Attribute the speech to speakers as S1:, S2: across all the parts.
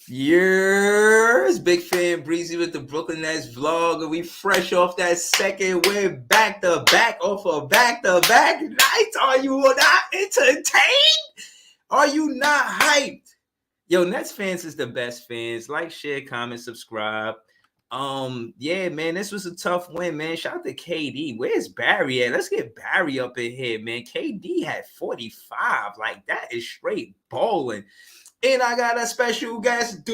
S1: Years, big fan Breezy with the Brooklyn Nets vlog, and we fresh off that second win, back to back, off of back to back nights. Are you not entertained? Are you not hyped? Yo, Nets fans is the best fans. Like, share, comment, subscribe. Yeah, man, this was a tough win, man. Shout out to KD. Where's Barry at? Let's get Barry up in here, man. KD had 45. Like, that is straight bowling. And I got a special guest.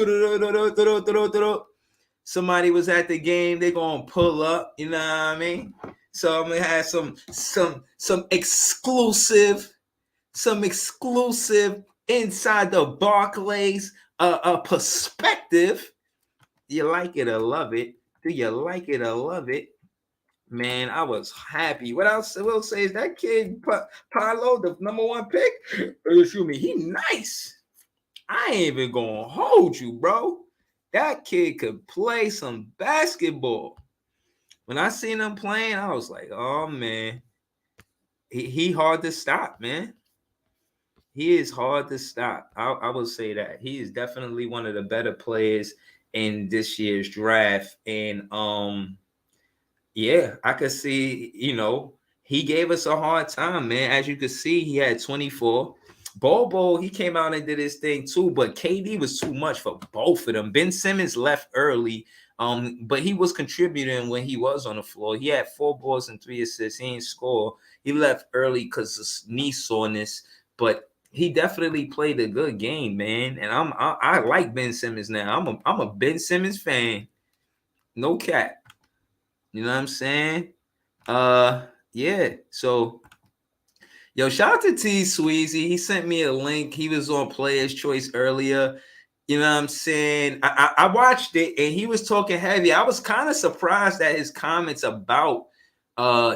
S1: Somebody was at the game. They're gonna pull up. You know what I mean? So I'm gonna have some exclusive inside the Barclays perspective. You like it or love it? Do you like it or love it? Man, I was happy. What else I will say is that kid Paolo, the number one pick. Excuse me, he nice. I ain't even gonna hold you, bro. That kid could play some basketball. When I seen him playing, I was like, oh man, he hard to stop, man. He is hard to stop. I will say that. He is definitely one of the better players in this year's draft. And yeah, I could see, he gave us a hard time, man. As you could see, he had 24. Bobo, he came out and did his thing too, but KD was too much for both of them. Ben Simmons left early, but he was contributing when he was on the floor. He had 4 balls and 3 assists. He didn't score. He left early because of knee soreness, but he definitely played a good game, man. And I like Ben Simmons now. I'm a Ben Simmons fan. No cap. You know what I'm saying? Yeah. So, yo, shout out to T Sweezy. He sent me a link. He was on Player's Choice earlier. You know what I'm saying? I watched it and he was talking heavy. I was kind of surprised at his comments about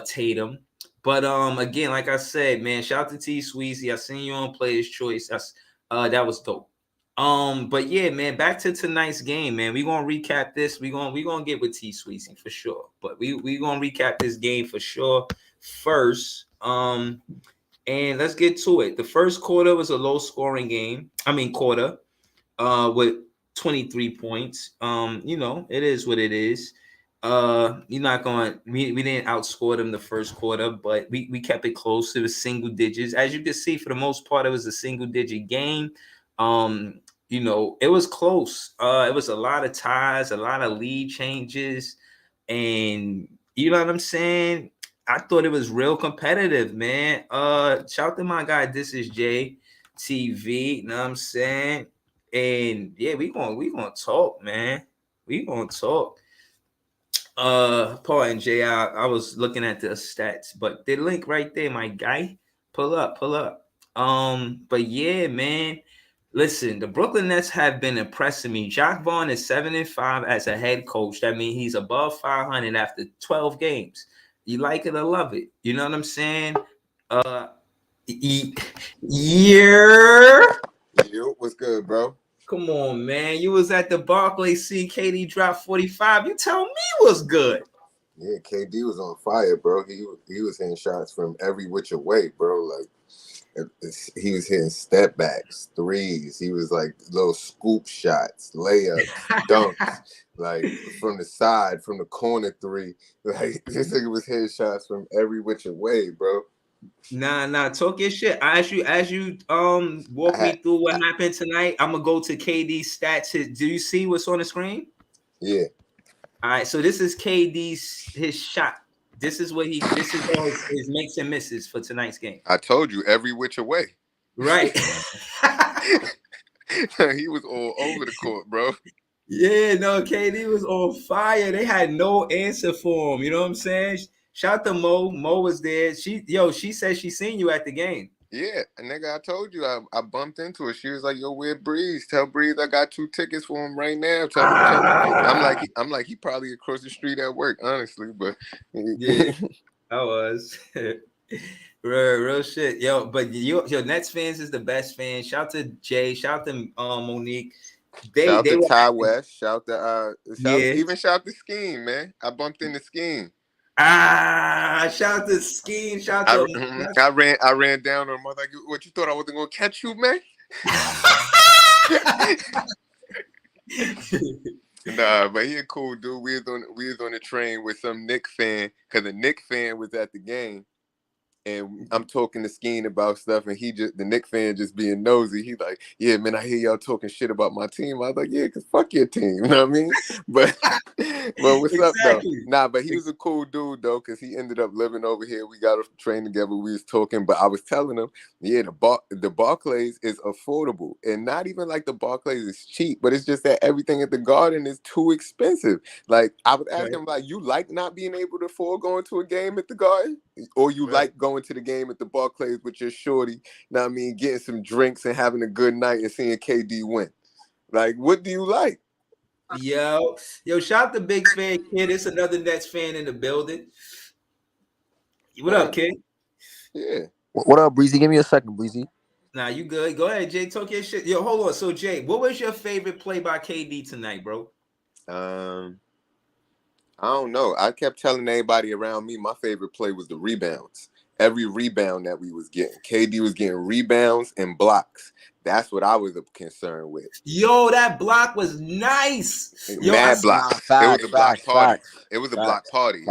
S1: Tatum. But again, like I said, man, shout out to T Sweezy. I seen you on Player's Choice. That was dope. But yeah, man, back to tonight's game, man. We're gonna recap this. We're gonna get with T Sweezy for sure. But we gonna recap this game for sure first. And let's get to it. The first quarter was a low scoring game. Quarter, with 23 points. It is what it is. You're not going. We didn't outscore them the first quarter, but we kept it close. It was single digits, as you can see. For the most part, it was a single digit game. It was close. It was a lot of ties, a lot of lead changes, and you know what I'm saying. I thought it was real competitive, man. Shout to my guy. This is Jay TV. You know what I'm saying. And yeah, we gonna talk, man. We gonna talk. Paul and Jay, I was looking at the stats, but the link right there, my guy. Pull up. But yeah, man. Listen, the Brooklyn Nets have been impressing me. Jacque Vaughn is 7-5 as a head coach. That means he's above 500 after 12 games. You like it or love it. You know what I'm saying? Yeah.
S2: Yo, what's good, bro?
S1: Come on, man. You was at the Barclays, see KD drop 45. You tell me what's good.
S2: Yeah, KD was on fire, bro. He was hitting shots from every which way, bro. Like he was hitting step backs, threes. He was like little scoop shots, layups, dunks, like from the side, from the corner three. Like this nigga was hitting shots from every which way, bro.
S1: Nah, talk your shit. As you walk me through what happened tonight, I'm gonna go to KD's stats. Do you see what's on the screen?
S2: Yeah.
S1: All right, so this is KD's his shot. This is all his makes and misses for tonight's game.
S2: I told you every which way.
S1: Right.
S2: He was all over the court, bro.
S1: Yeah, no, KD was on fire. They had no answer for him. You know what I'm saying? Shout out to Mo. Mo was there. She said she seen you at the game.
S2: Yeah, and nigga, I told you I bumped into her. She was like, "Yo, where Breeze? Tell Breeze I got 2 tickets for him right now." I'm like, he probably across the street at work, honestly. But
S1: yeah, I was real shit, yo. But yo, Nets fans is the best fans. Shout to Jay. Shout to Monique.
S2: Shout
S1: They
S2: to
S1: were
S2: Ty West. Shout to
S1: yeah.
S2: shout to Scheme, man. I bumped into Scheme.
S1: Shout to Scheme. Shout to
S2: I ran down on him. I was like, "What you thought I wasn't gonna catch you, man?" Nah, but he a cool dude. We was on the train with some Knicks fan because the Knicks fan was at the game. And I'm talking to Skeen about stuff, and the Knicks fan just being nosy. He's like, "Yeah, man, I hear y'all talking shit about my team." I was like, "Yeah, cause fuck your team," you know what I mean? But what's up though?
S1: Exactly.
S2: Nah, but he was a cool dude though, cause he ended up living over here. We got a train together. We was talking, but I was telling him, yeah, the Barclays is affordable, and not even like the Barclays is cheap, but it's just that everything at the Garden is too expensive. Like I would ask
S1: Right.
S2: him, like, you like not being able to afford going to a game at the Garden? Or you
S1: Right.
S2: like going to the game at the Barclays with your shorty, you know what I mean, getting some drinks and having a good night and seeing KD win. Like, what do you like?
S1: Yo, shout out to Big Fan Kid. It's another Nets fan in the building. What up, kid?
S2: Yeah.
S3: What up, Breezy? Give me a second, Breezy.
S1: Nah, you good. Go ahead, Jay. Talk your shit. Yo, hold on. So, Jay, what was your favorite play by KD tonight, bro?
S2: I don't know. I kept telling everybody around me my favorite play was the rebounds. Every rebound that we was getting. KD was getting rebounds and blocks. That's what I was concerned with.
S1: Yo, that block was nice. Yo,
S2: Mad blocks. It was a block party. It was a block party.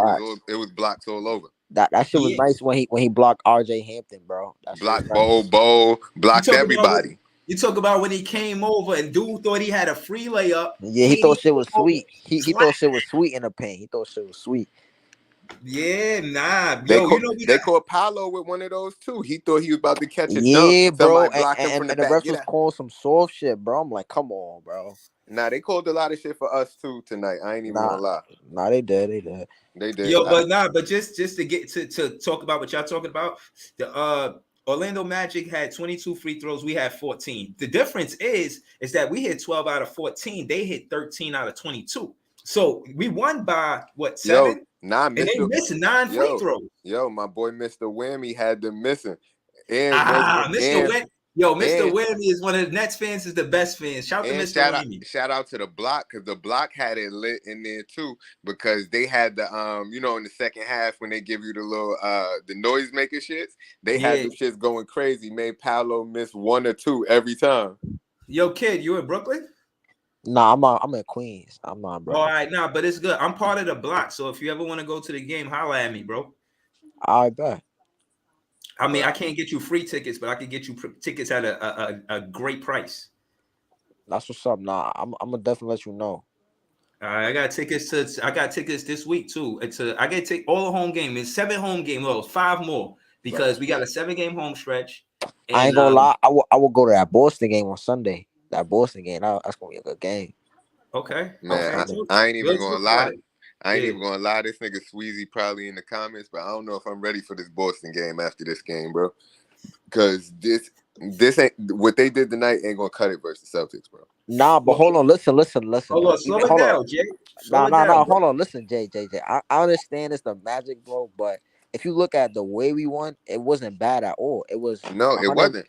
S2: It was blocks all over.
S3: That shit was nice when he blocked RJ Hampton, bro.
S2: Blocked Bo, blocked everybody.
S1: You talk about when he came over and dude thought he had a free layup.
S3: Yeah, he thought shit was sweet. He thought shit was sweet in the paint. He thought shit was sweet.
S1: Yeah, nah.
S2: They caught Paolo with one of those too. He thought he was about to catch a dunk.
S3: Yeah, bro.
S2: And
S3: the refs was calling some soft shit, bro. I'm like, come on, bro.
S2: Nah, they called a lot of shit for us too tonight. I ain't even gonna lie.
S3: Nah, they did.
S2: They did.
S1: Yo, but just to get to talk about what y'all talking about, the Orlando Magic had 22 free throws. We had 14. The difference is that we hit 12 out of 14. They hit 13 out of 22. So we won by what, 7?
S2: And
S1: they missing 9 free throws.
S2: Yo, my boy Mr. Whammy had them missing. And
S1: Mr. Whammy. Yo, Mr. Whammy is one of the Nets fans, is the best fans. Shout out to Mr. Whammy.
S2: Shout out to the Block, because the Block had it lit in there too, because they had the in the second half when they give you the little the noise maker shits, they had the shits going crazy. Made Paolo miss 1 or 2 every time.
S1: Yo, kid, you in Brooklyn?
S3: Nah, I'm in Queens. I'm not, bro.
S1: All right, nah, but it's good. I'm part of the Block, so if you ever want to go to the game, holla at me, bro.
S3: I bet.
S1: I mean, I can't get you free tickets, but I can get you tickets at a great price.
S3: That's what's up. Nah, I'm gonna definitely let you know.
S1: I got tickets this week too. I get all the home game. It's 7 home game. Well, 5 more because we got a 7-game home stretch. And,
S3: I ain't gonna lie. I will go to that Boston game on Sunday. That Boston game. That's gonna be a good game.
S1: Okay,
S2: man. I ain't even gonna lie. I ain't even gonna lie. This nigga Sweezy probably in the comments, but I don't know if I'm ready for this Boston game after this game, bro. Because this ain't what they did tonight ain't gonna cut it versus Celtics, bro.
S3: Nah, but hold on, listen.
S1: Hold on, slow it down, Jay.
S3: Nah. Hold on, listen, Jay. I understand it's the Magic, bro, but if you look at the way we won, it wasn't bad at all. It was
S2: it wasn't.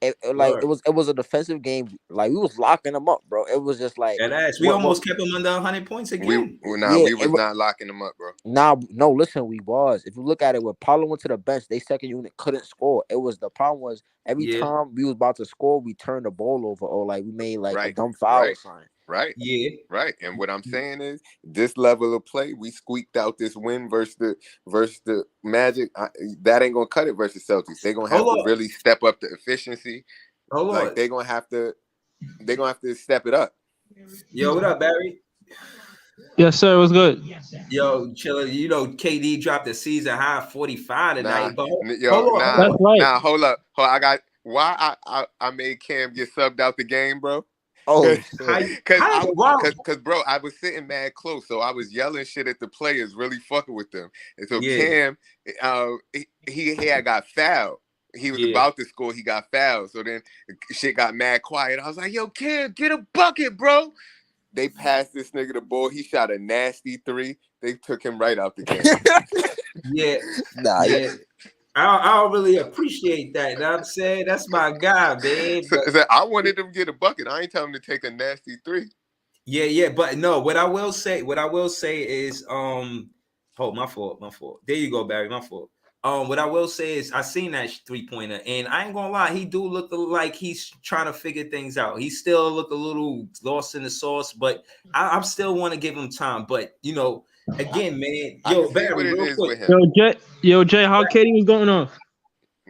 S3: It was a defensive game. Like we was locking them up, bro. It was just like
S1: we almost kept them under 100 points again.
S2: We was not locking them up, bro.
S3: Nah, no, listen, we was. If you look at it, when Paulo went to the bench, they second unit couldn't score. It was the problem was every time we was about to score, we turned the ball over or like we made like a dumb foul or something.
S2: Right.
S1: Yeah.
S2: Right. And what I'm saying is this level of play, we squeaked out this win versus the Magic. That ain't gonna cut it versus Celtics. They're gonna have to really step up the efficiency. They're gonna have to step it up.
S1: Yo, what up, Barry?
S4: Yes, sir. It was good.
S1: Yo, chiller. You know, KD dropped the season high 45 tonight.
S4: That's right.
S2: Nah, hold up. I got why I made Cam get subbed out the game, bro.
S3: Oh,
S2: because bro, I was sitting mad close, so I was yelling shit at the players, really fucking with them. And so Cam, he had got fouled. He was about to score, he got fouled. So then shit got mad quiet. I was like, yo, Cam, get a bucket, bro. They passed this nigga the ball. He shot a nasty 3. They took him right out the game.
S1: I don't really appreciate that. You know what I'm saying? That's my guy, man.
S2: I wanted him to get a bucket. I ain't telling him to take a nasty 3.
S1: Yeah. But no, what I will say is, my fault. There you go, Barry. My fault. What I will say is I seen that 3-pointer, and I ain't gonna lie, he do look like he's trying to figure things out. He still look a little lost in the sauce, but I still want to give him time. But you know, again, man, yo, Barry, real quick.
S4: Yo, Jay, how KD was going off?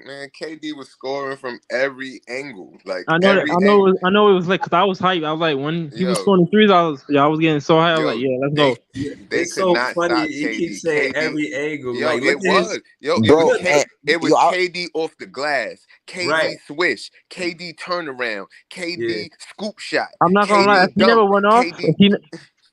S2: Man, KD was scoring from every angle. Like
S4: I know it was like, because I was hyped. I was like, when he was scoring threes, I was getting so high. I was like, yeah, let's go.
S2: They could so not
S1: funny.
S2: Stop
S1: You
S2: KD.
S1: keep saying every angle.
S2: Yo,
S1: like,
S2: it was. It was KD off the glass. KD swish. KD turnaround. KD scoop shot.
S4: I'm not gonna lie. If he never went off,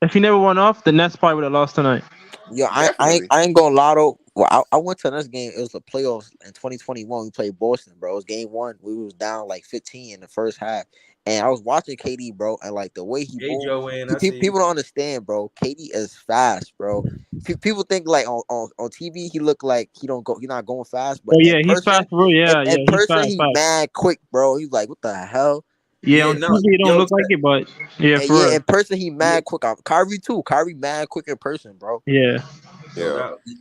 S4: if he never went off, the Nets probably would have lost tonight.
S3: Yo, I ain't gonna lie though. Well, I went to this game. It was the playoffs in 2021. We played Boston, bro. It was game 1. We was down like 15 in the first half, and I was watching KD, bro, and like the way he moved. People don't understand, bro. KD is fast, bro. People think like on TV he look like he's not going fast, but
S4: he's fast, bro.
S3: In person, he's mad quick, bro. He's like, what the hell?
S4: Yeah, on TV he don't look like it, but real.
S3: In person he mad quick. Kyrie too. Kyrie mad quick in person, bro.
S4: Yeah.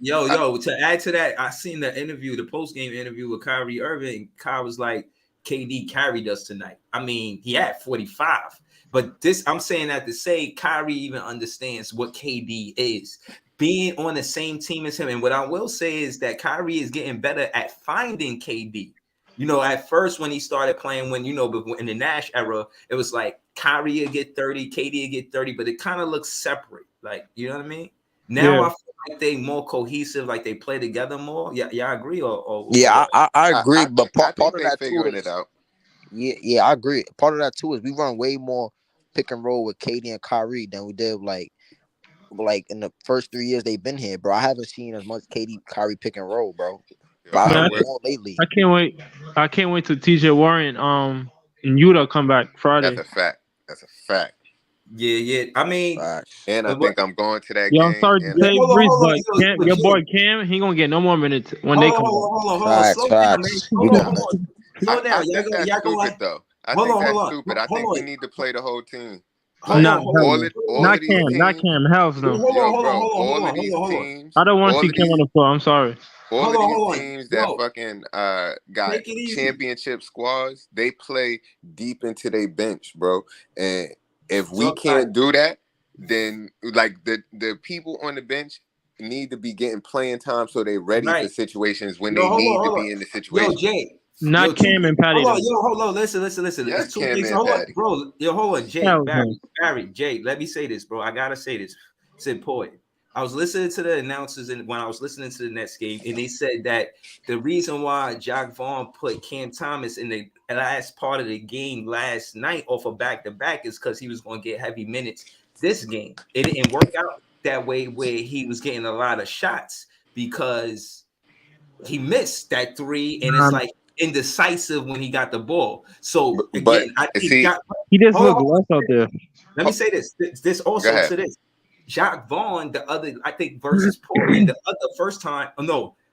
S1: Yo, to add to that, I seen the post-game interview with Kyrie Irving. Kyrie was like, KD carried us tonight. I mean, he had 45. But I'm saying that to say Kyrie even understands what KD is. Being on the same team as him. And what I will say is that Kyrie is getting better at finding KD. You know, at first when he started playing, in the Nash era, it was like Kyrie would get 30, KD would get 30, but it kind of looks separate. Like, you know what I mean? Now I feel like they more cohesive, like they play together more. Yeah, y'all agree?
S3: I agree, but part of that
S2: figuring it out.
S3: Yeah, I agree. Part of that too is we run way more pick and roll with KD and Kyrie than we did like in the first 3 years they've been here, bro. I haven't seen as much KD Kyrie pick and roll, bro. Lately.
S4: I can't wait. I can't wait till TJ Warren and Utah come back Friday.
S2: That's a fact.
S1: Yeah. I mean,
S2: and I think I'm going to that
S4: game.
S2: I'm
S4: sorry to say, Breeze, but your boy Cam, he gonna get no more minutes when they come.
S1: Hold on. Slow down.
S2: I think that's stupid, though. I think that's stupid. I think we need to play the whole team.
S4: Not Cam. Hell no.
S2: All of these teams.
S4: I don't want to see Cam on the floor. I'm sorry.
S2: All of these teams that fucking got championship squads, they play deep into their bench, bro. And if we can't do that, then like the people on the bench need to be getting playing time so they're ready for situations when they need to be in the situation.
S1: Yo, Jay.
S4: Not Cam and Patty.
S1: Hold on. Listen.
S2: Yes,
S1: two things. Hold on, bro. Hold on, Jay. Barry, Jay. Let me say this, bro. I gotta say this. It's important. I was listening to the announcers when I was listening to the Nets game, and they said that the reason why Jacque Vaughn put Cam Thomas in the last part of the game last night off a back-to-back is because he was going to get heavy minutes this game. It didn't work out that way where he was getting a lot of shots because he missed that 3, and it's like indecisive when he got the ball. So again,
S4: he just looked less out there.
S1: Let me say this. This also to this. Jacque Vaughn, I think versus Portland,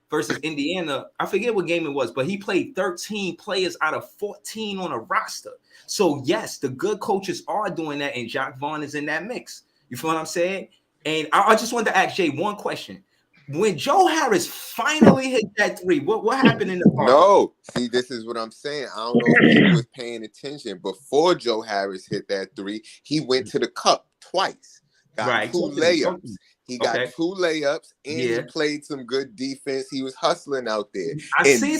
S1: versus Indiana. I forget what game it was, but he played 13 players out of 14 on a roster. So yes, the good coaches are doing that, and Jacque Vaughn is in that mix. You feel what I'm saying? And I just wanted to ask Jay one question. When Joe Harris finally hit that 3, what happened in the park?
S2: No, see, this is what I'm saying. I don't know if he was paying attention. Before Joe Harris hit that 3, he went to the cup twice. Got 2 layups. He got 2 layups, and he played some good defense. He was hustling out there. Only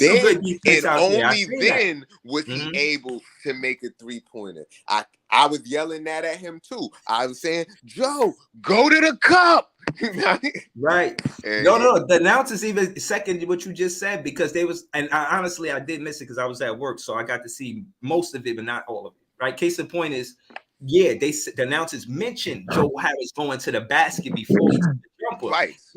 S2: then was he able to make a 3-pointer. I was yelling that at him too. I was saying, Joe, go to the cup.
S1: Right. No. The announcers even seconded what you just said because honestly, I did miss it because I was at work, so I got to see most of it, but not all of it. Right. Case in point is, the announcers mentioned Joe Harris going to the basket before he took the jumper.
S2: Twice.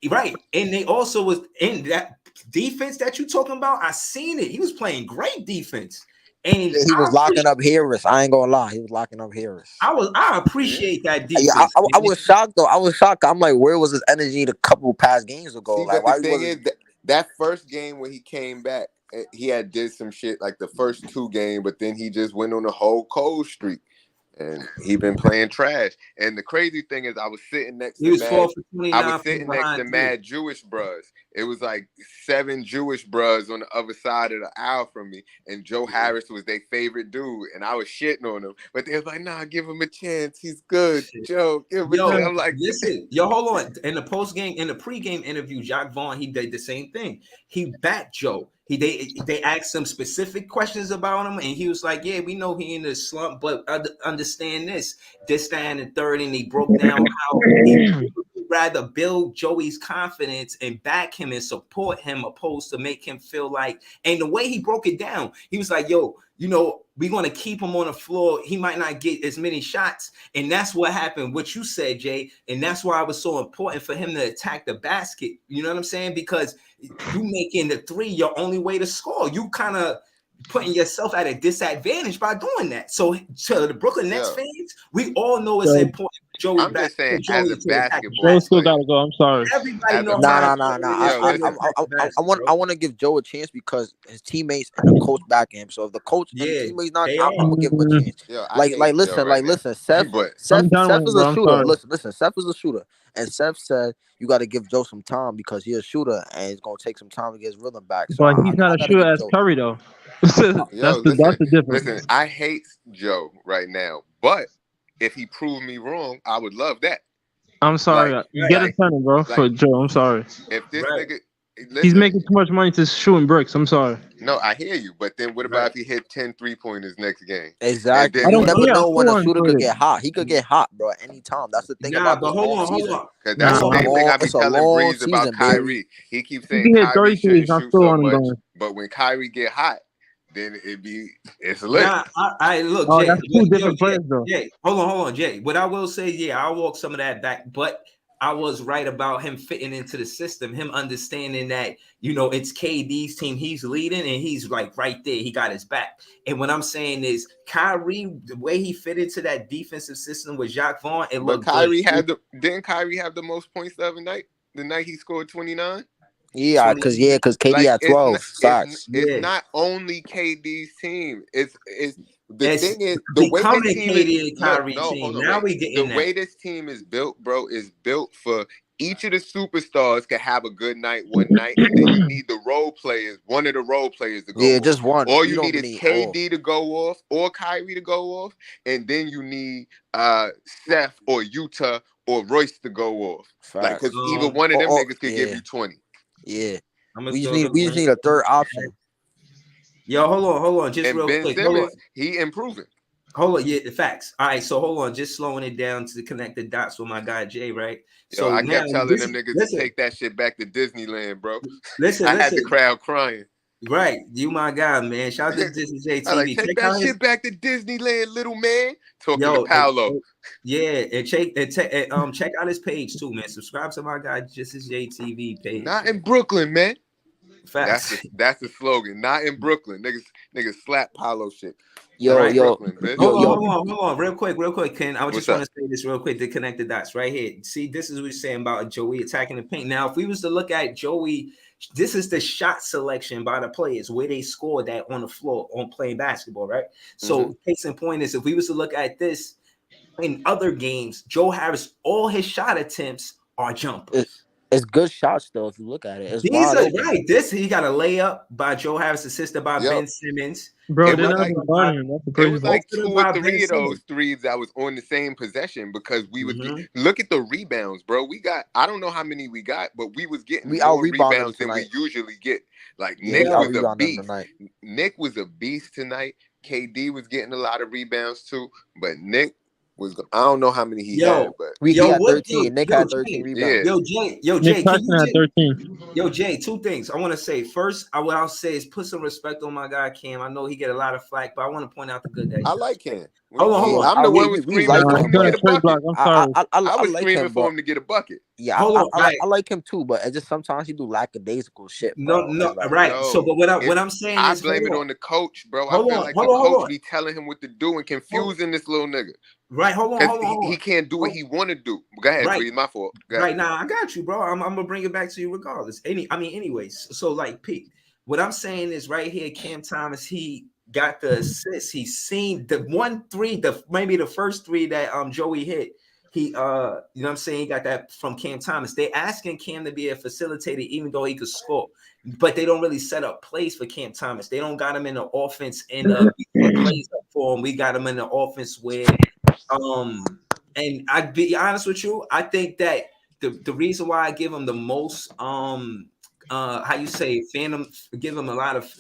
S1: Right. And they also was in that defense that you talking about. I seen it. He was playing great defense. And he
S3: was locking up Harris. I ain't gonna lie. He was locking up Harris.
S1: I appreciate that defense.
S3: Yeah, I was shocked though. I'm like, where was his energy the couple past games ago?
S2: See, like, the thing is that first game when he came back, he did some shit like the first 2 games, but then he just went on a whole cold streak. and he been playing trash. And the crazy thing is, I was sitting next
S1: He
S2: to
S1: was 4
S2: Mad.
S1: for 29.
S2: I was sitting next to Mad Jewish bros. It was like 7 Jewish bros on the other side of the aisle from me, and Joe Harris was their favorite dude, and I was shitting on him. But they was like, "Nah, give him a chance. He's good, Joe. Give him a chance." I'm like,
S1: listen, hold on. In the pregame interview, Jacques Vaughn, he did the same thing. He backed Joe. They asked some specific questions about him, and he was like, "Yeah, we know he in the slump, but understand this, that, and the third." And he broke down how he would rather build Joey's confidence and back him and support him, opposed to make him feel like. And the way he broke it down, he was like, "Yo, we're going to keep him on the floor. He might not get as many shots." And that's what happened, what you said, Jay. And that's why it was so important for him to attack the basket. You know what I'm saying? Because you making the three your only way to score. You kind of putting yourself at a disadvantage by doing that. So to the Brooklyn Nets fans, we all know it's important. Joey,
S2: I'm just saying,
S1: Joey
S2: as a basketball
S4: Joe still gotta go. I'm sorry.
S1: Everybody knows.
S3: Nah. I want to give Joe a chance because his teammates and the coach back him. So if the coach and the teammates not, I'm gonna give him a chance. Listen, Seth is a shooter. Listen, Seth is a shooter, and Seth said you got to give Joe some time because he's a shooter and it's gonna take some time to get his rhythm back. So
S4: but he's not a shooter as Curry though. That's the difference.
S2: Listen, I hate Joe right now, but if he proved me wrong, I would love that.
S4: I'm sorry. Get a turn, bro, for Joe. I'm sorry.
S2: If this nigga,
S4: he's making too much money to shooting bricks. I'm sorry.
S2: No, I hear you. But then what about if he hit 10 3-pointers next game?
S3: Exactly. You never know when a shooter could get hot. He could get hot, bro, at any time. That's the thing about
S1: but hold on.
S2: Because that's the same thing I be telling Breeze about Kyrie. He keeps saying Kyrie shouldn't shoot so much. But when Kyrie get hot, then it's lit.
S1: I look, Jay,
S4: that's two different players, though.
S1: Jay, hold on, Jay. What I will say, I'll walk some of that back, but I was right about him fitting into the system, him understanding that, it's KD's team, he's leading, and he's like right there, he got his back. And what I'm saying is Kyrie, the way he fit into that defensive system with Jacques Vaughn,
S2: but Kyrie didn't Kyrie have the most points the other night? The night he scored 29?
S3: Yeah, because KD had 12 shots.
S2: It's not only KD's team. It's the thing is the way this team is. The way this team is built, bro, is built for each of the superstars can have a good night one night, and then you need the role players, one of the role players to go.
S3: Yeah, just one.
S2: All you need is KD to go off or Kyrie to go off, and then you need Steph or Utah or Royce to go off. Like, because either one of them niggas could give you 20.
S3: Yeah, we just need a third option.
S1: Yo, hold on, just real quick.
S2: Simmons, he improving.
S1: Hold on, the facts. All right, so hold on, just slowing it down to connect the dots with my guy Jay, right? So
S2: I kept telling them niggas to take that shit back to Disneyland, bro. I had the crowd crying.
S1: Right, you my guy, man. Shout out to Disney TV.
S2: Take that shit back to Disneyland, little man. Talking to Paolo.
S1: And check out his page too, man. Subscribe to my guy Justice J TV page.
S2: Not in Brooklyn, man.
S1: Facts.
S2: That's the slogan. Not in Brooklyn. Niggas slap Paolo shit.
S1: Brooklyn, hold on, real quick, Ken. I just want to say this real quick to connect the dots right here. See, this is what we're saying about Joey attacking the paint. Now, if we was to look at Joey, this is the shot selection by the players where they score that on the floor on playing basketball, right? So, case in point is if we was to look at this in other games, Joe Harris, all his shot attempts are jumpers.
S3: It's good shots though. If you look at it,
S1: these are right. This he got a layup by Joe Harris, assisted by Ben Simmons.
S4: Bro,
S2: it was like 2 or 3 of those threes that was on the same possession because we would look at the rebounds, bro. I don't know how many we got, but we was getting more rebounds than we usually get. Like Nick was a beast. Nick was a beast tonight. KD was getting a lot of rebounds too, but Nick was, I don't know how many he had, but
S3: he had 13. Nick had 13 rebounds.
S1: Jay, 2 things I want to say. First, what I'll say is put some respect on my guy Cam. I know he get a lot of flack, but I want to point out the good that
S2: I like Cam.
S1: Hold on.
S2: I'm the one who screaming for him to get a bucket. I was
S3: like
S2: screaming for him to get a bucket.
S3: Yeah, I like him too, but it's just sometimes he do lackadaisical shit. Bro.
S1: No, right. So, but what I'm saying
S2: I
S1: is,
S2: blame it on the coach, bro. I feel like the coach be telling him what to do and confusing this little nigga.
S1: Right, hold on.
S2: He can't do what he want to do. Go ahead, please. My fault.
S1: Right now, I got you, bro. I'm gonna bring it back to you regardless. Anyways. So like Pete, what I'm saying is right here, Cam Thomas, he got the assist. He's seen the 1-3, maybe the first 3 that Joey hit. He you know what I'm saying, he got that from Cam Thomas. They asking Cam to be a facilitator, even though he could score, but they don't really set up plays for Cam Thomas. They don't got him in the offense and put plays up for him. We got him in the offense where and I'd be honest with you, I think that the reason why I give him the most how you say give him a lot of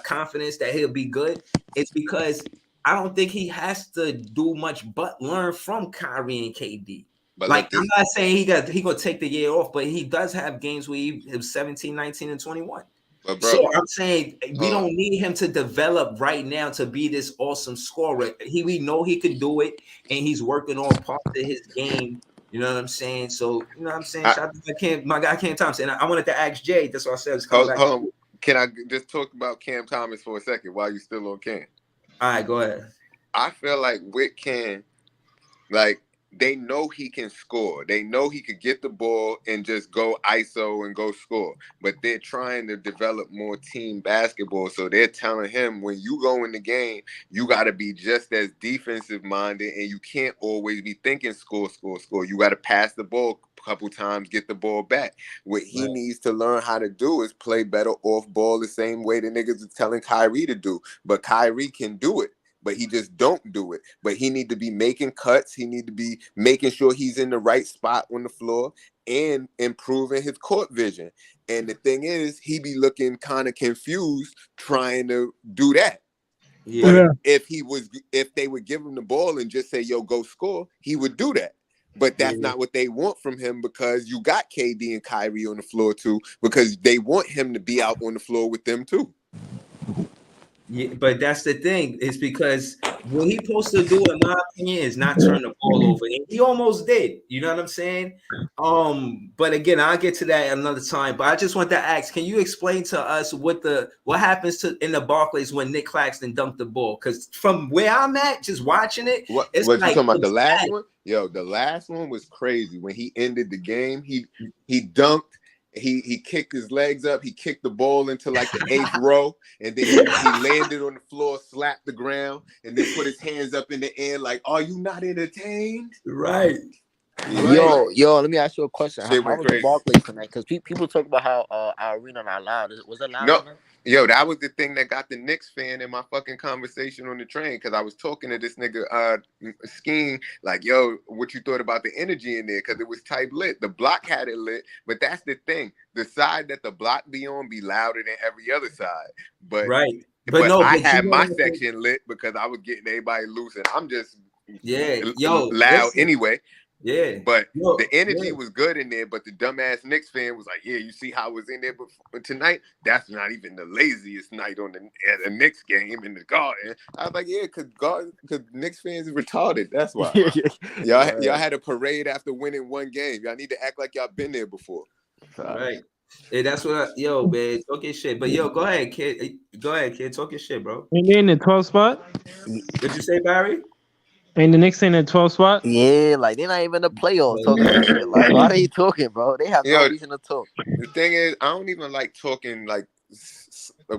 S1: confidence that he'll be good, it's because I don't think he has to do much but learn from Kyrie and KD. But I'm not saying he gonna take the year off, but he does have games where he was 17, 19, and 21. But bro, so I'm saying we don't need him to develop right now to be this awesome scorer. We know he can do it, and he's working on parts of his game. You know what I'm saying? So you know what I'm saying. My guy Cam Thompson. And I wanted to ask Jay. That's what I said.
S2: Hold on. Can I just talk about Cam Thomas for a second while you're still on Cam?
S1: All right, go ahead.
S2: I feel like with Cam, like they know he can score. They know he could get the ball and just go ISO and go score. But they're trying to develop more team basketball. So they're telling him when you go in the game, you got to be just as defensive minded, and you can't always be thinking score. You got to pass the ball a couple times, get the ball back. What he needs to learn how to do is play better off ball the same way the niggas are telling Kyrie to do. But Kyrie can do it. But he just don't do it. But he need to be making cuts. He need to be making sure he's in the right spot on the floor and improving his court vision. And the thing is, he be looking kind of confused trying to do that. Yeah. But if they would give him the ball and just say, yo, go score, he would do that. But that's not what they want from him, because you got KD and Kyrie on the floor too, because they want him to be out on the floor with them too.
S1: Yeah, but that's the thing. It's because what he supposed to do, in my opinion, is not turn the ball over. And he almost did. You know what I'm saying? But again, I'll get to that another time. But I just want to ask, can you explain to us what happens in the Barclays when Nick Claxton dunked the ball? Because from where I'm at, just watching it, it's
S2: what you talking about? The last one? Yo, the last one was crazy. When he ended the game, he dunked. He kicked his legs up. He kicked the ball into like the 8th row, and then he landed on the floor, slapped the ground, and then put his hands up in the air like, "Are you not entertained?"
S1: Right.
S3: Yo, let me ask you a question. How was the Barclays tonight? Because people talk about how our arena not loud. Was it loud?
S2: No. Yo, that was the thing that got the Knicks fan in my fucking conversation on the train, because I was talking to this nigga Skeen, like, yo, what you thought about the energy in there? Because it was type lit. The block had it lit, but that's the thing. The side that the block be on be louder than every other side. But I had my section lit because I was getting everybody loose, and I'm just loud anyway.
S1: Yeah,
S2: but the energy was good in there. But the dumbass Knicks fan was like, "Yeah, you see how it was in there before tonight? That's not even the laziest night at a Knicks game in the Garden." I was like, "Yeah, because Knicks fans are retarded. That's why y'all had a parade after winning one game. Y'all need to act like y'all been there before."
S1: Right. Hey, that's what man, talk your shit. But go ahead, kid. Go ahead, kid. Talk your shit, bro.
S4: Ain't they in the 12th spot?
S1: What'd you say, Barry?
S4: Ain't the Knicks in the 12th spot?
S3: Yeah, like they're not even in the playoffs talking that shit. Like, why are they talking, bro? They have no reason to talk.
S2: The thing is, I don't even like talking like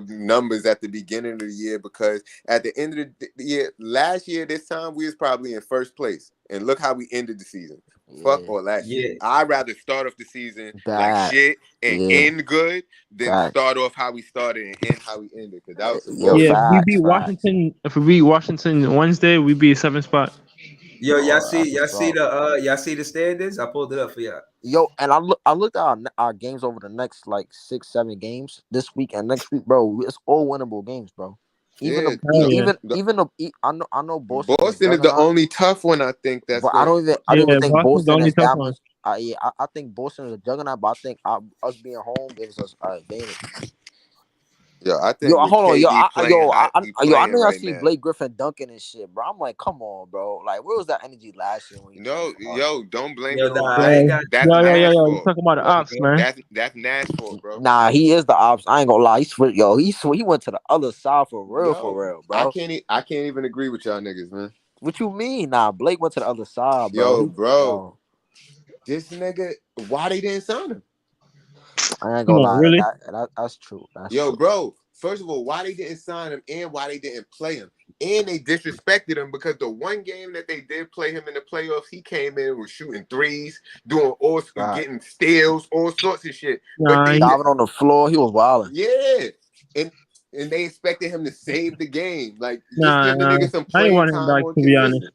S2: numbers at the beginning of the year, because at the end of the year, last year this time we was probably in first place, and look how we ended the season. Fuck all that shit. I'd rather start off the season like shit and end good than start off how we started and end how we ended. Because that was
S4: if we beat Washington Wednesday, we beat 7th spot.
S1: Yo, y'all see the standings? I pulled it up for y'all.
S3: Yo, and I looked at our games over the next like 6-7 games this week and next week, bro. It's all winnable games, bro. I know Boston.
S2: Boston is the only tough one, I think. I don't
S3: even think Boston is that much. I think Boston is a juggernaut, but I think us being home gives us an advantage.
S2: Yo, I think.
S3: Hold on, I know I see Blake Griffin dunking and shit, bro. I'm like, come on, bro. Like, where was that energy last year?
S2: Don't blame it on
S4: that's Nashville. You talking about the ops, man?
S2: That's Nashville, bro.
S3: Nah, he is the ops. I ain't gonna lie. He went to the other side for real, bro.
S2: I can't even agree with y'all niggas, man.
S3: What you mean? Nah, Blake went to the other side,
S2: bro. Bro. This nigga, why they didn't sign him?
S3: I ain't gonna lie.
S4: Really?
S3: That's true.
S2: Bro, first of all, why they didn't sign him and why they didn't play him. And they disrespected him because the one game that they did play him in the playoffs, he came in was shooting threes, doing all getting steals, all sorts of shit.
S4: Nah,
S3: But diving on the floor, he was wilding.
S2: Yeah. And they expected him to save the game. Like,
S4: Nah,
S2: just give the nigga some
S4: I didn't
S2: playing
S4: want him
S2: time
S4: back,
S2: on
S4: to be honest.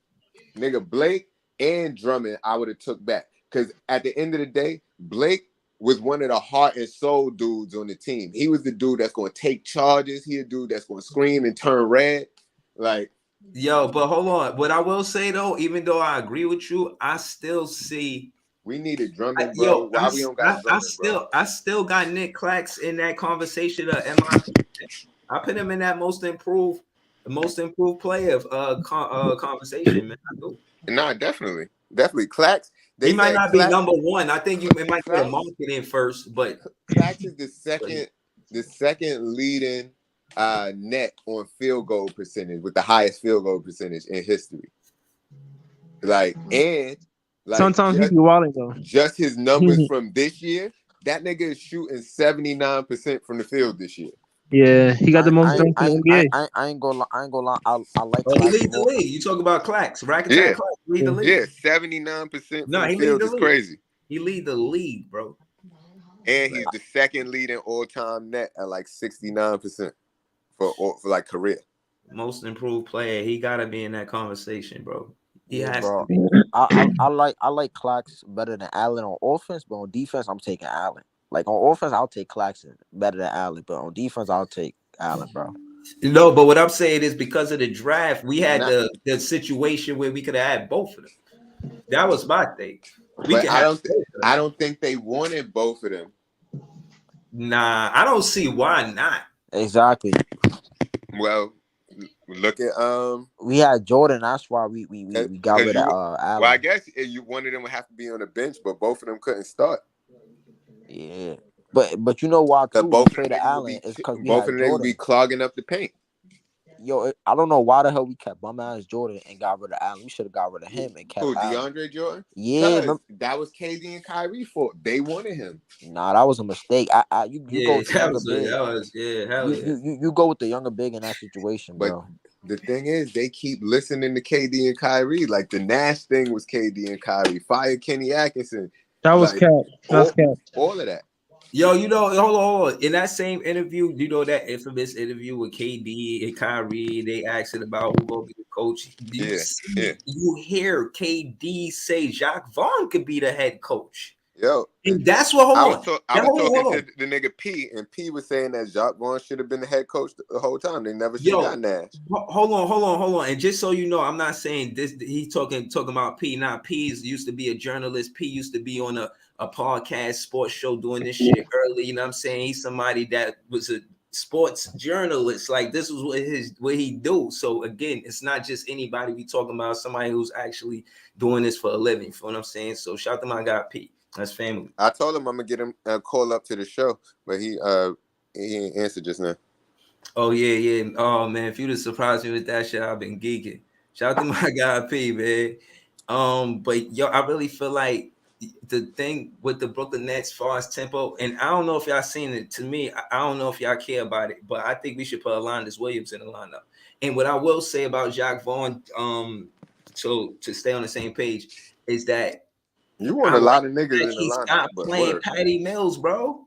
S2: Nigga, Blake and Drummond, I would have took back. Because at the end of the day, Blake was one of the heart and soul dudes on the team. He was the dude that's going to take charges. He a dude that's going to scream and turn red. Like,
S1: yo, but hold on. What I will say though, even though I agree with you, I still see
S2: we needed Drummond, bro. Why we don't got Drummond,
S1: I still got Nick Clax in that conversation of MIP. I put him in that most improved player conversation, man. I do.
S2: Nah, definitely. Clax.
S1: He might not be number one. I think it might get a marketing first, but
S2: Clax is the second leading net on field goal percentage with the highest field goal percentage in history.
S4: Sometimes he be wilding though.
S2: Just his numbers from this year, that nigga is shooting 79% from the field this year.
S4: Yeah, he got the most dunks in the NBA.
S3: I ain't gonna lie. I like.
S1: He leads the league. You talk about Clax, Rakitic Clax lead the league.
S2: Yeah, 79% from the field is crazy.
S1: He lead the league, bro.
S2: And he's the second leading all-time net at like 69% for like career.
S1: Most improved player. He gotta be in that conversation, bro. He has
S3: bro.
S1: to be.
S3: I like Clax better than Allen on offense, but on defense, I'm taking Allen. Like on offense, I'll take Claxton better than Allen, but on defense, I'll take Allen, bro.
S1: No, but what I'm saying is because of the draft, we had the situation where we could have had both of them. That was my thing.
S2: I don't think they wanted both of them.
S1: Nah, I don't see why not.
S3: Exactly.
S2: Well, look at
S3: we had Jordan. That's why we got rid of Allen.
S2: Well, I guess one of them would have to be on the bench, but both of them couldn't start.
S3: Yeah, but you know why too?
S2: Both
S3: traded Allen is because
S2: both of them would be clogging up the paint.
S3: Yo, I don't know why the hell we kept bum ass Jordan and got rid of Allen. We should have got rid of him and kept Allen.
S2: DeAndre Jordan?
S3: Yeah,
S2: that was KD and Kyrie for. They wanted him.
S3: Nah, that was a mistake. You go with the younger big. You go with the younger big in that situation, bro.
S2: The thing is, they keep listening to KD and Kyrie. Like the Nash thing was KD and Kyrie. Fire Kenny Atkinson.
S4: That was cap. That's cap.
S2: All of that.
S1: Yo, hold on. In that same interview, that infamous interview with KD and Kyrie, they asked about who gonna be the coach. You hear KD say Jacques Vaughn could be the head coach.
S2: Yo,
S1: and that's what. I was
S2: talking to the nigga P, and P was saying that Jacques Vaughn should have been the head coach the whole time. They never should have got Nash.
S1: Hold on. And just so you know, I'm not saying this. He's talking about P. Now, P used to be a journalist. P used to be on a podcast sports show doing this shit early. You know what I'm saying? He's somebody that was a sports journalist. Like this was what he do. So again, it's not just anybody we talking about. Somebody who's actually doing this for a living. You know what I'm saying? So shout out to my guy P. That's family.
S2: I told him I'm gonna get him a call up to the show, but he ain't answered just now.
S1: Oh yeah. Oh man, if you'd have surprised me with that shit, I've been geeking. Shout out to my guy P, man. But yo, I really feel like the thing with the Brooklyn Nets, as far as tempo, and I don't know if y'all seen it. To me, I don't know if y'all care about it, but I think we should put Alondas Williams in the lineup. And what I will say about Jacques Vaughn, so to stay on the same page, is that.
S2: You want a lot of niggas in the lineup.
S1: He stopped playing Patty Mills, bro.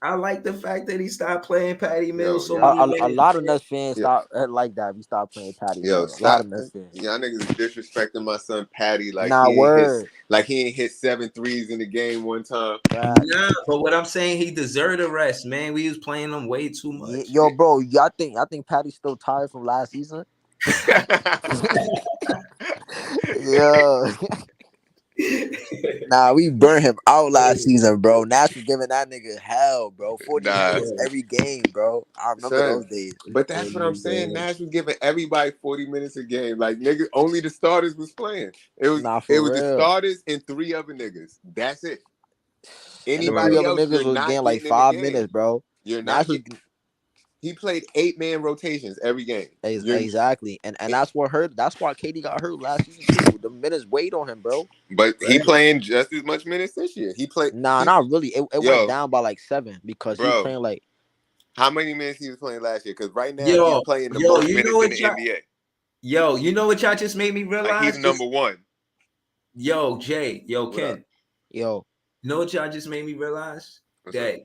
S1: I like the fact that he stopped playing Patty Mills.
S3: A lot of Nets fans like that. We stopped playing Patty Mills. A lot of Nets fans.
S2: Y'all niggas disrespecting my son Patty. Like he ain't hit 7 threes in the game one time.
S1: Nah, but what I'm saying, he deserved a rest, man. We was playing him way too much.
S3: Yo, bro, I think Patty's still tired from last season. Yo. Nah, we burned him out last season, bro. Nash was giving that nigga hell, bro. 40 minutes every game, bro. I remember those days.
S2: But that's what I'm saying. Nash was giving everybody 40 minutes a game. Like, nigga, only the starters was playing. It was the starters and 3 other niggas. That's it. Anybody else
S3: niggas was getting like 5 minutes, bro.
S2: You're not. He played 8-man rotations every game.
S3: Exactly. And that's what hurt. That's why KD got hurt last season too. The minutes weighed on him, bro.
S2: But he playing just as much minutes this year. He played.
S3: Not really. It went down by like 7 because he was playing like.
S2: How many minutes he was playing last year? Because right now he's
S1: Yo,
S2: playing the
S1: yo,
S2: most
S1: you know
S2: minutes in
S1: what
S2: the
S1: y'all?
S2: NBA.
S1: Yo, you know what y'all just made me realize?
S2: Like he's number one.
S1: Yo, Jay, yo,
S2: What
S1: Ken.
S2: up?
S3: Yo,
S1: You know what y'all just made me realize?
S2: What's
S1: That
S2: up?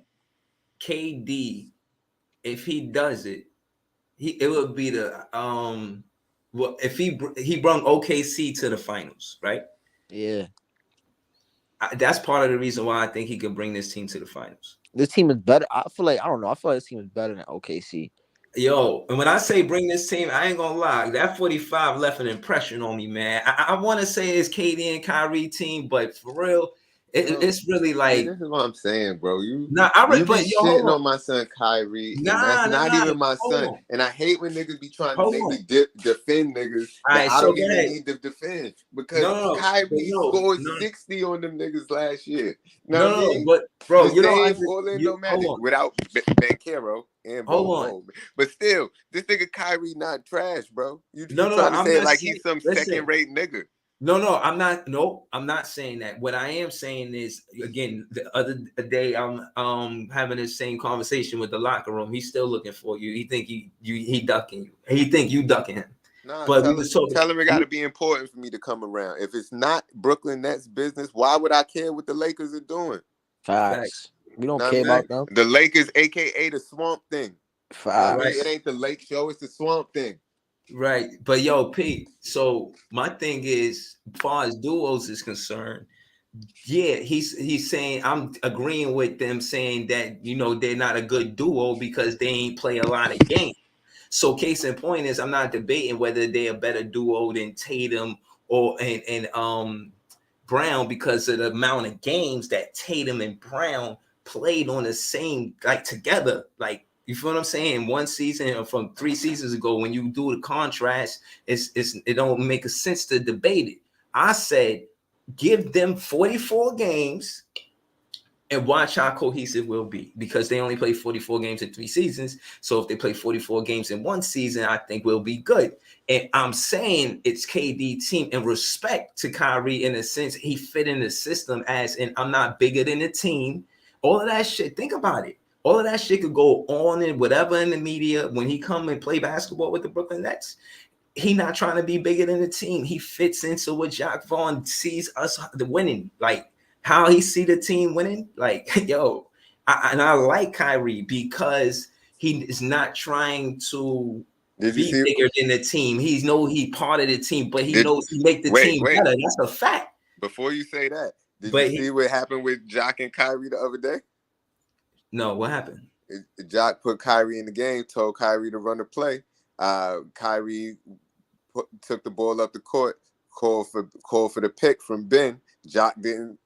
S1: KD, if he does it, it would be the well, if he brought OKC to the finals, right?
S3: yeah.
S1: That's part of the reason why I think he could bring this team to the finals.
S3: This team is better. I feel like this team is better than OKC.
S1: Yo, and when I say bring this team, I ain't gonna lie. That 45 left an impression on me, man. I want to say it's KD and Kyrie team, but for real, it's really like.
S2: This is what I'm saying, bro. You be
S1: hold
S2: shitting
S1: on.
S2: on my son Kyrie, and
S1: Nah,
S2: that's not even my
S1: hold
S2: son.
S1: on.
S2: And I hate when niggas be trying to
S1: Hold
S2: make
S1: on.
S2: me defend niggas
S1: All
S2: that
S1: right,
S2: I
S1: so
S2: don't
S1: go
S2: even
S1: ahead.
S2: need to defend because Kyrie scored 60 on them niggas last year. Know what I mean?
S1: But bro,
S2: the
S1: you know,
S2: same Orlando Magic without Banchero and Bol. But still, this nigga Kyrie not trash, bro. You trying to say it like he's some second-rate nigga.
S1: No, I'm not. No, I'm not saying that. What I am saying is, again, the other day I'm having the same conversation with the locker room. He's still looking for you. He think he ducking you. He think you ducking him.
S2: Nah,
S1: but
S2: tell him it got to be important for me to come around. If it's not Brooklyn Nets business, why would I care what the Lakers are doing?
S3: Facts. We don't care about them.
S2: The Lakers, aka the Swamp Thing.
S3: Facts.
S2: It ain't the Lake Show, it's the Swamp Thing.
S1: Right. But yo, Pete, so my thing is, as far as duos is concerned, yeah, he's saying, I'm agreeing with them saying that, they're not a good duo because they ain't play a lot of games. So case in point is, I'm not debating whether they're a better duo than Tatum and Brown because of the amount of games that Tatum and Brown played on the same, like, together. Like, you feel what I'm saying? One season or from 3 seasons ago, when you do the contrast, it don't make a sense to debate it. I said, give them 44 games and watch how cohesive we'll be, because they only play 44 games in 3 seasons. So if they play 44 games in 1 season, I think we'll be good. And I'm saying it's KD team in respect to Kyrie, in a sense, he fit in the system as in, I'm not bigger than the team. All of that shit, think about it. All of that shit could go on and whatever in the media when he come and play basketball with the Brooklyn Nets. He not trying to be bigger than the team. He fits into what Jacque Vaughn sees us the winning. Like, how he see the team winning, like, yo, I like Kyrie because he is not trying to be bigger than the team. He part of the team, but he knows he make the team better. That's a fact.
S2: Before you say that, did you see what happened with Jacque and Kyrie the other day?
S1: No, what happened?
S2: Jacque put Kyrie in the game, told Kyrie to run the play. Kyrie took the ball up the court, called for the pick from Ben. Jacque didn't.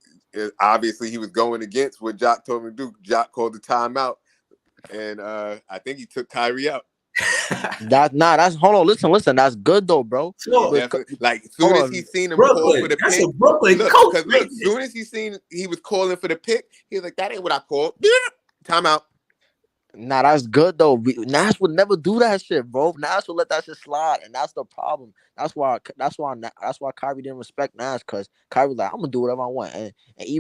S2: Obviously, he was going against what Jacque told him to do. Jacque called the timeout, and I think he took Kyrie out.
S3: That's hold on. Listen. That's good though, bro.
S2: Like, soon as he seen him call for the pick, look, soon as he was calling for the pick, he was like, "That ain't what I called." Timeout.
S3: Nah, that's good though. Nash would never do that shit, bro. Nash would let that shit slide, and that's the problem. That's why Kyrie didn't respect Nash, because Kyrie like, I'm gonna do whatever I want, and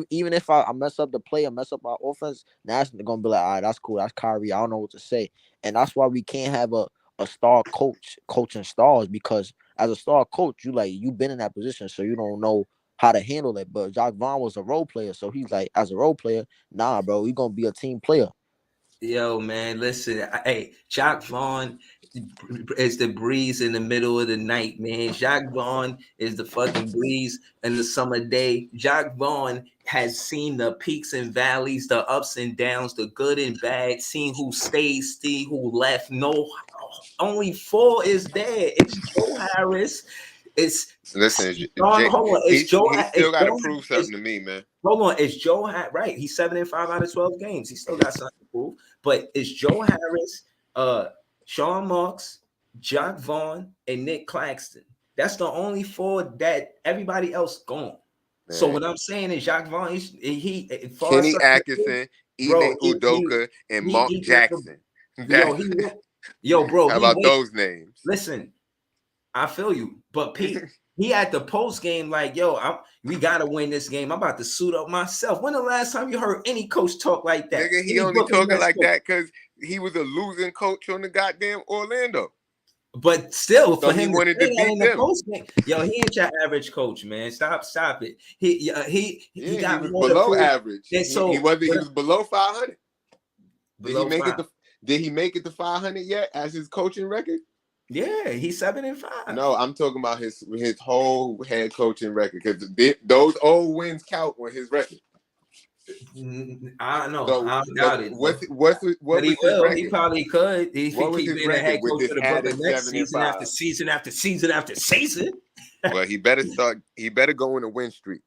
S3: even if I mess up the play or mess up our offense, Nash gonna be like, all right, that's cool, that's Kyrie. I don't know what to say, and that's why we can't have a star coach coaching stars, because as a star coach, you've been in that position, so you don't know how to handle it. But Jacque Vaughn was a role player, so he's like, as a role player, nah, bro, we gonna be a team player.
S1: Yo, man, listen. Hey, Jacque Vaughn is the breeze in the middle of the night, man. Jacque Vaughn is the fucking breeze in the summer day. Jacque Vaughn has seen the peaks and valleys, the ups and downs, the good and bad, seen who stayed, see who left. No, only 4 is there. It's Joe Harris. It's hold on. It's Joe.
S2: He still got to prove something to me, man.
S1: Hold on. It's Joe. Right. He's 7-5 out of 12 games. He still got something to prove. But it's Joe Harris, Sean Marks, Jacque Vaughn, and Nick Claxton. That's the only 4 that everybody else gone. Man. So what I'm saying is Jacque Vaughn,
S2: Kenny Atkinson, Ime Udoka, and Mark Jackson.
S1: Yo, bro.
S2: How about those names?
S1: Listen, I feel you. But Pete, he at the post game like, yo, we gotta win this game. I'm about to suit up myself. When the last time you heard any coach talk like that?
S2: Nigga, he only talking like that because he was a losing coach on the goddamn Orlando.
S1: But still,
S2: So
S1: for
S2: he
S1: him
S2: wanted
S1: to
S2: to
S1: say that
S2: beat
S1: in the
S2: them.
S1: post game, yo, he ain't your average coach, man. Stop it. He got
S2: was
S1: more
S2: below average.
S1: And so
S2: he was below 500.
S1: Below
S2: Did he make it to 500 yet as his coaching record?
S1: Yeah, he's 7-5.
S2: No, I'm talking about his whole head coaching record because those old wins count on his record.
S1: I don't know.
S2: So,
S1: I doubt it.
S2: What
S1: but he
S2: was
S1: will.
S2: his record?
S1: He probably could. If he keep being a head coach for the Brooklyn Nets season after season after season after season.
S2: Well, he better start. He better go in a win streak.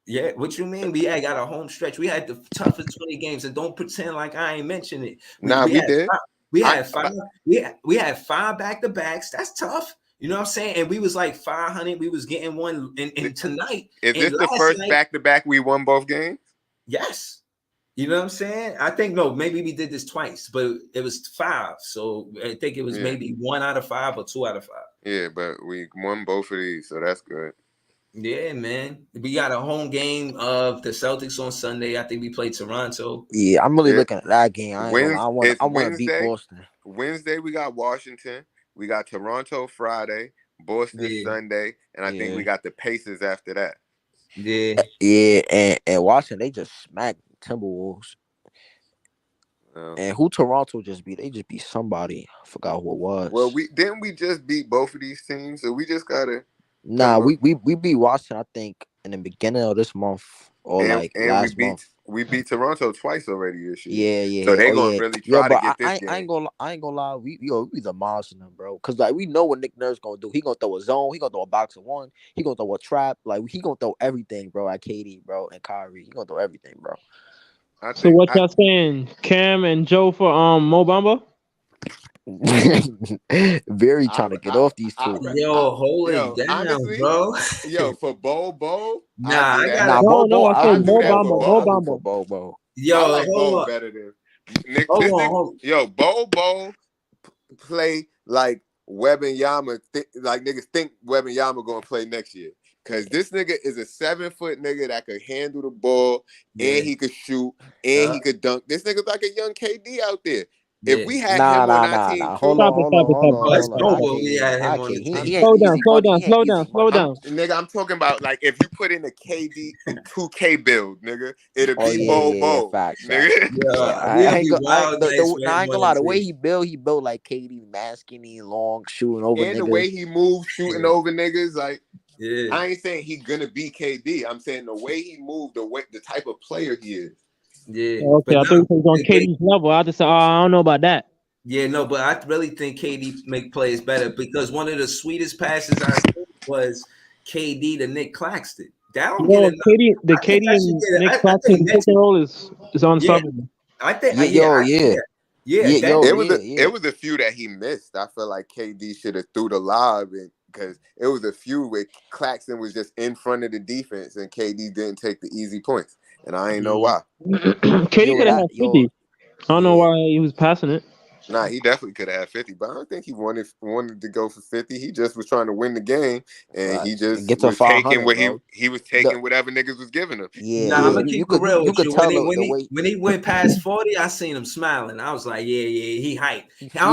S1: Yeah, what you mean? We got a home stretch. We had the toughest 20 games, and don't pretend like I ain't mentioned it.
S2: We did.
S1: We had five. We had 5 back-to-backs. That's tough. You know what I'm saying? And we was like 500. We was getting one. And tonight,
S2: is this the first back-to-back we won both games?
S1: Yes. You know what I'm saying? I think maybe we did this twice, but it was 5. So I think it was maybe 1 out of 5 or 2 out of 5.
S2: Yeah, but we won both of these, so that's good.
S1: Yeah, man. We got a home game of the Celtics on Sunday. I think we played Toronto.
S3: Yeah, I'm really looking at that game. I want to beat Boston.
S2: Wednesday we got Washington. We got Toronto Friday, Boston Sunday, and I think we got the Pacers after that.
S3: Yeah, and Washington, they just smacked Timberwolves. And who Toronto just beat? They just beat somebody. I forgot who it was.
S2: Well, we just beat both of these teams, so we just gotta.
S3: Nah, we beat Washington, I think, in the beginning of this month or last month.
S2: We beat Toronto twice already this year.
S3: Yeah.
S2: So they're gonna really try to get this game.
S3: I ain't gonna lie. We demolishing them, bro. Cause like we know what Nick Nurse gonna do. He gonna throw a zone. He gonna throw a box of one. He gonna throw a trap. Like he gonna throw everything, bro. At KD, bro, and Kyrie. He gonna throw everything, bro.
S4: So what y'all saying? Cam and Joe for Mo Bamba?
S3: Very trying to get off these two.
S1: Hold it down, honestly, bro.
S2: For Bo.
S1: Nah, I
S4: said Mo Bamba.
S1: Yo,
S2: I like Bo better than Nick. Yo, Bo play like Wembanyama. Like niggas think Wembanyama gonna play next year. Cause this nigga is a 7-foot nigga that could handle the ball and he could shoot and he could dunk. This nigga's like a young KD out there. If we had him on our team,
S3: hold on.
S4: Slow down.
S2: Nigga, I'm talking about like if you put in a KD 2K build, nigga, it'll be Bo.
S3: Facts.
S2: Nigga.
S3: I ain't gonna lie. The way he built like KD, mad skinny, long, shooting over
S2: and
S3: niggas.
S2: The way he moves, shooting over niggas, like. Yeah. I ain't saying he's gonna be KD. I'm saying the way he moved, the type of player he is.
S1: Yeah.
S4: Okay, I think he's on KD's level. I just said, I don't know about that.
S1: Yeah, no, but I really think KD make plays better because one of the sweetest passes I saw was KD to Nick Claxton. KD and Nick Claxton pick and roll is unstoppable.
S2: I think. It was a few that he missed. I feel like KD should have threw the lob because it was a few where Claxton was just in front of the defense and KD didn't take the easy points. And I ain't know why.
S4: KD could have had 50. I don't know why he was passing it.
S2: Nah, he definitely could have had 50, but I don't think he wanted to go for 50. He just was trying to win the game, and he just was taking what he was taking whatever niggas was giving him.
S1: Yeah, I'm gonna keep it real with you. When he went past 40, I seen him smiling. I was like, yeah, he hyped. I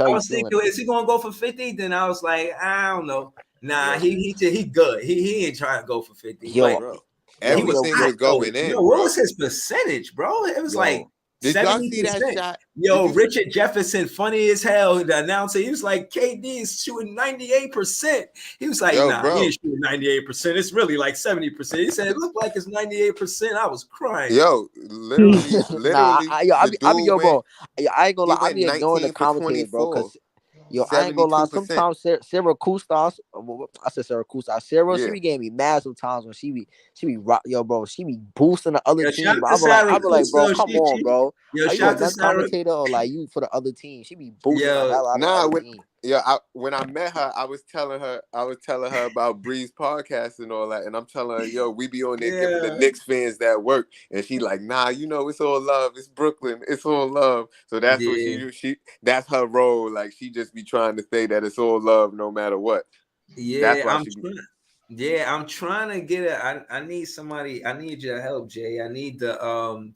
S1: was thinking, is he gonna go for 50? Then I was like, I don't know. Nah, he good. He ain't trying to go for 50.
S2: Bro. Everything was going in.
S1: What was his percentage, bro? It was like 70%.
S2: Did y'all see that shot?
S1: Yo, Richard Jefferson, funny as hell. The announcer, he was like, KD is shooting 98%. He was like, bro. He ain't shooting 98%. It's really like 70%. He said, it looked like it's 98%. I was crying.
S2: Yo, literally.
S3: I ain't gonna lie. I be ignoring the commentators, bro, because I ain't gonna lie. Sometimes Sarah Kustas, I said Sarah Kustas. Sarah, she be getting me mad sometimes when she be bro. She be boosting the other team. I be like, bro, come on, bro. Are you a commentator or like you for the other team? She be boosting the hell out of the other team.
S2: When I met her, I was telling her about Breeze podcast and all that, and I'm telling her, yo, we be on there giving the Knicks fans that work, and she like, nah, it's all love, it's Brooklyn, it's all love. So that's what she that's her role. Like she just be trying to say that it's all love no matter what. That's
S1: Yeah,
S2: why
S1: I'm
S2: she be.
S1: trying. Yeah, I'm trying to get it. I need somebody. I need your help, Jay. I need the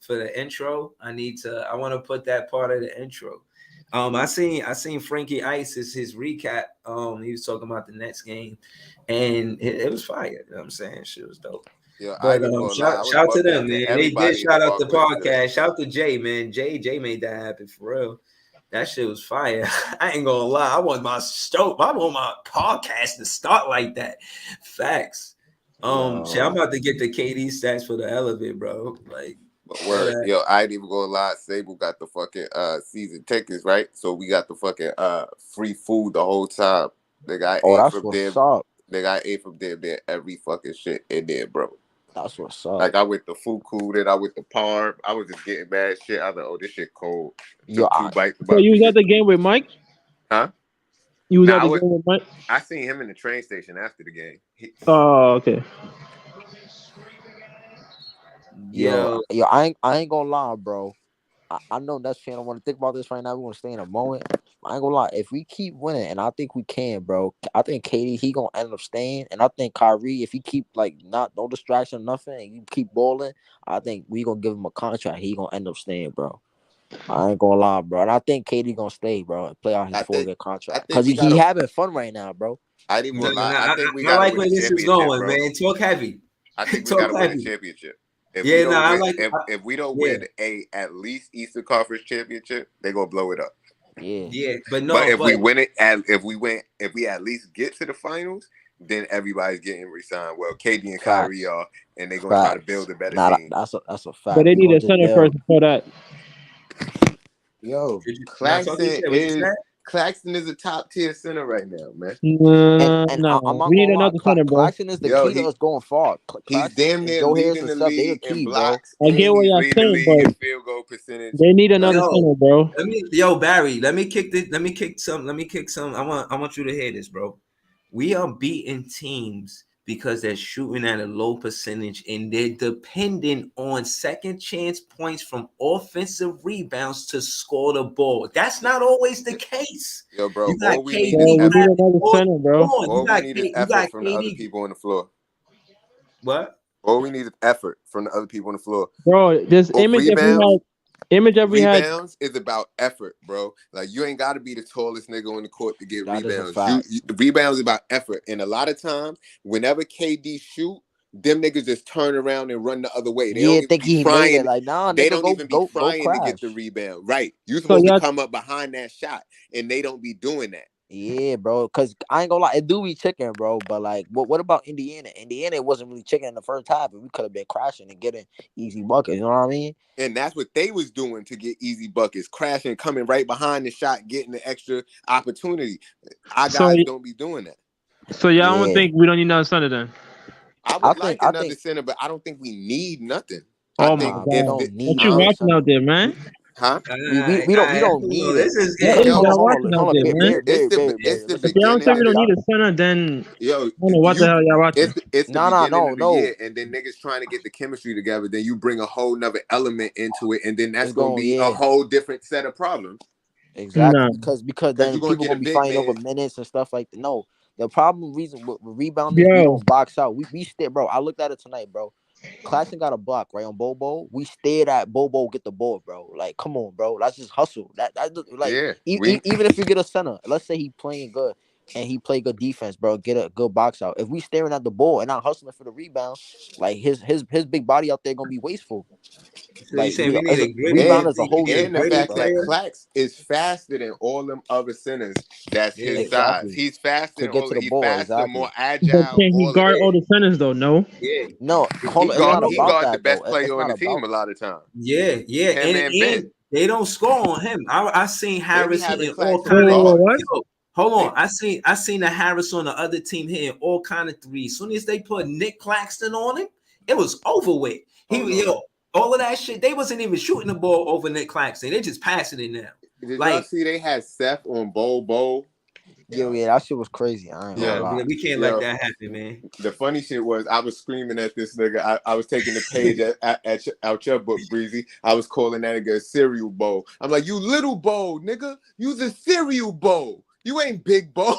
S1: for the intro. I want to put that part of the intro. I seen Frankie Ice's his recap. He was talking about the next game, and it was fire. You know what I'm saying? Shit was dope.
S2: Yo, I
S1: But
S2: ain't even gonna lie. I would
S1: shout
S2: have
S1: to
S2: bumped
S1: them,
S2: that to
S1: man. They did
S2: everybody in the
S1: shout out the
S2: Parkway today.
S1: podcast. Shout to Jay, man. Jay made that happen for real. That shit was fire. I ain't gonna lie. I want my podcast to start like that. Facts. Shit, I'm
S3: Yo,
S1: about to get the KD stats for the elevator, bro. Like,
S2: But
S1: all
S2: word,
S1: that.
S2: yo, I ain't even gonna lie. Sable got the fucking season tickets, right? So we got the fucking free food the whole time. They got
S3: oh,
S2: ate
S3: that's
S2: from
S3: what's
S2: them.
S3: up.
S2: They got ate from them there every fucking shit in there, bro.
S3: That's what's up.
S2: Like I went to Fuku, then I went to Parm. I was just getting bad shit. I was like, oh, this shit cold.
S3: Yo,
S2: Took 2 bites
S4: So
S2: about
S4: you
S2: to
S4: was at
S2: get.
S4: the game with Mike?
S2: Huh?
S4: You was
S2: Nah,
S4: at the game with Mike?
S2: I seen him in the train station after the game.
S4: Oh, okay.
S1: Yo,
S3: I ain't gonna lie, bro. I know that's channel want to think about this right now. We want to stay in a moment. I ain't gonna lie. If we keep winning, and I think we can, bro. I think KD he gonna end up staying, and I think Kyrie, if he keep like not no distraction, nothing, and you keep balling, I think we gonna give him a contract. He gonna end up staying, bro. I ain't gonna lie, bro. And I think KD gonna stay, bro, and play out his
S2: I think
S3: 4-year
S2: I
S3: contract
S2: think
S3: because
S2: we
S3: he
S2: gotta.
S3: having fun right now, bro.
S2: I didn't even
S1: nah,
S2: gonna lie.
S1: nah,
S2: I think we
S1: I
S2: gotta
S1: like
S2: win
S1: where
S2: a
S1: this is
S2: championship,
S1: going,
S2: bro.
S1: man. Talk heavy.
S2: I think we
S1: Talk
S2: gotta win a
S1: heavy.
S2: championship. If we
S1: Yeah, nah,
S2: don't
S1: I
S2: win,
S1: like.
S2: if we don't
S1: Yeah,
S2: win a at least Eastern Conference championship, they gonna blow it up.
S3: Yeah,
S1: yeah, but
S2: But
S1: no,
S2: if
S1: but
S2: we win it, if we at least get to the finals, then everybody's getting re-signed. Well, KD and Kyrie
S3: facts,
S2: are, and they're gonna try to
S3: facts.
S2: build a better
S3: Nah,
S2: team.
S3: that's a
S4: But
S3: fact.
S4: they
S3: We
S4: need
S3: gonna
S4: a
S3: just
S4: center
S3: build.
S4: first before that.
S2: Yo,
S1: now talk your shit. What you said?
S2: Claxton is a top tier center right now, man.
S3: And I'm
S4: No,
S3: not
S4: we need
S3: gonna lie,
S4: another center, bro.
S3: Claxton is the
S2: Yo,
S3: key to us going far.
S2: he's
S3: Claxton
S2: damn
S3: and
S2: near
S3: Joe
S2: leading
S3: Harris and
S2: the
S3: stuff, they the
S2: league in
S3: key, bro.
S2: blocks,
S4: I get
S2: and
S4: what
S2: he's
S4: y'all
S2: leading the
S4: saying,
S2: league in
S4: but
S2: field goal percentage.
S4: they need another
S1: Yo,
S4: center, bro.
S1: Barry, let me kick some. I want you to hear this, bro. We are beating teams because they're shooting at a low percentage and they're dependent on second chance points from offensive rebounds to score the ball. That's not always the case.
S2: Yo, bro,
S1: You got
S2: all we
S1: KD.
S2: need
S4: So
S2: is
S1: You
S4: we need
S2: effort.
S1: got
S4: another center, bro.
S1: hold on.
S2: All we need is
S1: You got
S2: effort from the other
S1: KD.
S2: people on the floor.
S1: What?
S2: All we need is effort from the other people on the floor.
S4: Bro, this
S2: Oh,
S4: image if we had
S2: rebounds is about effort, bro. Like you ain't got to be the tallest nigga on the court to get
S3: That is a
S2: rebounds.
S3: fact.
S2: Rebounds is about effort, and a lot of times, whenever KD shoot, them niggas just turn around and run the other way. They don't
S3: Yeah,
S2: even
S3: think
S2: be
S3: he made it.
S2: trying.
S3: Like, nah,
S2: They
S3: nigga,
S2: don't even be
S3: go
S2: trying to get the
S3: crash.
S2: rebound. Right? You
S4: so
S2: supposed to
S4: y'all
S2: come up behind that shot, and they don't be doing that.
S3: Yeah, bro. Cause I ain't gonna lie, it do be chicken, bro. But like, what about Indiana? Indiana wasn't really chicken in the first half, and we could have been crashing and getting easy buckets. You know what I mean?
S2: And that's what they was doing to get easy buckets, crashing, coming right behind the shot, getting the extra opportunity. Our
S4: so
S2: guys don't be doing that.
S4: so y'all don't
S3: Yeah.
S4: think we don't need another center then?
S2: I
S3: I
S2: would
S3: think
S2: like another center, but I don't think we need nothing. I
S4: Oh my
S2: think
S3: nah, we
S2: if
S4: god.
S3: don't
S2: the
S3: need
S4: What you
S3: no
S2: huh
S4: watching
S3: center.
S4: out there, man?
S2: huh
S3: We don't
S1: Hold
S3: need
S1: on.
S3: it.
S1: This is
S4: What
S3: Hey,
S4: is
S1: getting.
S3: hold
S4: y'all
S3: on,
S4: watching out there, man?
S2: it's the
S3: Listen,
S4: If y'all
S2: beginning
S4: say
S2: of
S4: we don't
S2: the
S4: need a center, then
S2: yo
S4: I don't know what the
S2: you
S4: hell y'all watching.
S2: it's the
S3: Nah,
S2: beginning of the
S3: no.
S2: year, and then niggas trying to get the chemistry together. Then you bring a whole nother element into it, and then that's
S3: It's
S2: gonna
S3: going,
S2: be a
S3: yeah,
S2: whole different set of problems
S3: exactly.
S4: Nah.
S3: Because
S2: because you're
S3: then
S2: gonna
S3: people
S2: get a
S3: gonna be
S2: big
S3: fighting over
S2: man.
S3: minutes and stuff like that. No, the reason with rebounding is we
S4: Yo,
S3: don't box out. We stay, bro. I looked at it tonight, bro. Claxton got a block right on Bobo. We stared at Bobo get the ball, bro. Like, come on, bro. Let's just hustle. Like
S2: Yeah,
S3: even if you get a center, let's say he playing good and he play good defense, bro. Get a good box out. If we staring at the ball and not hustling for the rebound, like his big body out there gonna be wasteful.
S1: So you
S3: Like
S1: saying we need
S3: as a
S1: a gritty?
S3: rebound
S1: You
S3: is a
S1: think we
S3: whole
S1: need a
S3: different
S2: and the
S3: bucket,
S1: gritty
S2: fact
S3: bro.
S2: that
S1: player?
S2: Clax is faster than all them other centers. That's
S1: Yeah.
S2: his size.
S3: Exactly.
S2: He's faster
S3: To
S2: than
S3: get
S2: all.
S3: to the
S2: He's
S3: ball,
S2: faster, more
S3: exactly.
S4: but
S2: agile.
S4: can he
S2: All of
S4: guard all
S2: that.
S4: the centers though? No.
S1: Yeah.
S3: No,
S2: He
S3: hold on. It's
S2: guard
S3: not
S2: he
S3: about
S2: guard the
S3: that though.
S2: best player
S3: It's
S2: on
S3: not
S2: the team
S3: about.
S2: a lot of times.
S1: Yeah,
S2: Him and
S1: and
S2: Ben.
S1: they don't score on him. I seen
S2: They be
S1: Harris
S2: having
S1: hitting all
S2: Claxton
S1: kind of.
S4: What?
S2: guards.
S1: Yo, hold
S2: They
S1: on, I seen the Harris on the other team hitting all kind of threes. Soon as they put Nick Claxton on him, it was over with.
S2: hold on.
S1: All of that shit. They wasn't even shooting the ball over Nick Claxton. They just passing it now.
S2: Did y'all
S1: Like,
S2: see they had Seth on Bowl?
S3: Yeah, that shit was crazy. I ain't gonna
S2: Yeah.
S3: lie.
S1: we can't let
S2: Yo,
S1: that happen, man.
S2: the funny shit was I was screaming at this nigga. I was taking the page out your book, Breezy. I was calling that nigga a cereal bowl. I'm like, you little bowl, nigga. You's a cereal bowl. You ain't big bowl.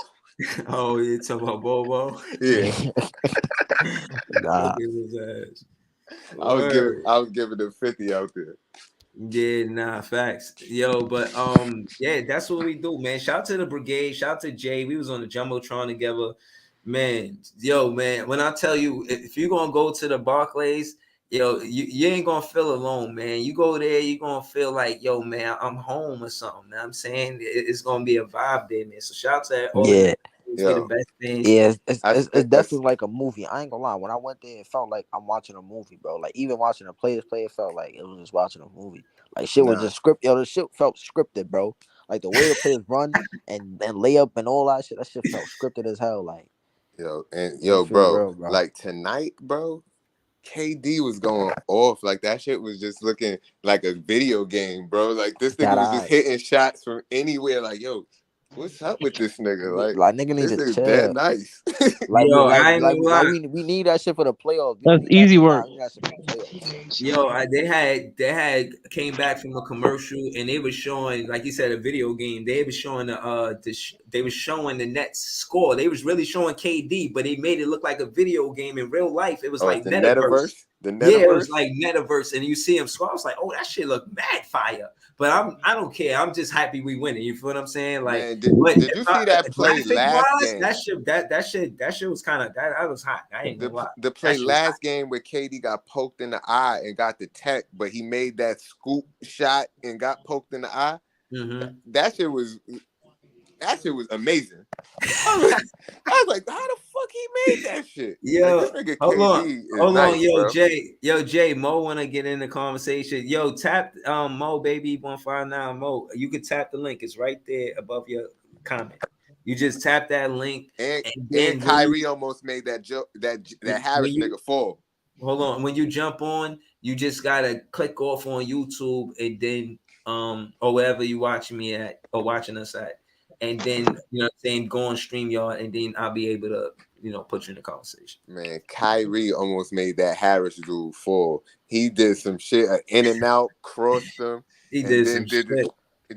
S1: Oh, you talking about Bobo?
S2: Yeah,
S3: Nah.
S1: Look at his ass.
S2: I was
S1: Word.
S2: giving him 50 out there.
S1: Yeah, nah, facts. Yo, but yeah, that's what we do, man. Shout out to the brigade, shout out to Jay. We was on the Jumbotron together. Man, yo, man, when I tell you, if you're gonna go to the Barclays, yo, you ain't gonna feel alone, man. You go there, you're gonna feel like, yo, man, I'm home or something. Know what I'm saying it's gonna be a vibe there, man. So shout out to all
S3: Yeah.
S1: the we the
S2: Yo,
S1: best things.
S3: Yeah,
S2: I,
S3: it's
S2: I,
S3: definitely like a movie. I ain't gonna lie. When I went there, it felt like I'm watching a movie, bro. Like even watching the players play, it felt like it was just watching a movie. Like shit was
S2: nah,
S3: just script. Yo, the shit felt scripted, bro. Like the way the players run and lay up and all that shit. That shit felt scripted as hell. Like
S2: yo,
S3: it feel
S2: bro,
S3: real, bro.
S2: like tonight, bro, KD was going off. Like that shit was just looking like a video game, bro. Like this nigga
S3: That
S2: was just
S3: I
S2: hitting shots from anywhere. Like, yo, what's up with this nigga? Like,
S3: like nigga need
S2: this
S3: to
S2: nigga's
S3: chill.
S2: dead nice.
S3: Like we
S1: Yo, I ain't gonna lie.
S3: we need that shit for the playoffs. We don't
S4: That's
S3: need that
S4: easy
S3: shit
S4: work.
S3: now. We need that shit for the playoffs.
S1: Yo, they had came back from a commercial and they were showing, like you said, a video game. They were showing they were showing the Nets score. They was really showing KD, but they made it look like a video game in real life. It was
S2: Oh,
S1: like
S2: it's the
S1: metaverse.
S2: metaverse. The
S1: Yeah, it was
S2: metaverse.
S1: like metaverse, and you see him score. I was like, oh, that shit look mad fire. But I don't care. I'm just happy we winning. You feel what I'm saying? Like,
S2: Man,
S1: but
S2: did you see that play
S1: graphic
S2: last
S1: wise,
S2: game?
S1: that shit was kind of that was hot. I ain't gonna lie.
S2: The
S1: That
S2: play
S1: shit was hot.
S2: last game where KD got poked in the eye and got the tech, but he made that scoop shot and got poked in the eye.
S1: Mm-hmm.
S2: That shit was amazing. I was like, how the fuck he made that shit?
S1: Yo,
S2: like, this nigga
S1: hold on,
S2: KD is
S1: hold
S2: nice,
S1: on, yo,
S2: bro.
S1: Jay, Mo wanna get in the conversation. Yo, tap Mo baby 159 Mo. You can tap the link. It's right there above your comment. You just tap that link,
S2: And
S1: then
S2: Kyrie almost made that joke that Harris nigga fall.
S1: hold on, when you jump on, you just gotta click off on YouTube and then or wherever you watching me at or watching us at, and then you know what I'm saying, go on StreamYard, and then I'll be able to put you in the conversation.
S2: Man, Kyrie almost made that Harris dude fall. He did some shit, in and out, crossed him,
S1: He
S2: and
S1: did
S2: then
S1: some shit.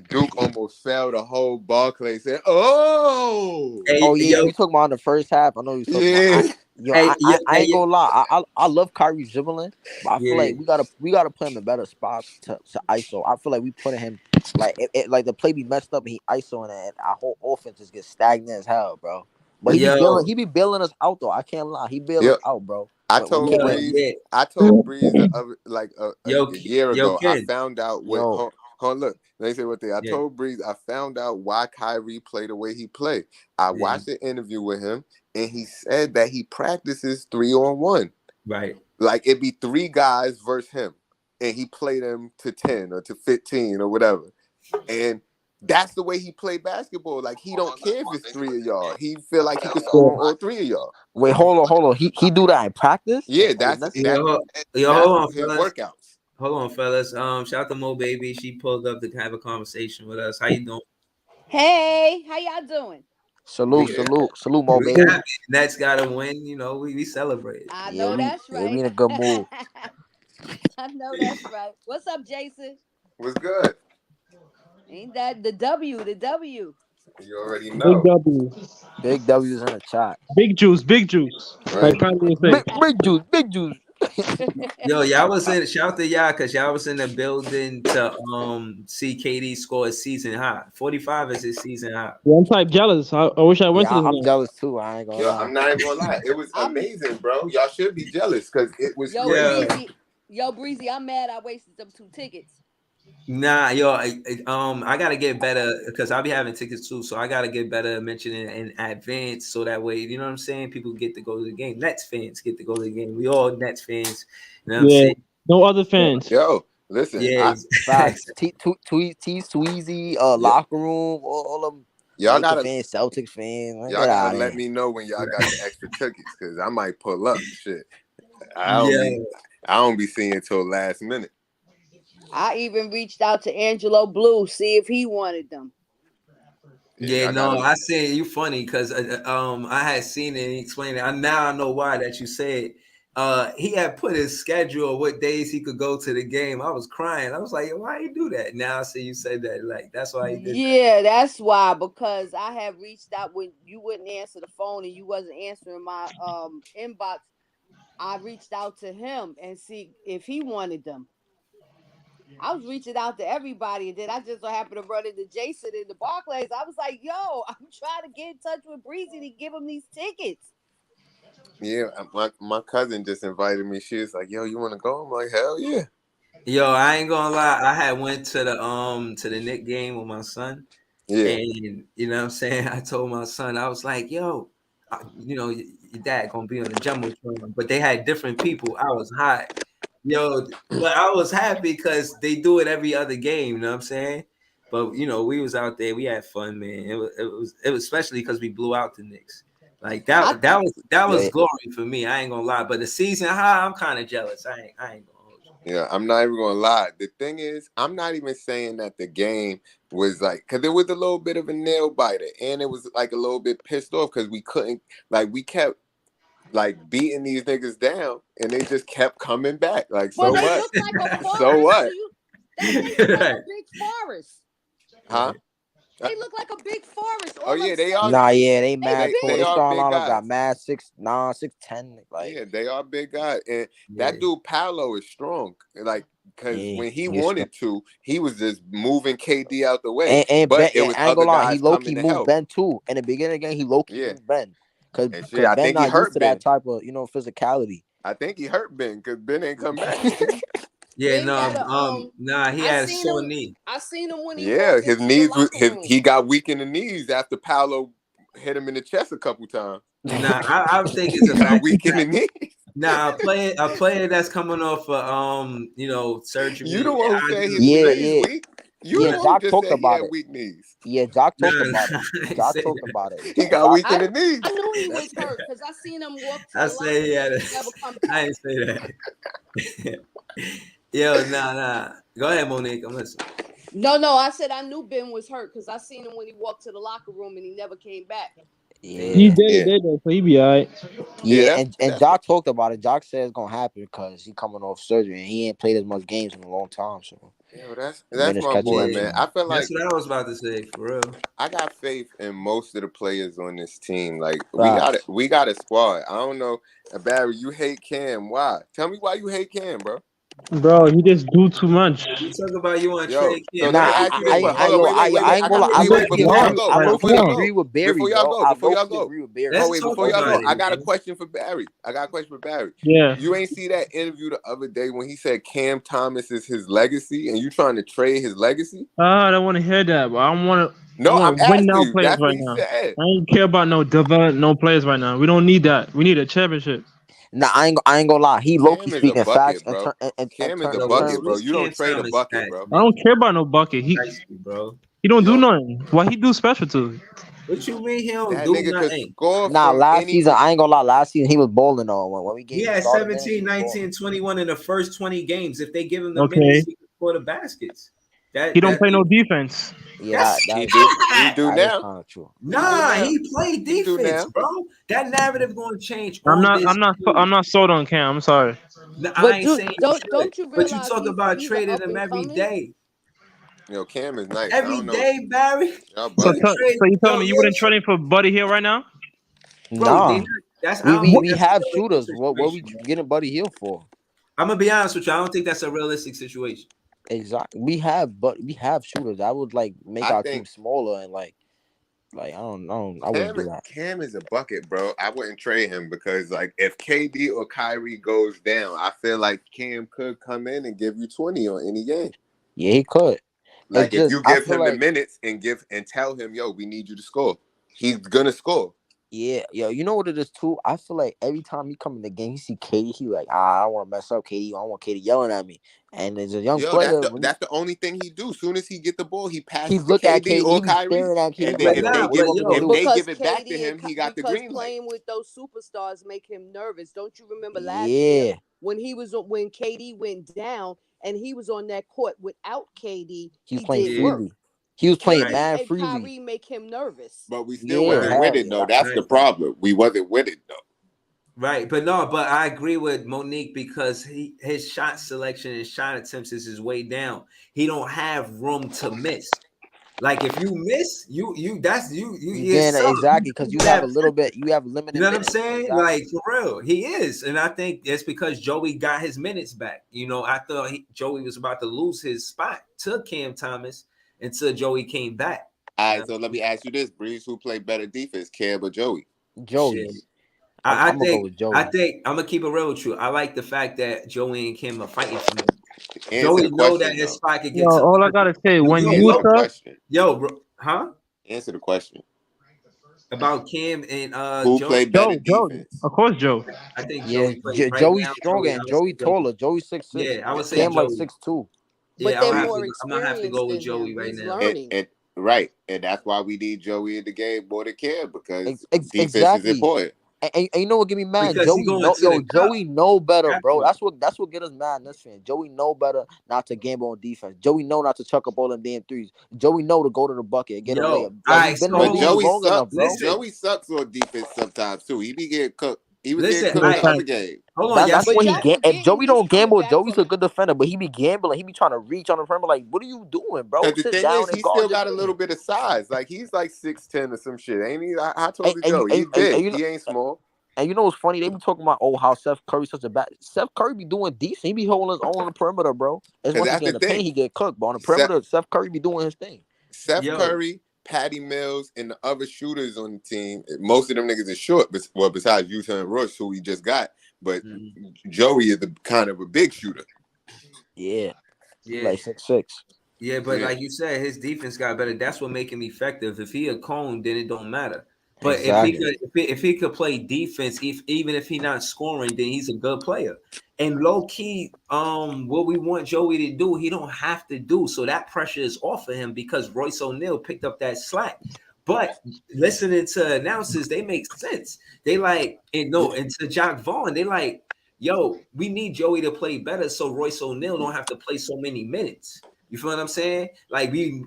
S2: Duke almost fell. The whole Barclay said, "Oh,
S1: Hey,
S3: Oh yeah,
S1: yo,
S3: you talking about in the first half? I know you talking
S2: yeah."
S3: about. I ain't gonna lie. I love Kyrie dribbling, but I feel
S1: Yeah.
S3: like we gotta put him in better spots to ISO. I feel like we putting him like like the play be messed up and he ISOing it, and our whole offense just gets stagnant as hell, bro. But he be bailing us out though. I can't lie, he bail us out, bro.
S2: I told Breeze, a year ago.
S1: Ken.
S2: I found out what. Hold on, look. Let me say what thing. I told Breeze. I found out why Kyrie played the way he played. I watched an interview with him, and he said that he practices 3-on-1.
S1: Right.
S2: Like it'd be 3 guys versus him, and he played them to 10 or to 15 or whatever. And that's the way he played basketball. Like he don't care if it's 3 of y'all. He feel like he could score on all 3 of y'all.
S3: Wait, hold on. He do that in practice?
S2: Yeah, that's
S1: hold on,
S2: his
S1: fellas.
S2: workouts.
S1: Hold on, fellas. Shout out to Mo baby. She pulled up to have a conversation with us. How you doing?
S5: Hey, how y'all doing?
S3: Salute, Mo baby.
S1: Nets gotta win. We celebrate.
S5: I know that's right.
S3: Yeah, we in a good mood.
S5: I know that's right. What's up, Jason?
S2: What's good?
S5: Ain't that the W? The W.
S2: You already know.
S4: Big W.
S3: Big W's in the chat.
S4: Big juice. Big juice.
S2: Right.
S4: Like Kanye said.
S3: Big juice.
S1: Yo, y'all was in. Shout out to y'all because y'all was in the building to see KD score a season high. 45 is his season high.
S4: Yeah, I'm type jealous. I wish I went to this
S3: I'm
S4: game.
S3: jealous too. I ain't gonna lie.
S2: I'm not even gonna lie. It was amazing, bro. Y'all should be jealous because it was.
S5: Breezy, I'm mad I wasted them 2 tickets.
S1: Nah, yo, I gotta get better because I'll be having tickets too. So I gotta get better at mentioning in advance so that way, you know what I'm saying? People get to go to the game. Nets fans get to go to the game. We all Nets fans. You know what I'm saying?
S4: No other fans.
S2: Yo, listen.
S1: Yeah,
S3: facts. T Sweezy, locker room, all of them.
S2: Y'all gotta
S3: fans, Celtics fans.
S2: Y'all gotta let me know when y'all got the extra tickets because I might pull up. Shit, I don't be seeing till last minute.
S5: I even reached out to Angelo Blue, see if he wanted them.
S1: Yeah, no, I said you funny because I had seen it and explained it. Now I know why that you said he had put his schedule of what days he could go to the game. I was crying. I was like, why you do that? Now I see you said that. Like, that's why he did
S5: Yeah, that's why, because I have reached out when you wouldn't answer the phone and you wasn't answering my inbox. I reached out to him and see if he wanted them. I was reaching out to everybody, and then I just so happened to run into Jason in the Barclays. I was like, yo, I'm trying to get in touch with Breezy to give him these tickets.
S2: Yeah, my cousin just invited me. She was like, "Yo, you want to go?" I'm like, "Hell yeah!"
S1: Yo, I ain't gonna lie. I had went to the Knicks game with my son.
S2: Yeah,
S1: And you know what I'm saying? I told my son, I was like, yo, you know, your dad gonna be on the Jumbotron, but they had different people. I was hot. Yo, but I was happy because they do it every other game, you know what I'm saying? But you know, we was out there, we had fun, man. It was especially because we blew out the Knicks. Like that was glory for me. I ain't gonna lie. But the season high, I'm kind of jealous. I ain't gonna hold you.
S2: yeah. I'm not even gonna lie. The thing is, I'm not even saying that the game was like, because it was a little bit of a nail biter, and it was like a little bit pissed off because we couldn't, like, we kept like beating these niggas down, and they just kept coming back. Like, so
S5: Well, they
S2: what?
S5: look like a forest.
S2: So what?
S5: They look like a big forest.
S2: Huh?
S5: They look like a big forest.
S2: Oh yeah, they are.
S3: Nah, yeah, they mad.
S2: They
S3: They
S2: are
S3: starting
S2: big
S3: lineup
S2: guys.
S3: got mad 6'9", 6'10". Like,
S2: Yeah, they are big guys, and that dude Paolo is strong. Like, because when he wanted to, he was just moving KD out the way.
S3: And
S2: but
S3: Ben,
S2: it was
S3: I ain't
S2: other
S3: gonna lie,
S2: guys
S3: he low key
S2: coming to
S3: moved
S2: help.
S3: Ben too. In the beginning again, he low key moved Ben because
S2: I
S3: Ben
S2: think he
S3: not
S2: hurt
S3: used to
S2: Ben.
S3: that type of physicality.
S2: I think he hurt Ben because Ben ain't come back.
S1: Yeah,
S5: Ben
S1: no,
S5: had a,
S1: he had a sore knee.
S5: I seen him when he
S2: Yeah, his knees.
S5: was
S2: He got weak in the knees after Paolo hit him in the chest a couple times.
S1: Nah, I think it's a
S2: got weak in the knees.
S1: Nah, a player that's coming off you know, surgery.
S2: You the one who said his
S3: knees
S2: weak. You the one who just said he had weak knees.
S3: Yeah, Jock talked about it. Jock talked about it.
S2: He got weak in the knees.
S5: I knew he was hurt because I seen him walk to
S1: I
S5: the
S1: say he had
S5: never come back.
S1: I didn't say that. Yo, nah. Go ahead, Monique. I'm listening.
S5: No, I said I knew Ben was hurt because I seen him when he walked to the locker room and he never came back.
S3: Yeah,
S4: he did, so he be all right.
S3: Yeah, and Jock talked about it. Jock said it's gonna happen because he coming off surgery and he ain't played as much games in a long time. So
S2: yeah, that's my boy, man. I feel like
S1: that's what I was about to say, for real.
S2: I got faith in most of the players on this team. Like we got a squad. I don't know, Barry. You hate Cam? Why? Tell me why you hate Cam, bro.
S4: Bro, he just do too much.
S1: You talk about you want to trade Cam.
S2: So let me ask you this. I ain't gonna lie. Wait, before y'all go.
S3: Agree with Barry.
S2: Before y'all go. Before y'all go. I got a
S1: man.
S2: question for Barry.
S4: Yeah.
S2: You ain't see that interview the other day when he said Cam Thomas is his legacy, and you trying to trade his legacy?
S4: I don't want to hear that, but I want to.
S2: No, I'm asking
S4: win now
S2: you.
S4: players
S2: That's what
S4: right
S2: he
S4: now.
S2: said.
S4: I don't care about no players right now. We don't need that. We need a championship.
S3: Nah, I ain't gonna lie. He low key speaking facts.
S2: Bro. Cam is
S3: a
S2: a bucket, bro. You don't trade a bucket, bro.
S4: I don't care about no bucket. He don't do nothing. What he do special to?
S1: What you mean he don't
S2: that
S1: do
S2: nigga
S1: nothing?
S3: Nah, last season, I ain't gonna lie. Last season, he was balling on when we gave
S1: He had 17, 19, 21 in the first 20 games. If they give him the minutes, he can score the baskets.
S4: He don't play no defense.
S3: Yeah,
S2: he do now.
S1: Nah, he played defense, bro. That narrative going to change.
S4: I'm not sold on Cam. I'm sorry.
S1: No, I ain't saying
S5: don't you realize?
S1: But you talk about trading him every day.
S2: Yo, Cam is nice.
S1: Every day, Barry.
S4: So you telling me you wouldn't trade him for Buddy Hield right now?
S3: No, we have shooters. What we getting Buddy Hield for?
S1: I'm gonna be honest with you. I don't think that's a realistic situation.
S3: Exactly. We have shooters. I would make our team smaller and I wouldn't do that.
S2: Cam is a bucket, bro. I wouldn't trade him because if KD or Kyrie goes down, I feel like Cam could come in and give you 20 on any game.
S3: Yeah, he could.
S2: If you give him the minutes and tell him, yo, we need you to score, he's gonna score.
S3: Yeah, yo, you know what it is too? I feel like every time he come in the game, he see KD, he I don't want to mess up KD. I don't want KD yelling at me. And as a young player,
S2: that's the only thing he do. Soon as he get the ball, he passes.
S3: He look at KD
S2: or Kyrie,
S3: at KD.
S2: And then if they give it back to him, he got the green light.
S5: Playing with those superstars make him nervous. Don't you remember last year when KD went down and he was on that court without KD?
S3: He was playing freely. He was playing mad freely.
S5: Kyrie make him nervous.
S2: But we still wasn't with it, though. That's the problem. We wasn't with it, though.
S1: Right, but I agree with Monique because his shot selection and shot attempts is way down. He don't have room to miss. Like if you miss, you that's you get
S3: Yeah,
S1: some.
S3: exactly, because you have a little bit, you have
S1: You
S3: limited
S1: know what I'm
S3: minutes.
S1: saying?
S3: Exactly.
S1: Like for real, he is, and I think it's because Joey got his minutes back. You know, I thought Joey was about to lose his spot to Cam Thomas until Joey came back.
S2: All right, so let me ask you this, Breeze: who played better defense, Cam or Joey?
S3: Joey.
S1: Shit.
S3: I'm
S1: I
S3: gonna go
S1: think
S3: with Joey.
S1: I'm gonna keep it real with you. I like the fact that Joey and Kim are fighting for him.
S2: Answer
S1: Joey
S2: the
S1: know that
S2: question
S1: his
S2: though.
S1: spot could
S4: Yo,
S1: get tough.
S4: all I gotta say, when you
S2: Answer the
S4: suck,
S2: question.
S1: Yo, bro, huh?
S2: Answer the question.
S1: About Kim and
S2: Who
S1: Joey.
S2: played better
S4: Joe,
S2: defense?
S4: of course, Joe.
S1: I think
S3: Yeah,
S1: Joey plays right
S3: Joey's
S1: now.
S3: stronger and
S1: I would say
S3: Joey taller. Joey 6'6".
S1: Yeah, I would say
S3: Cam like
S1: Joey.
S3: 6'2".
S5: But
S1: Yeah,
S5: they're
S2: See,
S5: more
S1: I'm gonna have to
S5: experienced
S1: go with
S5: than
S1: Joey
S5: him.
S1: right
S5: He's
S1: now.
S5: learning.
S2: and right, and that's why we need Joey in the game more than Cam, because defense is
S3: Exactly.
S2: important.
S3: And you know what get me mad?
S1: Because he going to the cup.
S3: Joey know better, bro.
S1: Exactly.
S3: That's what get us mad in this fan. Joey know better not to gamble on defense. Joey know not to chuck up all them damn threes. Joey know to go to the bucket and get a
S1: Yo,
S3: layup.
S1: all
S3: Like,
S1: right,
S3: he's been
S1: so
S3: in the
S2: But
S3: league
S1: hold on.
S2: Joey
S3: long enough,
S2: sucks.
S3: bro.
S1: Listen,
S2: Joey sucks on defense sometimes too. He be getting cooked. He was
S1: listen.
S2: getting
S1: All
S2: cooked the
S1: right,
S2: other game.
S1: hold on. Y'all
S3: That's
S1: see,
S5: But
S3: when he
S5: y'all
S3: get. If
S5: forgetting
S3: Joey
S5: he's
S3: don't
S5: coming
S3: gamble,
S5: back
S3: Joey's
S5: from
S3: a good defender, but he be gambling. He be trying to reach on the perimeter. Like, what are you doing, bro?
S2: Because the
S3: Sit
S2: thing
S3: down
S2: is,
S3: and
S2: he
S3: guard
S2: still
S3: your
S2: got a
S3: man.
S2: little bit of size. Like he's like 6'10" or some shit, ain't he? I told you, Joey, he's
S3: And
S2: big.
S3: you know,
S2: He ain't small.
S3: and you know what's funny? They be talking about, oh, how Seth Curry's such a bad. Seth Curry be doing decent. He be holding his own on the perimeter, bro. It's
S2: Because
S3: once he
S2: that's
S3: get
S2: the
S3: in the paint,
S2: thing.
S3: he get cooked. But on the
S2: Seth,
S3: perimeter, Seth Curry be doing his thing.
S2: Seth
S1: yo,
S2: Curry, Patty Mills, and the other shooters on the team, most of them niggas is short. Well, besides Utah and Rush, who we just got. But Joey is the kind of a big shooter.
S3: Yeah, he
S1: yeah,
S3: like 6'6".
S1: yeah. But
S2: Yeah.
S1: like you said, his defense got better. That's what make him effective. If he a cone, then it don't matter. But
S3: Exactly.
S1: if he could play defense, even if he not scoring, then he's a good player. And low key, what we want Joey to do, he don't have to do. So that pressure is off of him because Royce O'Neal picked up that slack. But listening to announcers, they make sense. They like, and to Jock Vaughn, they like, yo, we need Joey to play better so Royce O'Neal don't have to play so many minutes. You feel what I'm saying? Like we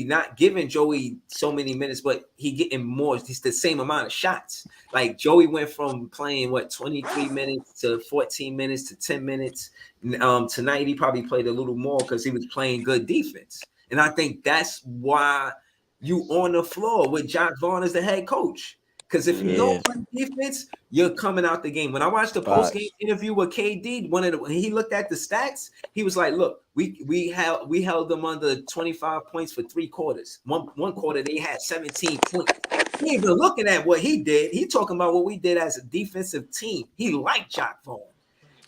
S1: not giving Joey so many minutes, but he getting more. It's the same amount of shots. Like Joey went from playing 23 minutes to 14 minutes to 10 minutes. Tonight he probably played a little more because he was playing good defense. And I think that's why you on the floor with Jock Vaughn as the head coach. Because if you don't play defense, you're coming out the game. When I watched the post game interview with KD, when he looked at the stats, he was like, "Look, we held them under 25 points for 3 quarters. One quarter they had 17 points. He ain't even looking at what he did. He talking about what we did as a defensive team. He liked Jock Vaughn.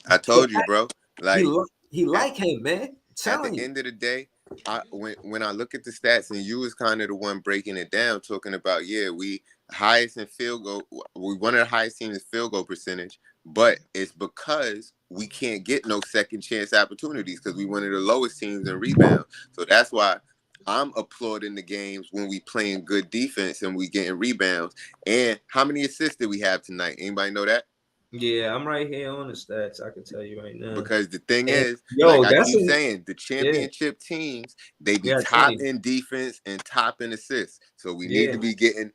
S2: I told you, bro. Like
S1: he like him, man. I'm
S2: at
S1: telling
S2: the
S1: you.
S2: end of the day, when I look at the stats, and you was kind of the one breaking it down, talking about, yeah, we highest in field goal, we one of the highest teams in field goal percentage, but it's because we can't get no second chance opportunities because we one of the lowest teams in rebound. So that's why I'm applauding the games when we playing good defense and we getting rebounds. And how many assists did we have tonight? Anybody know that?
S1: Yeah, I'm right here on the stats. I can tell you right now.
S2: Because the thing
S1: And,
S2: is,
S1: yo,
S2: like I
S1: that's
S2: keep saying, the championship teams, they be top
S1: 20.
S2: in defense and top in assists. So we need
S1: Yeah.
S2: to be getting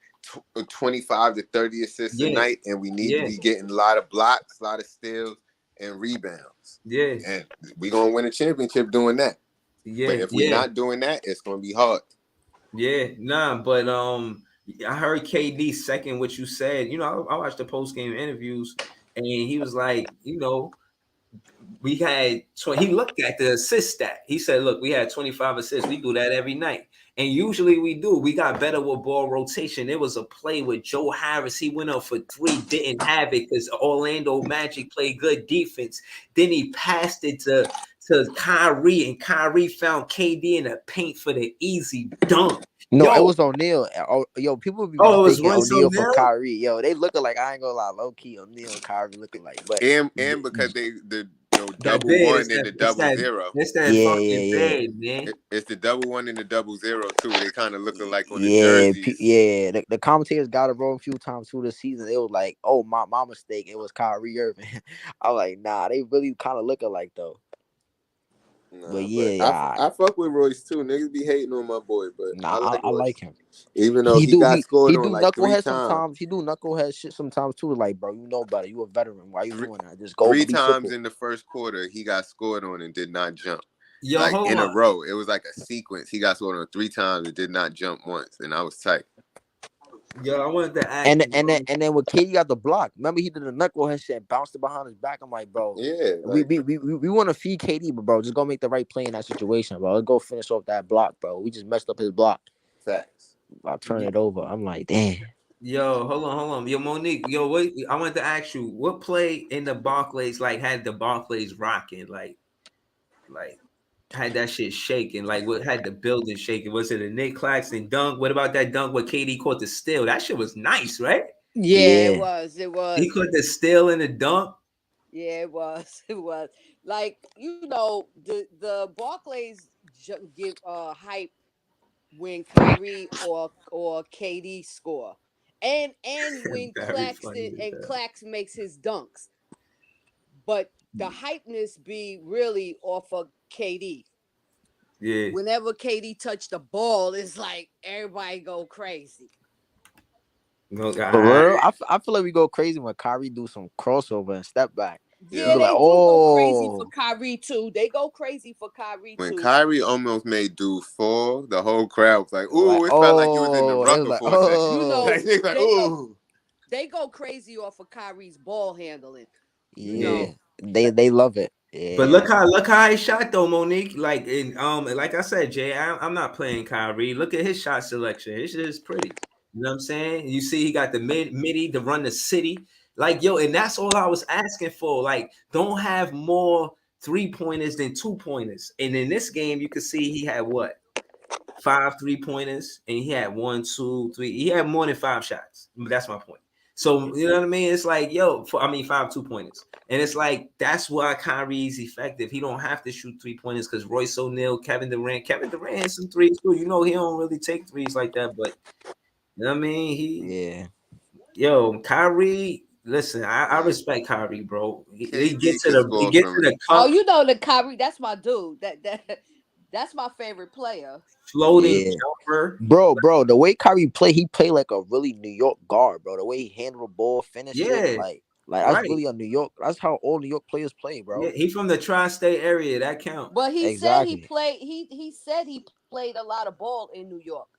S2: 25 to 30 assists a
S1: Yeah.
S2: night, and we need to be getting a lot of blocks, a lot of steals, and rebounds.
S1: Yeah.
S2: And we're going to win a championship doing that.
S1: Yeah.
S2: But if we're not doing that, it's going to be hard.
S1: Yeah. Nah, but I heard KD second what you said. You know, I watched the post-game interviews, and he was like, you know, we had he looked at the assist stat. He said, look, we had 25 assists. We do that every night. And usually we do. We got better with ball rotation. There was a play with Joe Harris. He went up for 3, didn't have it because Orlando Magic played good defense. Then he passed it to Kyrie, and Kyrie found KD in the paint for the easy dunk.
S3: No, it was O'Neal. Yo, people be mistaking O'Neal for Kyrie. Yo, they looking like, I ain't gonna lie, low key O'Neal and Kyrie looking like, but
S2: and because they the double one and the double zero.
S1: It's that fucking bad, man.
S2: It's the double one and the double zero too. They kind of looking like on the jerseys.
S3: Yeah. The commentators got it wrong a few times through the season. They was like, "Oh, my mistake. It was Kyrie Irving." I was like, "Nah, they really kind of looking like though."
S2: Nah,
S3: But yeah,
S2: I fuck with Royce too. Niggas be hating on my boy, but I like
S3: I
S2: Royce.
S3: like him.
S2: Even though he got scored on like 3
S3: knucklehead
S2: times.
S3: sometimes. He do knucklehead shit sometimes too. Like, bro, you know better. You a veteran. Why you doing that? Just go
S2: 3
S3: be
S2: times
S3: simple.
S2: in the first quarter, he got scored on and did not jump.
S1: Yo,
S2: Like
S1: hold
S2: in a
S1: on.
S2: row. It was like a sequence. He got scored on 3 times and did not jump once. And I was tight.
S1: Yo, I wanted to ask
S3: And
S1: you, bro.
S3: then when KD got the block, remember he did the knucklehead shit and bounced it behind his back. I'm like, bro,
S2: Yeah. Like,
S3: we want to feed KD, but bro, just go make the right play in that situation, bro. Let's go finish off that block, bro. We just messed up his block.
S2: facts.
S3: I'll turn it over. I'm like, damn.
S1: Yo, hold on. Yo, Monique, yo, what I wanted to ask you, what play in the Barclays like had the Barclays rocking, like had that shit shaking, like what had the building shaking? Was it a Nick Claxton dunk? What about that dunk where KD caught the steal? That shit was nice, right?
S5: Yeah, it
S3: Yeah.
S5: was. It was.
S1: He caught the steal in the dunk.
S5: Yeah, it was. It was. Like, the Barclays give hype when Kyrie or KD score. And when
S1: Very funny.
S5: Clax makes his dunks. But the hypeness be really off of KD.
S1: Yeah.
S5: Whenever KD touch the ball, it's like everybody go crazy.
S1: No,
S3: For real, I feel like we go crazy when Kyrie do some crossover and step back.
S5: Yeah,
S3: be
S5: they
S3: like,
S5: do go crazy
S3: oh.
S5: for Kyrie too. They go crazy for Kyrie
S2: When
S5: too.
S2: Kyrie almost made dude fall, the whole crowd was like, ooh,
S3: Like,
S2: it felt like he was in the
S3: oh, it was
S2: rucker
S3: like,
S2: for a second.
S5: You know,
S2: Like, they like, ooh.
S5: they go crazy off of Kyrie's ball handling. You
S3: yeah,
S5: know.
S3: they love it. Yeah.
S1: But look how he shot though, Monique. Like like I said, Jay, I'm not playing Kyrie. Look at his shot selection. His shit is pretty. You know what I'm saying? You see, he got the midi to run the city. Like, yo, and that's all I was asking for. Like, don't have more 3-pointers than 2-pointers. And in this game, you could see he had what? 5 3-pointers, and he had 1, 2, 3. He had more than 5 shots. That's my point. So you know what I mean? It's like, yo, 5 2-pointers. And it's like that's why Kyrie's effective. He don't have to shoot 3-pointers because Royce O'Neal, Kevin Durant has some threes too. You know, he don't really take threes like that, but you know what I mean? Kyrie. Listen, I respect Kyrie, bro. He gets to the cup.
S5: Oh, you know the Kyrie, that's my dude. That's my favorite player.
S1: Floating jumper.
S3: Bro, the way Kyrie play, he play like a really New York guard, bro. The way he handle the ball, finish it, like that's really a New York. That's how all New York players play, bro.
S1: Yeah, he from the tri-state area. That count.
S5: But he said he played. He said he played a lot of ball in New York.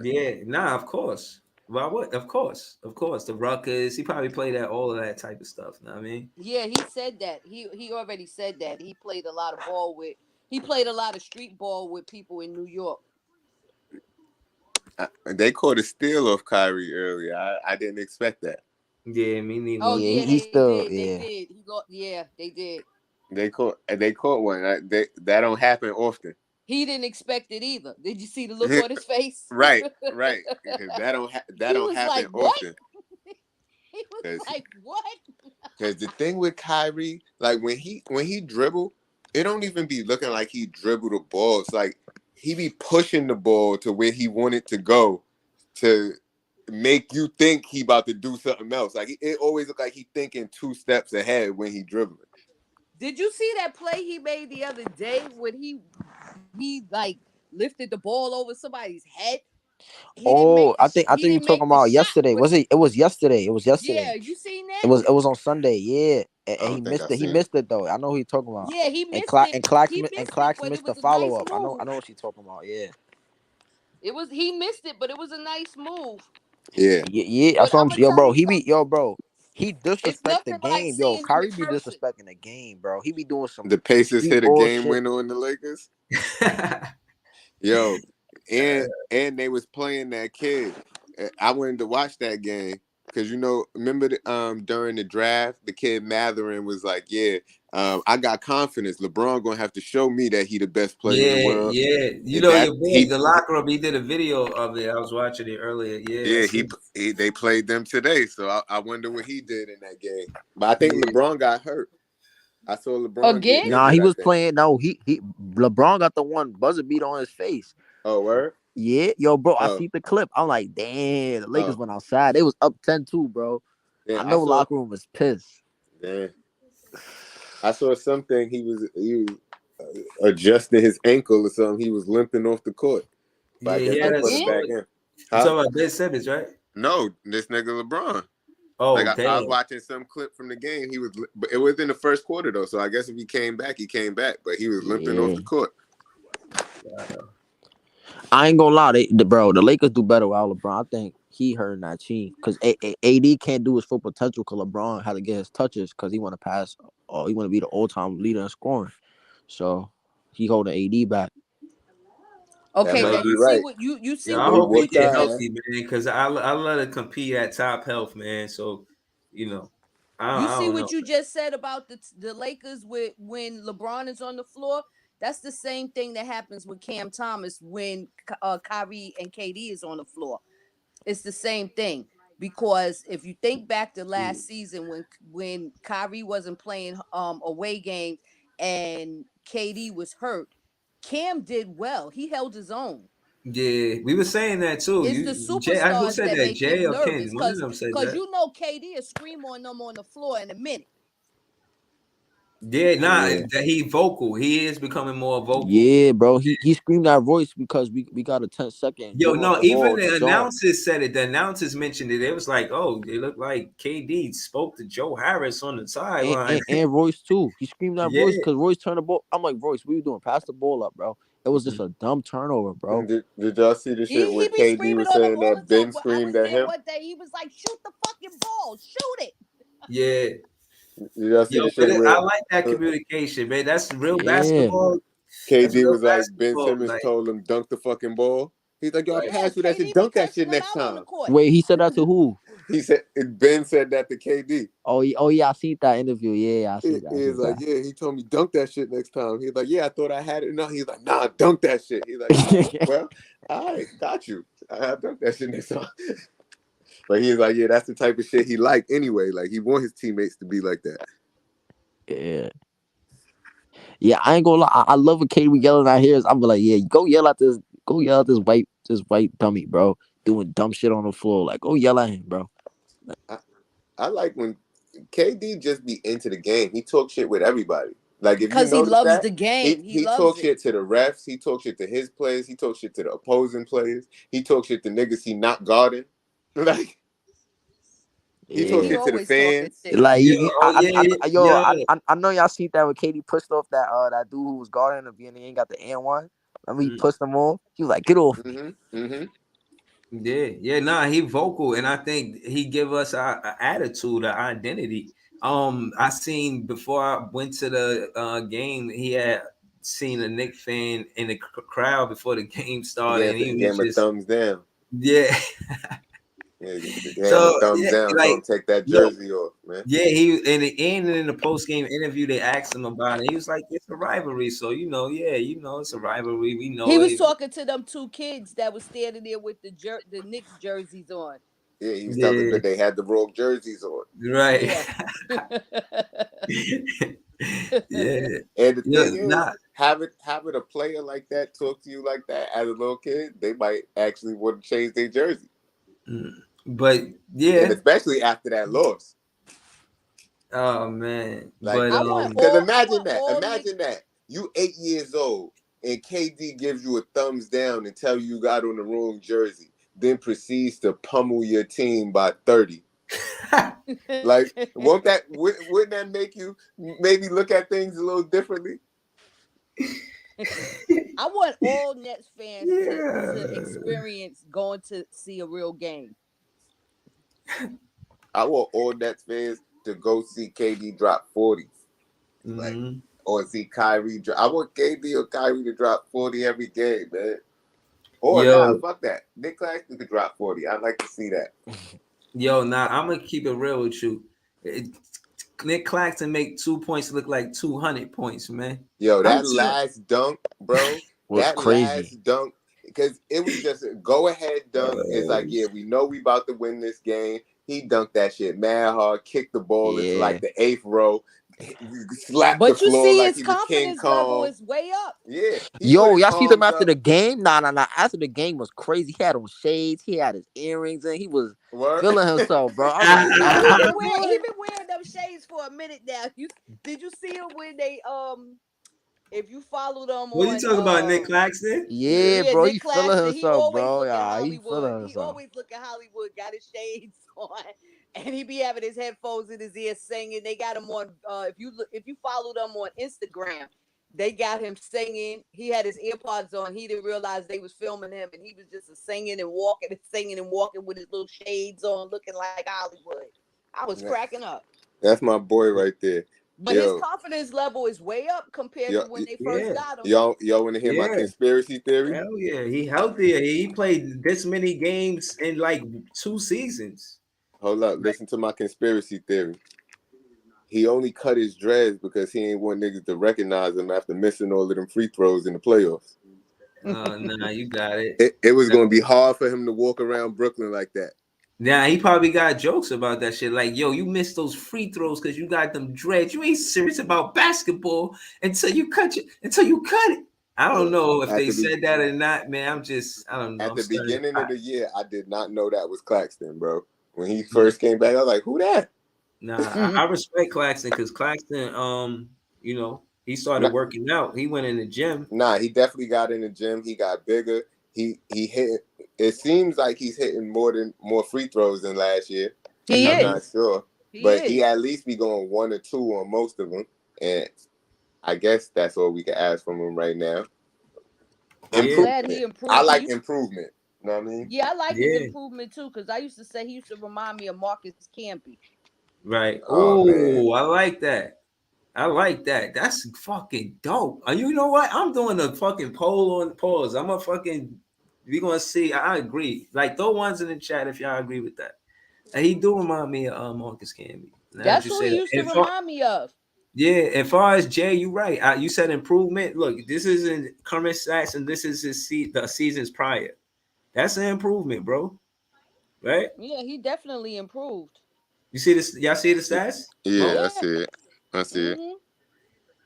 S1: Yeah, of course. Well, what? Of course. The Rutgers. He probably played at all of that type of stuff. You know what I mean?
S5: Yeah, he said that. He already said that he played a lot of ball with. He played a lot of street ball with people in New York.
S2: They caught a steal off Kyrie earlier. I didn't expect that.
S1: Yeah, me neither.
S5: Oh yeah,
S3: he still
S5: did. They did. They did.
S2: They caught one. That don't happen often.
S5: He didn't expect it either. Did you see the look on his face?
S2: Right. That don't happen often.
S5: He was like, what?
S2: Because the thing with Kyrie, like when he dribble, it don't even be looking like he dribbled the ball. It's like he be pushing the ball to where he wanted to go to make you think he about to do something else. Like it always look like he thinking 2 steps ahead when he dribbling.
S5: Did you see that play he made the other day when he like lifted the ball over somebody's head?
S3: I think you're talking about yesterday. It was yesterday.
S5: Yeah, you seen that?
S3: It was on Sunday. Yeah, and he missed it. He missed it though. I know who you're talking about.
S5: Yeah, he missed
S3: it. And Clax missed the follow up. I know what you're talking about. Yeah.
S5: He missed it, but it was a nice move.
S2: Yeah.
S3: That's what I'm saying. Bro. He disrespect the game.
S5: Like
S3: Kyrie be disrespecting the game, bro. He be doing some.
S2: The Pacers hit a game winner on the Lakers. Yo, and they was playing that kid. I wanted to watch that game because remember during the draft, the kid Matherin was like, "Yeah, I got confidence. LeBron gonna have to show me that he the best player in the world."
S1: Yeah, your boy, the locker room. He did a video of it. I was watching it earlier. Yeah,
S2: they played them today, so I wonder what he did in that game. But I think LeBron got hurt. I saw LeBron
S5: again.
S3: Nah, he was playing. No, he LeBron got the one buzzer beat on his face.
S2: Oh, word?
S3: Yeah, bro. I see the clip. I'm like, damn, the Lakers went outside. They was up 10-2, bro. Yeah, I know locker room was pissed.
S2: Damn. I saw something. He was adjusting his ankle or something. He was limping off the court.
S1: Yeah,
S2: I guess
S1: yeah,
S2: they
S1: that's
S2: put him back in.
S1: You
S2: Huh?
S1: talking about Ben Simmons, right?
S2: No, this nigga LeBron.
S1: Oh,
S2: Like I
S1: damn.
S2: was watching some clip from the game. But it was in the first quarter though. So I guess if he came back, but he was limping off the court.
S3: I ain't gonna lie, the Lakers do better without LeBron. I think he hurt that team because AD can't do his full potential because LeBron had to get his touches because he want to pass or he want to be the all-time leader in scoring. So he holding AD back.
S5: Okay,
S2: That might
S5: now
S2: be
S5: you
S2: right.
S5: see what you see.
S1: Yeah, I
S5: what
S1: hope he
S2: What
S1: get
S2: guy?
S1: healthy, man, because I let it compete at top health, man. So, you know,
S5: You
S1: I
S5: see
S1: don't
S5: what
S1: know.
S5: you just said about the Lakers when LeBron is on the floor. That's the same thing that happens with Cam Thomas when Kyrie and KD is on the floor. It's the same thing because if you think back to last season when Kyrie wasn't playing away games and KD was hurt, Cam did well. He held his own.
S1: Yeah, we were saying that too.
S5: It's the
S1: Who
S5: superstars
S1: said
S5: that
S1: that?
S5: make
S1: Jay
S5: him
S1: or Ken?
S5: nervous
S1: One of them said
S5: because
S1: that.
S5: you know KD will scream on them on the floor in a minute.
S1: Yeah, that he vocal. He is becoming more vocal.
S3: Yeah, bro. He screamed that voice because we got a 10-second.
S1: Yo, no, even the
S3: zone.
S1: announcers said it. The announcers mentioned it. It was like, oh, it looked like KD spoke to Joe Harris on the sideline.
S3: And Royce too. He screamed that
S1: Yeah.
S3: Royce because Royce turned the ball. I'm like, Royce, what are you doing? Pass the ball up, bro. It was just a dumb turnover, bro.
S2: Did y'all see the shit
S5: He
S2: where
S5: be
S2: KD
S5: screaming
S2: was
S5: on them
S2: saying
S5: all
S2: that
S5: the time.
S2: Ben
S5: Well,
S2: screamed
S5: I was
S2: at
S5: there
S2: him?
S5: one day. He was like, "Shoot the fucking ball, shoot it."
S1: Yeah.
S2: Did y'all see
S1: Yo,
S2: the shit
S1: but I
S2: where
S1: like that communication, man. That's real
S3: Yeah.
S1: basketball. That's
S2: KD
S1: real
S2: was like Ben
S1: basketball,
S2: Simmons
S1: like-
S2: told him dunk the fucking ball? He's like, yo, I
S1: Right.
S2: pass you that
S5: KD
S2: shit, dunk
S5: be
S2: that shit
S5: cursing
S2: next
S5: him out on the
S2: time.
S5: court.
S3: Wait, he said that to who?
S2: He said Ben said that to KD.
S3: Oh yeah, I seen that interview. Yeah, I see that.
S2: He's like, yeah, he told me dunk that shit next time. He's like, yeah, I thought I had it. No, he's like, nah, dunk that shit. He's like, well, all right, got you. I dunk that shit next time. But he's like, yeah, that's the type of shit he liked anyway. Like he want his teammates to be like that.
S3: Yeah. Yeah, I ain't gonna lie. I love when KD yelling at his. I'm like, yeah, go yell at this white dummy, bro, doing dumb shit on the floor. Like, go yell at him, bro.
S2: I like when KD just be into the game. He talk shit with everybody. Like if
S5: Because
S2: you
S5: he
S2: notice
S5: loves
S2: that,
S5: the game.
S2: he
S5: loves
S2: talk
S5: it.
S2: shit to the refs. He talk shit to his players. He talk shit to the opposing players. He talk shit to niggas he not guarding. Like he talk
S3: Yeah.
S2: shit to the
S5: always talking
S2: fans.
S5: shit.
S3: Like,
S1: Yeah.
S3: I know y'all seen that when KD pushed off that dude who was guarding him at the beginning. He ain't got the N1. Remember he pushed him off. He was like, get off.
S1: Yeah, nah, he vocal, and I think he give us our attitude, our identity. I seen before I went to the game, he had seen a Knicks fan in the crowd before the game started, and he
S2: gave him a thumbs down.
S1: Yeah.
S2: Yeah,
S1: So,
S2: thumbs down.
S1: like,
S2: Don't take that jersey off, man.
S1: Yeah, he in the post game interview they asked him about it. He was like, "It's a rivalry, so it's a rivalry. We know."
S5: He was talking to them two kids that was standing there with the Knicks jerseys on.
S2: Yeah, he was telling them they had the wrong jerseys on.
S1: Right.
S5: Yeah.
S2: And the thing is, having a player like that talk to you like that as a little kid, they might actually want to change their jersey.
S1: But yeah,
S2: and especially after that loss.
S1: Oh man!
S2: Like, because imagine that you 8 years old and KD gives you a thumbs down and tell you got on the wrong jersey, then proceeds to pummel your team by 30. Like, wouldn't that make you maybe look at things a little differently?
S5: I want all Nets fans to experience going to see a real game.
S2: I want all Nets fans to go see KD drop 40s. Like, or see Kyrie drop. I want KD or Kyrie to drop 40 every game, man. Or fuck that. Nick Claxton could drop 40. I'd like to see that.
S1: I'm gonna keep it real with you. Nick Claxton make 2 points look like 200 points, man.
S2: Yo, that last dunk, bro,
S3: was crazy.
S2: Last dunk, because it was just a go-ahead dunk. It's like, yeah, we know we about to win this game. He dunked that shit mad hard, kicked the ball into like the 8th row, slapped the floor like he was King Kong.
S5: Level is way up.
S2: Yeah.
S3: Yo, y'all see them after the game? Nah. After the game was crazy. He had on shades. He had his earrings and he was feeling himself, bro.
S5: He been wearing them shades for a minute now. Did you see him when they If you follow them
S1: What you
S5: on
S1: talking about, Nick Claxton?
S3: Yeah,
S5: yeah,
S3: bro,
S5: Nick
S3: he feeling
S5: Claxton, he
S3: himself,
S5: always
S3: bro.
S5: look at
S3: Yeah, he feeling
S5: Hollywood. He
S3: himself.
S5: always look at Hollywood, got his shades on, and he be having his headphones in his ear singing. They got him on if you follow them on Instagram, they got him singing. He had his earpods on. He didn't realize they was filming him, and he was just singing and walking with his little shades on, looking like Hollywood. I was cracking up.
S2: That's my boy right there.
S5: But his confidence level is way up compared to when they first got him.
S2: Y'all want to hear my conspiracy theory?
S1: Hell yeah, he healthier. He played this many games in like 2 seasons.
S2: Hold up, listen to my conspiracy theory. He only cut his dreads because he ain't want niggas to recognize him after missing all of them free throws in the playoffs.
S1: Nah, you got it.
S2: It was going to be hard for him to walk around Brooklyn like that.
S1: Nah, he probably got jokes about that shit. Like, yo, you missed those free throws because you got them dreads. You ain't serious about basketball until you cut it. I don't know if they said that or not, man. I don't know.
S2: At the beginning of the year, I did not know that was Claxton, bro. When he first came back, I was like, who that?
S1: Nah, I respect Claxton because Claxton, you know, he started working out. He went in the gym.
S2: Nah, he definitely got in the gym. He got bigger. He hit. It seems like he's hitting more free throws than last year. I'm not sure, but he at least be going 1 or 2 on most of them, and I guess that's all we can ask from him right now.
S5: Glad he improved.
S2: I like improvement. You know what I mean?
S5: Yeah, I like his improvement too, because I used to say he used to remind me of Marcus Camby.
S1: Right. Oh, I like that. That's fucking dope. You know what? I'm doing a fucking poll on pause. We gonna see. I agree. Like, throw ones in the chat if y'all agree with that. And he do remind me of Marcus Camby.
S5: That's who he used to remind me of.
S1: Yeah, as far as Jay, you right. You said improvement. Look, this isn't current stats, and this is the seasons prior. That's an improvement, bro. Right?
S5: Yeah, he definitely improved.
S1: You see this? Y'all see the stats?
S2: Yeah, I see it.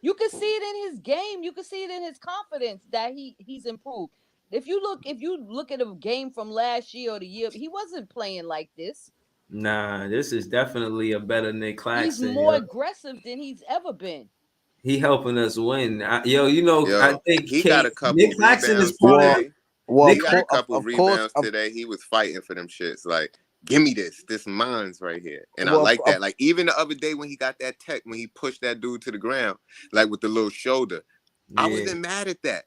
S5: You can see it in his game. You can see it in his confidence that he's improved. If you look at a game from last year or the year, he wasn't playing like this.
S1: Nah, this is definitely a better Nick Claxton.
S5: He's more aggressive than he's ever been.
S1: He helping us win. I think
S2: he got a couple
S1: Nick Claxton is
S2: today. He got a couple rebounds today. He was fighting for them shits. Like, give me this mine's right here. And I like that. Like, even the other day when he got that tech, when he pushed that dude to the ground, like with the little shoulder, I wasn't mad at that.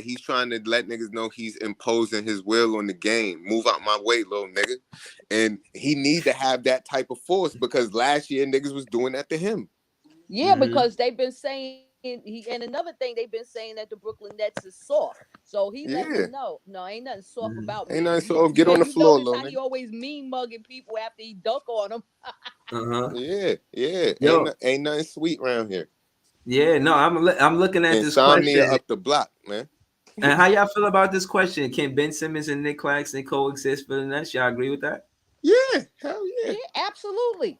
S2: He's trying to let niggas know he's imposing his will on the game. Move out my way, little nigga. And he need to have that type of force because last year niggas was doing that to him.
S5: Yeah, because they've been saying and another thing they've been saying that the Brooklyn Nets is soft. So he let them know. No, ain't nothing soft about me.
S2: Ain't nothing soft. Get on the floor, little nigga.
S5: He always mean mugging people after he dunk on them.
S2: Yeah. Ain't nothing sweet around here.
S1: Yeah, no, I'm looking at this question
S2: up the block, man.
S1: And how y'all feel about this question? Can Ben Simmons and Nick Claxton coexist for the Nets? Y'all agree with that?
S2: Yeah, hell yeah.
S5: Yeah, absolutely.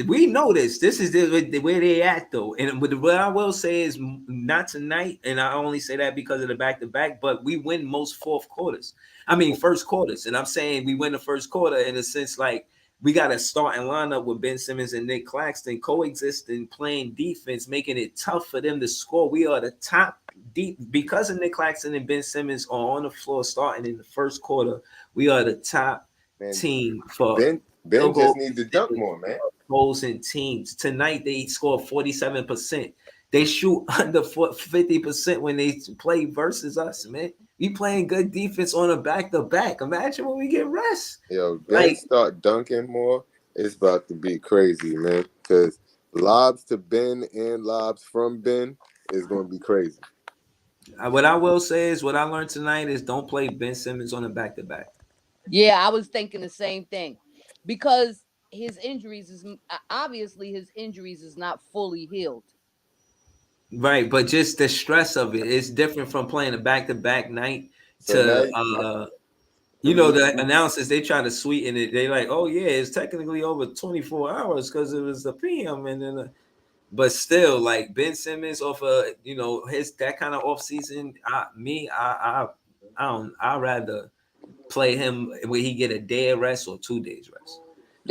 S1: We know this. This is where they at though. And what I will say is not tonight, and I only say that because of the back-to-back, but we win most first quarters. And I'm saying we win the first quarter in a sense like we got to start and line up with Ben Simmons and Nick Claxton coexisting, playing defense, making it tough for them to score. We are the top deep because of Nick Claxton and Ben Simmons are on the floor starting in the first quarter. We are the top team for
S2: Ben just needs to dunk more, man.
S1: Opposing teams tonight they score 47%. They shoot under 50% when they play versus us, man. We playing good defense on a back-to-back. Imagine when we get rest.
S2: Yo, Ben start dunking more, it's about to be crazy, man. Because lobs to Ben and lobs from Ben is going to be crazy.
S1: What I will say is what I learned tonight is don't play Ben Simmons on a back-to-back.
S5: Yeah, I was thinking the same thing. Because his injuries is not fully healed.
S1: Right, but just the stress of it is different from playing a back-to-back night the announcers, they try to sweeten it. They like, oh yeah, it's technically over 24 hours because it was the PM and then but still like Ben Simmons off his that kind of off season, I'd rather play him when he get a day of rest or 2 days rest.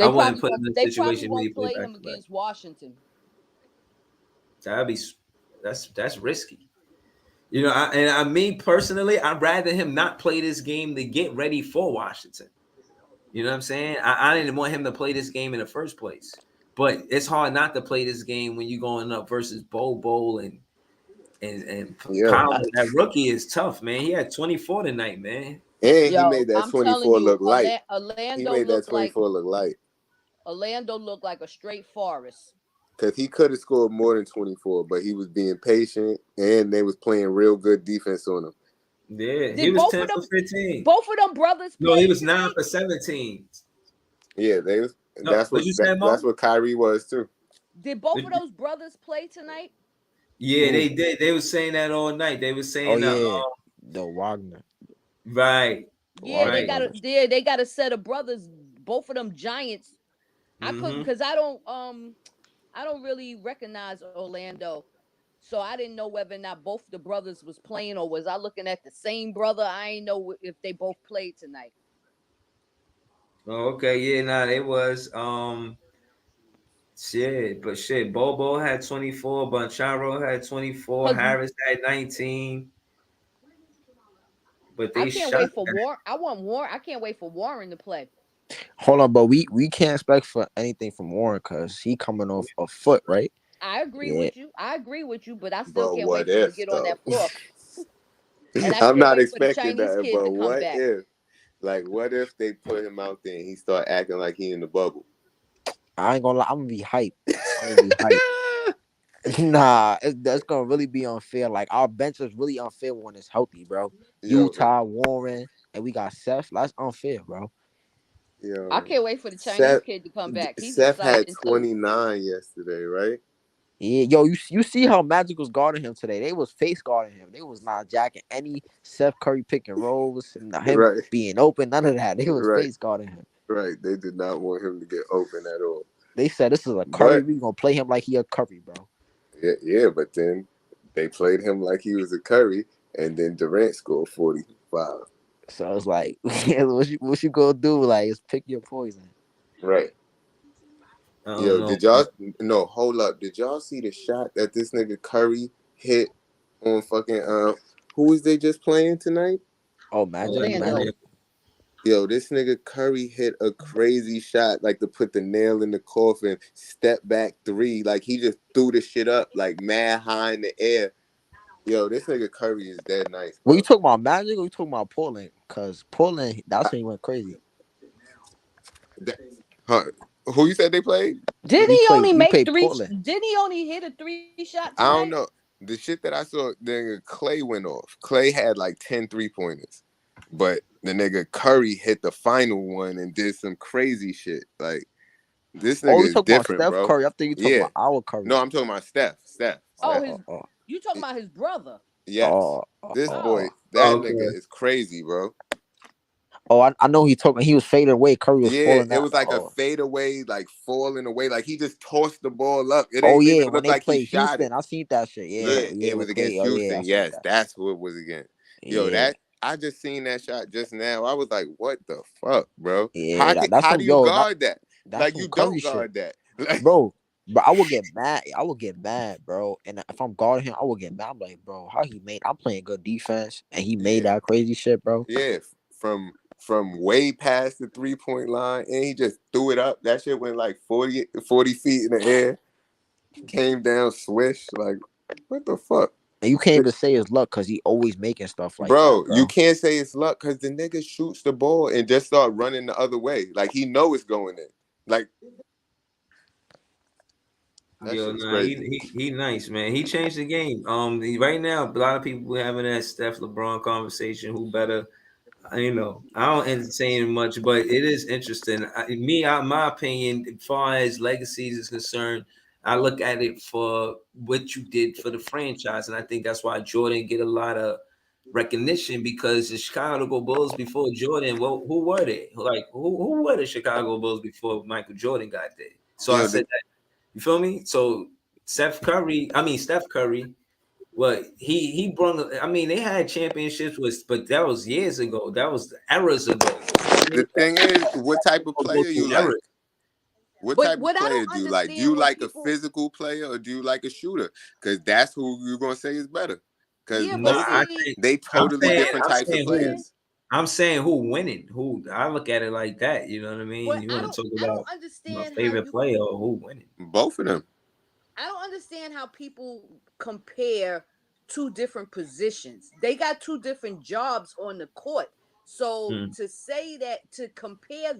S1: I wouldn't put him in a situation where he
S5: play him against Washington.
S1: That's risky. You know, I mean personally, I'd rather him not play this game to get ready for Washington. You know what I'm saying? I didn't want him to play this game in the first place. But it's hard not to play this game when you're going up versus Bowl and Powell. That rookie is tough, man. He had 24 tonight, man.
S2: And he made that 24 look light.
S5: Orlando
S2: he made that 24 look light.
S5: Orlando looked like a straight forest.
S2: Because he could have scored more than 24, but he was being patient, and they was playing real good defense on him.
S1: Yeah, he was 10 for 15.
S5: Both of them brothers.
S1: No, he was 9 for 17.
S2: Yeah, they was. No, that's what Kyrie was too.
S5: Did both of those brothers play tonight?
S1: Yeah, they did. They were saying that all night. They were saying
S3: the Wagner.
S1: Right.
S5: Yeah,
S1: right.
S5: they got a set of brothers. Both of them giants. I couldn't because I don't really recognize Orlando, so I didn't know whether or not both the brothers was playing or was I looking at the same brother. I ain't know if they both played tonight.
S1: Oh, okay, yeah, nah, they was shit. Bobo had 24, Banchero had 24, Harris had 19. But they
S5: I can't wait for Warren. I can't wait for Warren to play.
S3: Hold on, but we can't expect for anything from Warren because he coming off a foot, right?
S5: I agree with you, but I still can't wait for him to get on that floor.
S2: I'm not expecting that, but what if? Like, what if they put him out there and he start acting like he in the bubble?
S3: I ain't gonna lie, I'm gonna be hyped. Nah, that's gonna really be unfair. Like, our bench is really unfair when it's healthy, bro. Utah, Warren, and we got Seth. That's unfair, bro.
S2: Yo,
S5: I can't wait for the Chinese kid to come back.
S2: Seth had 29 yesterday, right?
S3: Yeah, yo, you see how Magic was guarding him today? They was face guarding him. They was not jacking any Seth Curry pick and rolls and him being open. None of that. They was face guarding him.
S2: Right. They did not want him to get open at all.
S3: They said this is a Curry. We gonna play him like he a Curry, bro.
S2: Yeah, but then they played him like he was a Curry, and then Durant scored 45.
S3: So it's like, what you gonna do? Like, just pick your poison.
S2: Right. Yo, did y'all? No, hold up. Did y'all see the shot that this nigga Curry hit on fucking? Who was they just playing tonight?
S3: Oh, Magic.
S2: Yo, this nigga Curry hit a crazy shot, like to put the nail in the coffin. Step back 3, like he just threw the shit up, like mad high in the air. Yo, this nigga Curry is dead nice.
S3: Were you talking about Magic or you talking about Portland? Cause Portland, that's when he went crazy.
S2: Who you said they played?
S5: Didn't he only make 3? Didn't he only hit a 3 shot tonight?
S2: I don't know. The shit that I saw, the nigga Clay went off. Clay had like 10 3-pointers. But the nigga Curry hit the final one and did some crazy shit. Like, this nigga is different,
S3: about Steph
S2: bro.
S3: Curry. I think you talking about our Curry.
S2: No, I'm talking about Steph.
S5: You talking about his brother?
S2: Yes. This boy, nigga is crazy, bro.
S3: Oh, I know he talking. He was fading away. Curry was falling out.
S2: It was like a fade away, like falling away. Like he just tossed the ball up. It
S3: when
S2: look
S3: they
S2: like
S3: played
S2: he shot
S3: Houston, I seen that shit. Yeah,
S2: it was against Houston. Yes, that's who it was against. Yo, I just seen that shot just now. I was like, what the fuck, bro?
S3: Yeah,
S2: how do you guard that? Like, you don't guard that. Like,
S3: bro, I would get mad. Bro. And if I'm guarding him, I would get mad. I'm like, bro, I'm playing good defense, and he made that crazy shit, bro.
S2: Yeah, from way past the 3-point line, and he just threw it up. That shit went like 40 feet in the air. Came down, swish. Like, what the fuck?
S3: And you can't even say it's luck because he always making stuff like
S2: bro,
S3: that. Bro,
S2: you can't say it's luck because the nigga shoots the ball and just start running the other way. Like, he know it's going in. Like,
S1: he nice, man. He changed the game. Right now, a lot of people having that Steph LeBron conversation. Who better? You know, I don't entertain it much, but it is interesting. My opinion, as far as legacies is concerned, I look at it for what you did for the franchise, and I think that's why Jordan get a lot of recognition because the Chicago Bulls before Jordan, well, who were they? Like, who were the Chicago Bulls before Michael Jordan got there? So I said that. You feel me? So Steph Curry, well, he brought. I mean, they had championships but that was years ago. That was eras ago.
S2: The thing is, what type of player you like? What
S5: But
S2: type of
S5: what I
S2: player
S5: don't
S2: do you like? Do
S5: understand
S2: you
S5: when
S2: like
S5: people,
S2: a physical player or do you like a shooter? Because that's who you're gonna say is better. Because
S5: yeah, but
S1: No,
S2: both
S1: I
S5: see,
S1: think
S2: they
S1: I'm
S2: totally
S5: what
S1: saying
S5: I
S2: different
S5: don't
S1: I'm
S2: types of
S1: saying who
S5: understand,
S2: players.
S1: I'm saying who winning. Who I look at it like that. You know what I
S5: but
S1: mean? You want to talk
S5: I
S1: about
S5: don't
S1: my
S5: understand how
S1: favorite
S5: you
S1: player or who winning?
S2: Both of them.
S5: I don't understand how people compare two different positions. They got two different jobs on the court. So
S1: Hmm.
S5: to say that to compare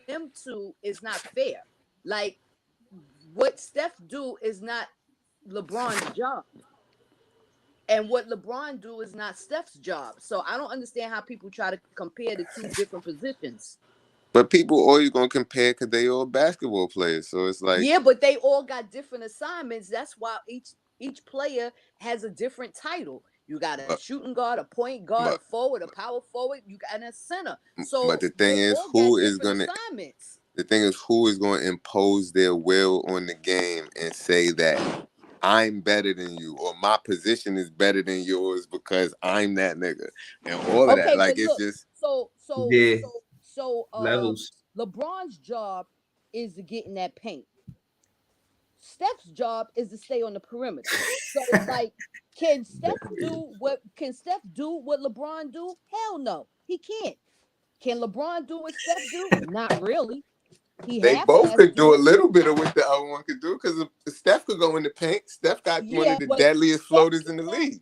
S5: them two is not fair. Like what Steph do is not LeBron's job. And what LeBron do is not Steph's job. So I don't understand how people try to compare the two different positions.
S2: But people always gonna compare because they all basketball players. So it's like,
S5: Yeah, but they all got different assignments. That's why each player has a different title. You got a
S2: but,
S5: shooting guard, a point guard, a
S2: but,
S5: forward, a power forward, you got a center.
S2: but
S5: So
S2: the thing
S5: they
S2: is,
S5: all got different assignments.
S2: who is going to impose their will on the game and say that I'm better than you or my position is better than yours because I'm that nigga and all of that.
S5: Okay,
S2: Like
S5: but
S2: it's
S5: look,
S2: just
S5: so so
S1: Yeah,
S5: so so
S1: levels.
S5: LeBron's job is to get in that paint. Steph's job is to stay on the perimeter. So like can Steph do what LeBron do? Hell no, he can't. Can LeBron do what Steph do? Not really. He
S2: they both
S5: half-ass
S2: could do
S5: do
S2: a
S5: it.
S2: little bit of what the other one could do because Steph could go in the paint. Steph got one
S5: Yeah,
S2: of the
S5: but
S2: deadliest
S5: Steph
S2: floaters in the league.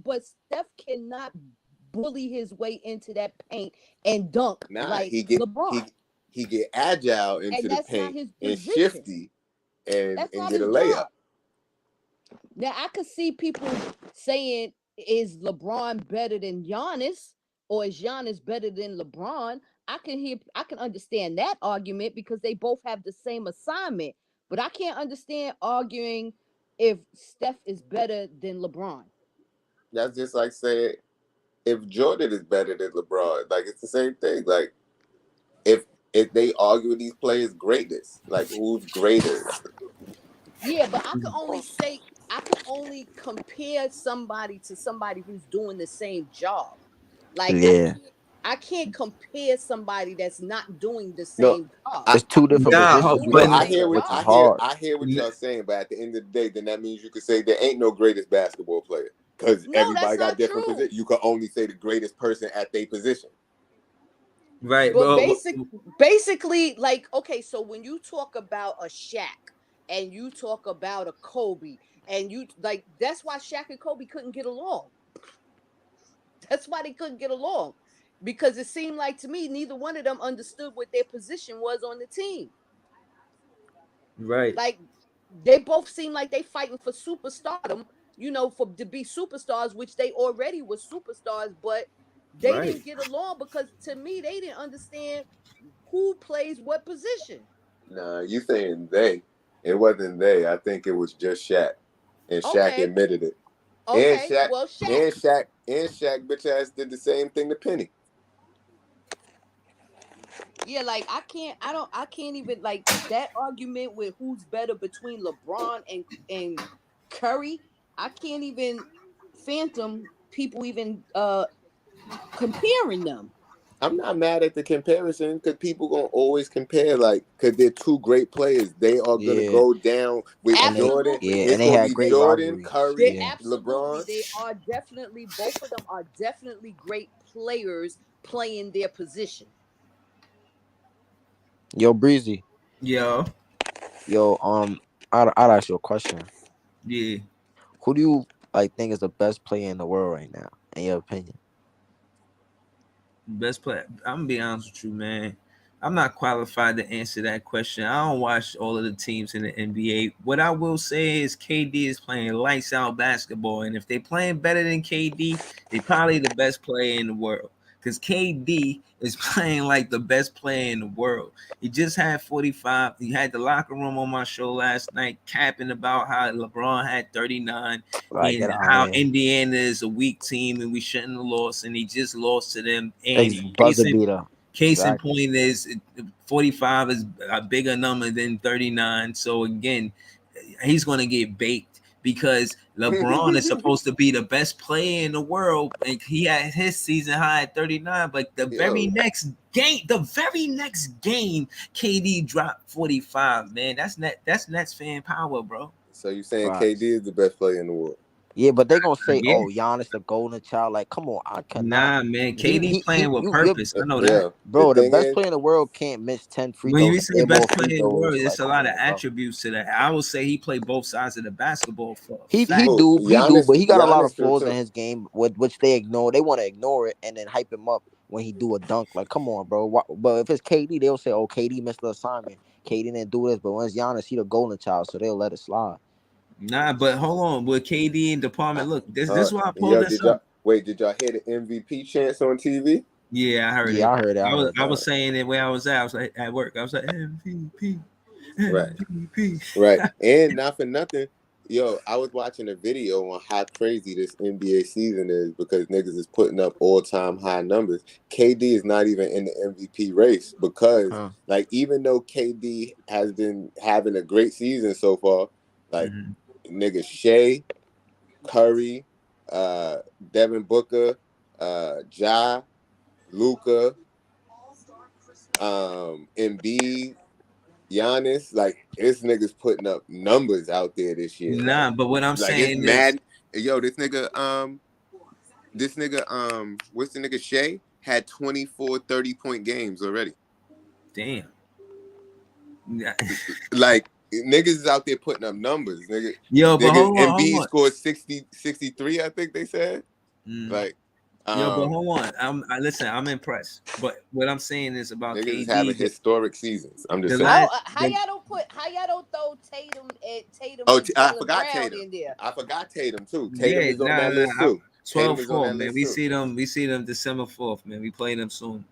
S5: but Steph cannot bully his way into that paint and dunk
S2: Nah,
S5: like
S2: he get
S5: LeBron.
S2: he get agile
S5: And
S2: into the
S5: that's not
S2: paint
S5: his
S2: and
S5: position.
S2: shifty and
S5: That's not
S2: get a
S5: his
S2: layup.
S5: job. Now I could see people saying, "Is LeBron better than Giannis, or is Giannis better than LeBron?" I can understand that argument because they both have the same assignment. But I can't understand arguing if Steph is better than LeBron.
S2: That's just like saying if Jordan is better than LeBron, like it's the same thing. Like if they argue these players' greatness, like who's greater?
S5: Yeah, but I can only compare somebody to somebody who's doing the same job. Like
S3: Yeah,
S5: I can't compare somebody that's not doing the
S2: No,
S5: same job.
S2: I
S3: it's two different
S1: Nah,
S5: They're
S3: positions you
S5: doing the
S1: but
S2: no,
S3: could
S2: I
S5: same
S2: hear
S3: compare,
S2: what
S3: which is
S5: job.
S3: hard.
S2: I hear what y'all saying, but at the end of the day, then that means you could say there ain't no greatest basketball player because
S5: No,
S2: everybody
S5: that's
S2: got
S5: not
S2: different
S5: true.
S2: positions. You could only say the greatest person at their position.
S1: right,
S5: But
S1: but
S5: basically, like, okay, so when you talk about a Shaq and you talk about a Kobe, and you like that's why Shaq and Kobe couldn't get along. That's why they couldn't get along. Because it seemed like to me neither one of them understood what their position was on the team.
S1: right,
S5: Like they both seem like they fighting for superstardom, for to be superstars, which they already were superstars, but they
S1: right.
S5: didn't get along because to me they didn't understand who plays what position.
S2: Nah, you saying they? It wasn't they. I think it was just Shaq, and Shaq
S5: Okay,
S2: admitted it. And
S5: okay.
S2: Shaq
S5: Well, Shaq.
S2: and Shaq and Shaq bitch ass did the same thing to Penny.
S5: Yeah, like I can't even like that argument with who's better between LeBron and Curry. I can't even phantom people even comparing them.
S2: I'm not mad at the comparison because people gonna always compare, like, because they're two great players. They are gonna
S3: Yeah,
S2: go down with
S3: and they
S2: Jordan.
S5: Absolutely.
S3: and
S2: It's
S3: they
S2: gonna
S3: had
S2: be
S3: great
S2: Jordan,
S3: rivalries.
S5: They
S2: Curry,
S3: Yeah,
S5: absolutely
S2: LeBron.
S5: they are definitely both of them are definitely great players playing their position.
S3: yo, Breezy,
S1: Yo,
S3: yo, I'd ask you a question.
S1: yeah.
S3: Who do you like think is the best player in the world right now, in your opinion?
S1: Best player. I'm gonna be honest with you, man. I'm not qualified to answer that question. I don't watch all of the teams in the NBA. What I will say is KD is playing lights out basketball, and if they're playing better than KD, they probably the best player in the world. Because KD is playing like the best player in the world. He just had 45. He had the locker room on my show last night, capping about how LeBron had 39
S3: Like, get
S1: and
S3: out of
S1: how
S3: here.
S1: Indiana is a weak team and we shouldn't have lost, and he just lost to them.
S3: Ex
S1: And
S3: buzzer beater.
S1: case in
S3: Exactly.
S1: point is 45 is a bigger number than 39. So again, he's going to get baked because LeBron is supposed to be the best player in the world, and he had his season high at 39. But the very next game, KD dropped 45. Man, that's Nets fan power, bro.
S2: So you saying KD is the best player in the world?
S3: Yeah, but they're gonna say,
S1: Yeah.
S3: "Oh, Giannis the golden child." Like, come on, I cannot.
S1: Nah, man, KD playing with purpose. I know that,
S3: bro. The best player in the world can't miss 10 free throws.
S1: When you say best player in the world,
S3: like,
S1: it's a lot of attributes to that. I would say he played both sides of the basketball. For
S3: he do, but he got a lot of flaws in his game, which they ignore. They want to ignore it and then hype him up when he do a dunk. Like, come on, bro. But if it's KD, they'll say, "Oh, KD missed the assignment. KD didn't do this." But when it's Giannis, he the golden child, so they'll let it slide.
S1: Nah, but hold on. With KD and department, look, this is why I pulled this up.
S2: Did y'all hear the MVP chants on TV?
S1: Yeah, I heard it.
S3: Yeah, I heard it.
S1: I was saying it where I was at. I was like at work. I was like MVP.
S2: Right. And not for nothing, yo, I was watching a video on how crazy this NBA season is because niggas is putting up all-time high numbers. KD is not even in the MVP race because, like, even though KD has been having a great season so far, like, niggas Shea, Curry, Devin Booker, Ja, Luka, Embiid, Giannis, like, this nigga's putting up numbers out there this year.
S1: Nah, but what I'm saying is,
S2: mad. Yo, this nigga, what's the nigga Shea had 24 30-point games already.
S1: Damn.
S2: Like, niggas is out there putting up numbers, nigga.
S1: Yo, but hold on.
S2: Embiid scored 63, I think they said. Like,
S1: yo, but hold on. Listen, I'm impressed. But what I'm saying is about
S2: niggas
S1: KD
S2: having historic seasons. I'm just saying.
S5: How y'all don't throw Tatum and Tatum?
S2: Oh, I forgot Tatum. In there. I forgot Tatum too. Tatum is on that list too.
S1: 12-4, man. We see them December 4th, man. We play them soon.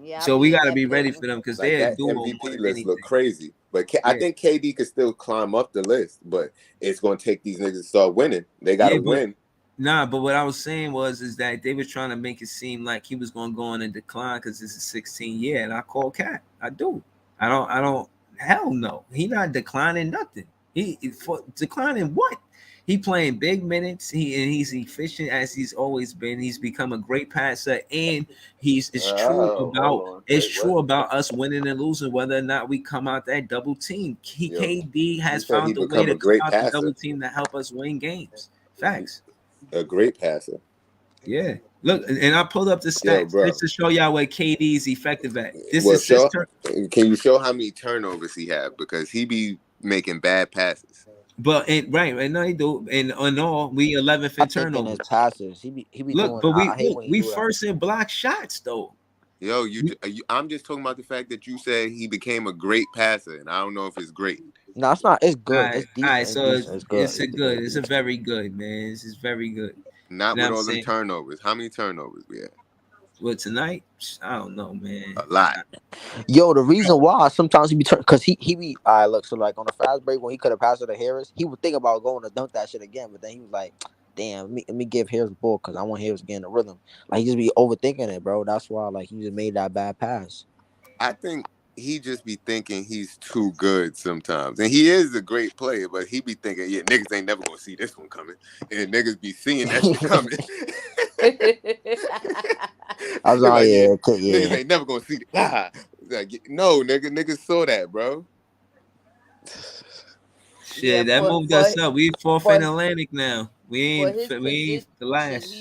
S5: Yeah,
S1: so we got to be ready for them because they're
S2: that MVP list look crazy. But I think KD could still climb up the list, but it's going to take these niggas to start winning. They got to win.
S1: Nah, but what I was saying is that they were trying to make it seem like he was going to go on and decline because this is 16 year, and I call cat. I do. I don't. Hell no. He not declining nothing. He for declining what? He playing big minutes. He's efficient as he's always been. He's become a great passer, and it's true about us winning and losing, whether or not we come out that double team. KD has found a way to come out the double team to help us win games. Facts.
S2: A great passer.
S1: Yeah. Look, and I pulled up the stats just to show y'all where KD is effective at.
S2: Can you show how many turnovers he have? Because he be making bad passes.
S1: But right now he do, and on all we 11th in turnovers.
S3: Passes. He be
S1: look,
S3: doing,
S1: but we first in block shots though.
S2: Yo, I'm just talking about the fact that you said he became a great passer, and I don't know if it's great.
S3: No, it's not. It's good.
S1: It's decent. All right, so it's a very good, man. This is very good.
S2: Not with all the turnovers. How many turnovers we had?
S1: Well, tonight, I don't know, man.
S2: A lot.
S3: Yo, the reason why sometimes he be because he be look, so like on the fast break when he could have passed it to Harris, he would think about going to dunk that shit again, but then he was like, damn, let me give Harris the ball because I want Harris to get in the rhythm. Like, he just be overthinking it, bro. That's why, like, he just made that bad pass.
S2: I think he just be thinking he's too good sometimes. And he is a great player, but he be thinking, yeah, niggas ain't never going to see this one coming. And niggas be seeing that shit coming.
S3: I was like,
S2: niggas ain't never going to see it. Like, no, niggas saw that, bro.
S1: Shit, that moved us up. We fourth in Atlantic now. We ain't the last.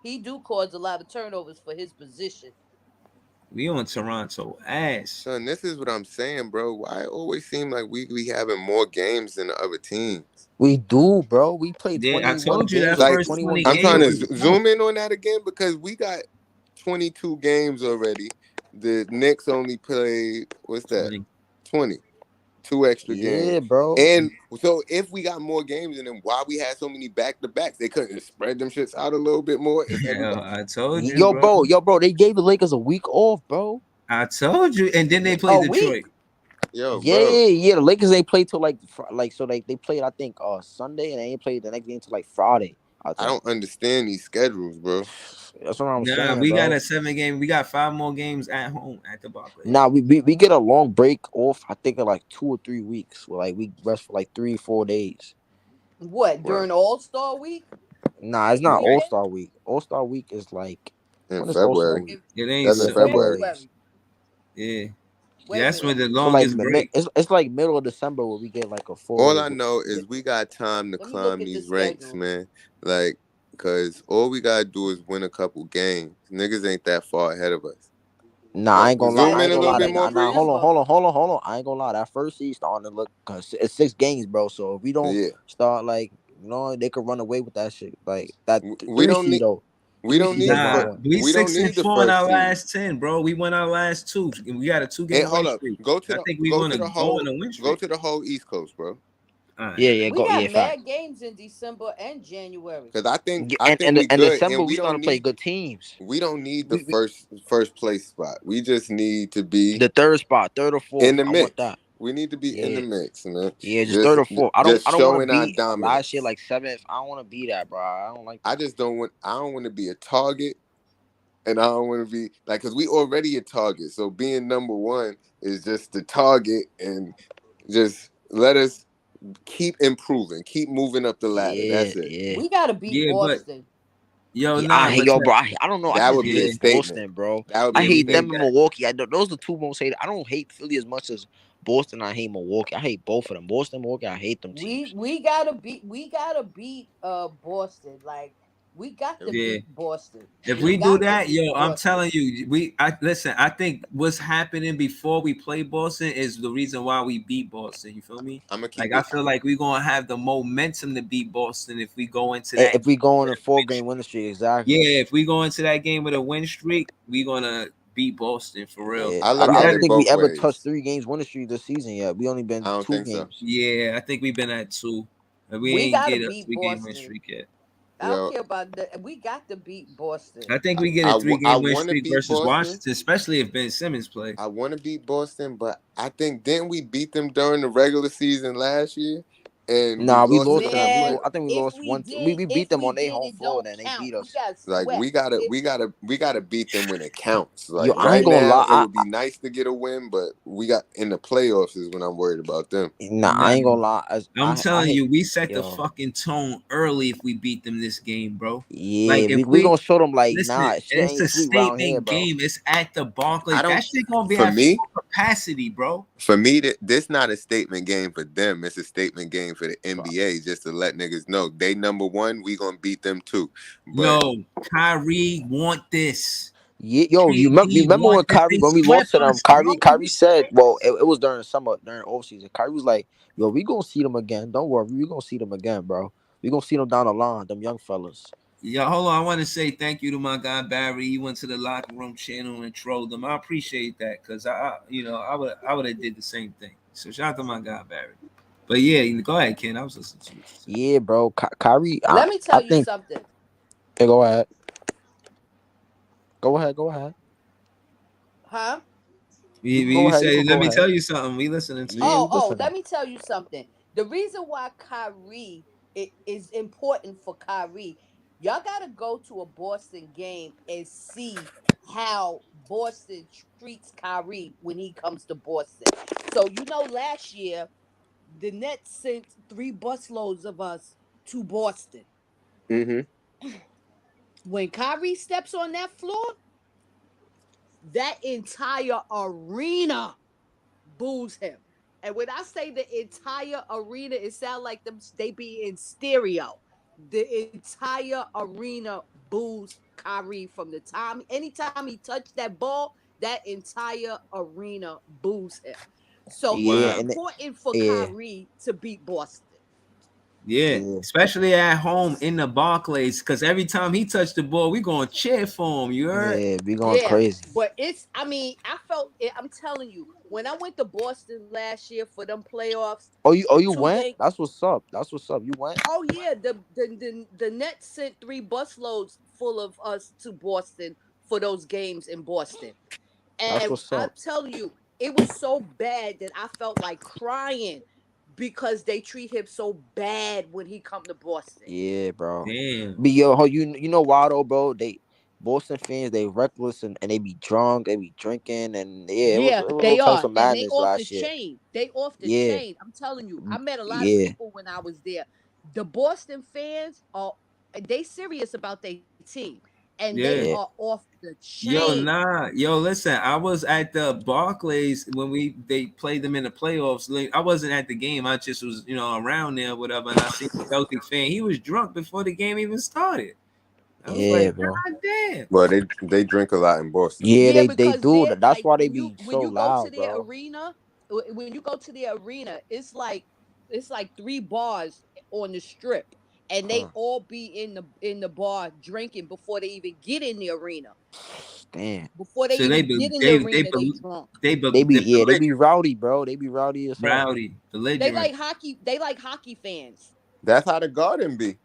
S5: He do cause a lot of turnovers for his position.
S1: We on Toronto ass.
S2: Son, this is what I'm saying, bro. Why it always seem like we having more games than the other teams?
S3: We do, bro. We played 21
S1: I told you that
S2: like,
S1: first 20
S2: I'm
S1: games.
S2: trying to zoom in on that again because we got 22 games already. The Knicks only played, what's that? 20. 2 extra games.
S3: Yeah, bro.
S2: And so if we got more games, and then why we had so many back-to-backs, they couldn't spread them shits out a little bit more.
S1: I told you,
S3: yo, bro, they gave the Lakers a week off, bro.
S1: I told you, and then they played Detroit.
S2: Yo,
S3: yeah. The Lakers ain't played till like so they played I think Sunday, and they ain't played the next game till like Friday. I
S2: I
S3: think
S2: don't understand these schedules, bro.
S3: that's what I'm
S1: Nah,
S3: saying,
S1: we got
S3: bro.
S1: a 7 game. We got 5 more games at home at the Barclays.
S3: Now we get a long break off. I think of like 2 or 3 weeks. Where like we rest for like 3 or 4 days.
S5: What
S2: Right.
S5: during All-Star week?
S3: Nah, it's not
S2: Yeah.
S3: All Star Week. All Star Week is like
S2: In
S3: when is All Star
S2: February.
S3: Week?
S1: It ain't
S2: That's
S3: Yeah,
S2: in
S1: so.
S2: February.
S5: February.
S1: Yeah,
S5: Wait a
S1: that's when
S5: minute.
S1: the
S3: So like
S1: longest break.
S3: it's like middle of December where we get like a 4
S2: All
S3: day
S2: I
S3: break.
S2: know is we got time to
S5: Let me look
S2: climb
S5: at the
S2: these ranks,
S5: schedule.
S2: man. Like, cause all we gotta do is win a couple games. Niggas ain't that far ahead of us.
S3: Nah, I ain't gonna lie.
S2: Zoom
S3: I
S2: in
S3: ain't
S2: a
S3: gonna
S2: little
S3: lie.
S2: bit
S3: That
S2: more,
S3: nah,
S2: Breeze.
S3: hold on. I ain't gonna lie. That first seed starting to look cause it's 6 games, bro. So if we don't
S2: Yeah,
S3: start like they could run away with that shit. Like that
S2: we
S3: three
S2: don't
S3: seed
S2: need.
S3: though.
S2: We
S3: Three
S2: don't
S3: seed
S2: need
S3: does not
S1: Nah,
S2: for.
S3: win.
S1: we
S2: We don't
S1: six and
S2: need the
S1: four in
S2: first
S1: our
S2: seed.
S1: last 10, bro. We won our last 2. We got a 2 game
S2: Hold
S1: win
S2: up.
S1: streak.
S2: Go to
S1: I
S2: the.
S1: think we
S2: Go
S1: want
S2: to
S1: to
S2: the
S1: go
S2: whole.
S1: on a win
S2: Go
S1: streak.
S2: to the whole East Coast, bro.
S1: All right.
S3: Yeah,
S5: We got
S3: fact.
S5: mad games in December and January.
S2: Cause I think
S3: And
S2: we good,
S3: December
S2: and we
S3: we
S2: don't
S3: gonna play
S2: need.
S3: good teams.
S2: We don't need the
S3: We
S2: first place spot. We just need to be
S3: the third spot, third or
S2: in
S3: fourth.
S2: the
S3: I want
S2: mix.
S3: that.
S2: We need to be in the
S3: Yeah.
S2: mix, man.
S3: Yeah, just third or fourth. I don't want to
S2: Showing our
S3: be last year
S2: dominance.
S3: like 7th. I don't want to be that, bro. I don't like
S2: I
S3: that.
S2: just don't want. I don't want to be a target, and I don't want to be like because we already a target. So being number one is just the target, and just let us keep improving, keep moving up the ladder.
S3: Yeah,
S2: That's it.
S3: yeah.
S5: We gotta beat
S1: Yeah, but
S5: Boston.
S1: yo,
S3: Yeah,
S1: nah, but
S3: bro. I don't know. I
S2: That
S3: just
S2: would be a
S1: yeah,
S3: hate
S2: statement.
S3: Boston, bro.
S2: That would
S3: I
S2: be
S1: yeah,
S2: a
S1: we
S3: hate them
S1: need
S3: and
S2: statement.
S1: that.
S3: Milwaukee. Those are the two most hated. I don't hate Philly as much as Boston. I hate Milwaukee. I hate both of them. Boston, Milwaukee. I hate them teams.
S5: We gotta beat Boston. Like we got to
S1: Yeah.
S5: beat Boston.
S1: If
S5: We
S1: we do
S5: got to
S1: that,
S5: beat
S1: yo, I'm
S5: Boston.
S1: telling you, listen. I think what's happening before we play Boston is the reason why we beat Boston. You feel me?
S2: I'm gonna keep
S1: Like I
S2: it.
S1: feel like we're gonna have the momentum to beat Boston if we go into that.
S3: If we go on
S1: with
S3: a
S1: a win
S3: 4 game
S1: streak.
S3: winning streak, exactly.
S1: Yeah, if we go into that game with a win streak, we're gonna beat Boston for real.
S3: Yeah,
S2: I
S3: I
S2: look
S3: don't
S2: at
S1: Better-
S2: it
S3: think we
S2: both
S3: ever touched
S2: ways.
S3: 3 games winning streak this season yet. We only
S2: I
S3: been
S2: don't
S3: 2
S2: think so.
S3: games.
S1: yeah, I think we've been at 2. But we
S5: We
S1: ain't
S5: gotta
S1: get a
S5: beat
S1: 3 game win
S5: Boston.
S1: streak yet.
S5: I don't
S2: Yo,
S5: care about that. We got to beat Boston.
S1: I think we get a 3
S2: I
S1: game win
S2: want to
S1: streak
S2: beat
S1: versus
S2: Boston.
S1: Washington, especially if Ben Simmons play.
S2: I want to beat Boston, but I think didn't we beat them during the regular season last year, and we
S3: Nah, we
S2: lost in
S3: lost
S2: the
S3: to them.
S2: home
S5: Man,
S2: playoff.
S3: I think we
S5: if
S3: lost
S5: we
S3: one.
S5: did,
S3: We
S5: if
S3: beat them
S5: we
S3: on their
S5: did,
S3: home
S5: it
S3: floor,
S5: don't
S3: then they
S5: count.
S3: beat
S5: We
S3: us.
S5: got
S2: Like
S5: swept. It,
S2: we gotta beat them when it counts.
S3: Yo,
S2: Like
S3: I ain't
S2: right
S3: gonna
S2: now,
S3: lie.
S2: it would be nice to get a win, but we got in the playoffs is when I'm worried about them.
S3: I
S1: Nah,
S3: ain't gonna lie.
S1: I'm
S3: I
S1: telling
S3: hate
S1: you, we set the
S3: yo.
S1: fucking tone early if we beat them this game, bro. Like
S3: Yeah,
S1: if
S3: we
S1: we
S3: gonna show them like
S1: listen,
S3: shit
S1: it's
S3: ain't
S1: a
S3: sweet around here,
S1: statement
S3: bro.
S1: game. It's at the
S2: I
S1: Barclays.
S2: don't.
S1: That shit gonna be
S2: For
S1: at
S2: me,
S1: full capacity, bro.
S2: for me, this not a statement game for them. It's a statement game for the NBA, just to let niggas know they number one. We gonna beat them too. But
S1: No, Kyrie want this.
S3: Yeah, yo,
S1: KD
S3: remember when
S1: want this.
S3: Kyrie
S1: They
S3: when we lost
S1: swept
S3: to them?
S1: us, bro.
S3: Kyrie said, well, it was during the summer during off season. Kyrie was like, yo, we gonna see them again. Don't worry, we gonna see them again, bro. We gonna see them down the line, them young fellas.
S1: Yeah, hold on. I want to say thank you to my guy Barry. He went to the locker room channel and trolled them. I appreciate that because I would have did the same thing. So shout out to my guy Barry. But yeah, go ahead, Ken. I was listening to you.
S3: Yeah, bro. Kyrie,
S5: let me
S3: I
S5: tell you
S3: think.
S5: something.
S3: Hey, go ahead. Go ahead.
S5: Huh?
S3: You can go
S1: You
S3: ahead. You
S1: say,
S3: can
S1: let
S3: go
S1: me
S3: ahead.
S1: tell you something. We listening to
S3: Yeah,
S1: you.
S3: we
S5: Oh,
S3: listening.
S5: let me tell you something. The reason why Kyrie it is important for Kyrie, y'all gotta go to a Boston game and see how Boston treats Kyrie when he comes to Boston. So last year the Nets sent 3 busloads of us to Boston. When Kyrie steps on that floor, that entire arena boos him. And when I say the entire arena, it sounds like they be in stereo. The entire arena boos Kyrie from the time anytime he touched that ball, that entire arena boos him. So it's
S3: Yeah,
S1: Wow.
S3: and
S5: important for
S3: yeah,
S5: Kyrie to beat Boston.
S1: Yeah,
S3: yeah,
S1: especially at home in the Barclays, because every time he touched the ball, we gonna cheer for him. You heard?
S3: yeah. We going
S5: Yeah,
S3: crazy.
S5: but I felt it. I'm telling you, when I went to Boston last year for them playoffs,
S3: You
S5: two
S3: went?
S5: games.
S3: That's what's up. That's what's up. You went?
S5: Oh yeah, the Nets sent 3 busloads full of us to Boston for those games in Boston,
S3: That's
S5: and
S3: what's
S5: I'm
S3: up.
S5: telling you, it was so bad that I felt like crying because they treat him so bad when he come to Boston.
S3: Yeah, bro.
S1: Damn.
S3: But yo, you know why though, bro? Boston fans, they reckless and they be drunk, they be drinking, and yeah, it was
S5: they
S3: all types
S5: are,
S3: of
S5: and they
S3: madness
S5: off the
S3: last year.
S5: chain. They off the
S3: Yeah,
S5: chain. I'm telling you, I met a lot of
S3: yeah,
S5: people when I was there. The Boston fans they serious about their team, and they
S1: Yeah.
S3: yeah.
S5: are off the
S1: Yo,
S5: chain.
S1: nah. Yo, listen, I was at the Barclays when they played them in the playoffs. Like, I wasn't at the game. I just was, around there or whatever. And I seen the Celtic fan. He was drunk before the game even started. I was
S3: Yeah,
S1: like,
S3: bro.
S1: God damn.
S2: Well, they drink a lot in Boston.
S3: Yeah,
S5: Yeah,
S3: they
S5: because
S3: do.
S5: they're
S3: That's
S5: like
S3: why they
S5: when
S3: be so
S5: you go to
S3: loud,
S5: their
S3: bro.
S5: arena, when you go to the arena, it's like 3 bars on the strip, and they
S3: Huh.
S5: all be in the bar drinking before they even get in the arena.
S3: Damn.
S5: Before they
S1: So they
S5: even
S1: be
S5: get in the
S1: they
S5: arena, they
S1: be
S5: drunk.
S3: They be
S1: belligerent,
S3: rowdy, bro. They be rowdy as hell.
S1: rowdy,
S5: They
S1: belligerent.
S5: like hockey. They like hockey fans.
S2: That's how the Garden be.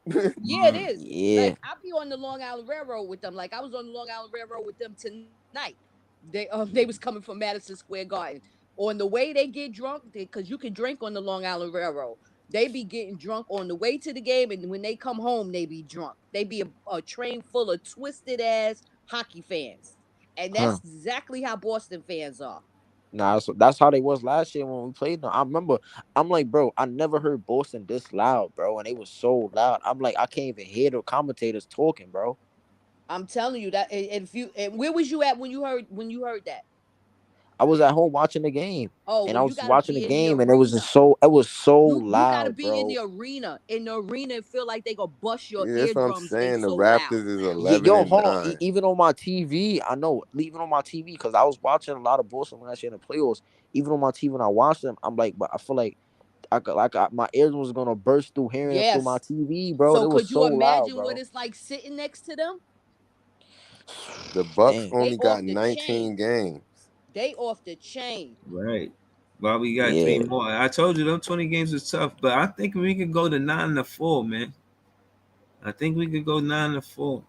S5: Yeah, it is.
S3: Yeah.
S5: Like I be on the Long Island Railroad with them. Like I was on the Long Island Railroad with them tonight. They was coming from Madison Square Garden. On the way they get drunk, because you can drink on the Long Island Railroad. They be getting drunk on the way to the game, and when they come home, they be drunk. They be a train full of twisted ass hockey fans, and
S3: Huh.
S5: that's exactly how Boston fans are.
S3: Nah, so that's how they was last year when we played them. I remember, I'm like, bro, I never heard Boston this loud, bro, and they was so loud. I'm like, I can't even hear the commentators talking, bro.
S5: I'm telling you that. And where was you at when you heard that?
S3: I was at home watching the game,
S5: Oh,
S3: and
S5: well,
S3: I
S5: you
S3: was
S5: gotta
S3: watching the
S5: be in the
S3: game, and it was
S5: arena.
S3: just it was so
S5: You gotta
S3: loud,
S5: be in
S3: bro.
S5: the arena. In the arena, it feel like they gonna bust your
S2: Yeah, that's what I'm
S5: eardrums. They
S2: saying. The
S5: so loud.
S2: Raptors is
S3: Yeah,
S2: 11
S3: yo,
S2: and
S3: hold on.
S2: 9.
S3: Even on my TV, I know. Even on my TV, because I was watching a lot of Boston last year in the playoffs. Even on my TV, when I watched them, I'm like, but I feel like my ears was gonna burst through hearing through my
S5: Yes.
S3: TV, bro.
S5: So
S3: It was
S5: could
S3: so
S5: you
S3: loud,
S5: imagine what
S3: bro.
S5: it's like sitting next to them?
S2: The Bucks
S3: Damn.
S5: They
S2: only got
S5: off the
S2: 19
S5: chain.
S2: games.
S5: They off the chain.
S1: Right. Well, we got 3
S3: Yeah,
S1: more. I told you them 20 games is tough, but I think we could go to 9-4, man. I think we could go 9-4.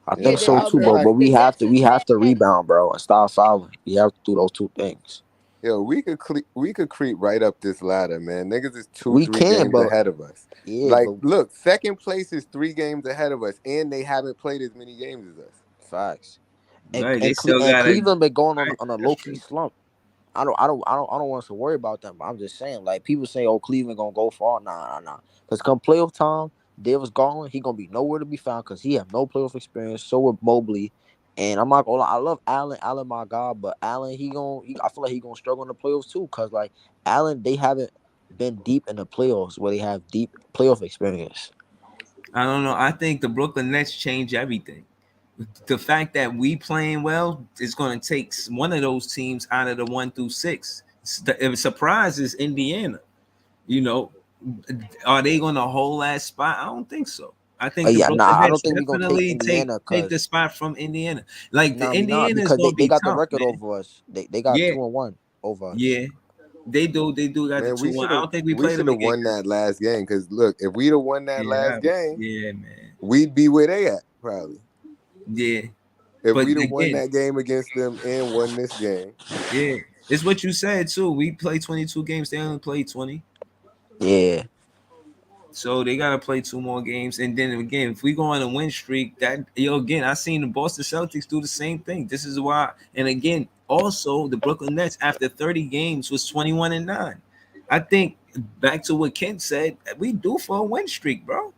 S3: I
S2: Yeah,
S3: think
S5: Yeah,
S3: so
S2: I
S3: too,
S2: feel
S3: bro.
S2: like
S3: But we have
S5: Nets
S3: to
S5: is mad.
S3: rebound, bro, and stop fouling. We have to do those two things.
S2: we could creep right up this ladder, man. Niggas is
S3: We
S2: 3
S3: can,
S2: games
S3: but
S2: ahead of us.
S3: yeah,
S2: Like,
S3: but
S2: look, second place is 3 games ahead of us, and they haven't played as many games as us.
S3: facts.
S1: Right. They still
S3: And
S1: got
S3: Cleveland been going
S1: right
S3: on a low key
S1: difference.
S3: slump. I don't want us to worry about them. But I'm just saying, like people say, oh, Cleveland gonna go far. Nah. Because come playoff time, Davis Garland, he gonna be nowhere to be found because he have no playoff experience. So with Mobley, and I'm not gonna lie, I love Allen. Allen, my God, but Allen, I feel like he gonna struggle in the playoffs too. Cause like Allen, they haven't been deep in the playoffs where they have deep playoff experience.
S1: I don't know. I think the Brooklyn Nets change everything. The fact that we playing well is going to take one of those teams out of the 1 through 6. The surprise is Indiana. Are they going to hold that spot? I don't think so. I think the
S3: Yeah,
S1: Brooklyn
S3: I don't
S1: Nets
S3: think we're gonna take
S1: definitely
S3: Indiana
S1: take the
S3: because
S1: spot from Indiana. Like the
S3: nah,
S1: Indiana is
S3: because
S1: going to
S3: they
S1: be
S3: got the
S1: tough,
S3: record
S1: man.
S3: over us. They got
S1: Yeah,
S3: 2-1 over us.
S1: yeah, they do. They do got the
S2: Man,
S1: 2-1. I don't think we
S2: we
S1: played
S2: should
S1: them
S2: have
S1: again.
S2: won that last game. Because look, if we'd have won that last game,
S1: Yeah, man.
S2: we'd be where they at probably.
S1: Yeah,
S2: If
S1: but
S2: we'd have won
S1: again,
S2: that game against them and won this game,
S1: yeah, it's what you said too. We play 22 games. They only play 20.
S3: Yeah.
S1: So they gotta play 2 more games, and then again, if we go on a win streak, again, I seen the Boston Celtics do the same thing. This is why, and again, also the Brooklyn Nets after 30 games was 21-9. I think back to what Kent said, we do for a win streak, bro.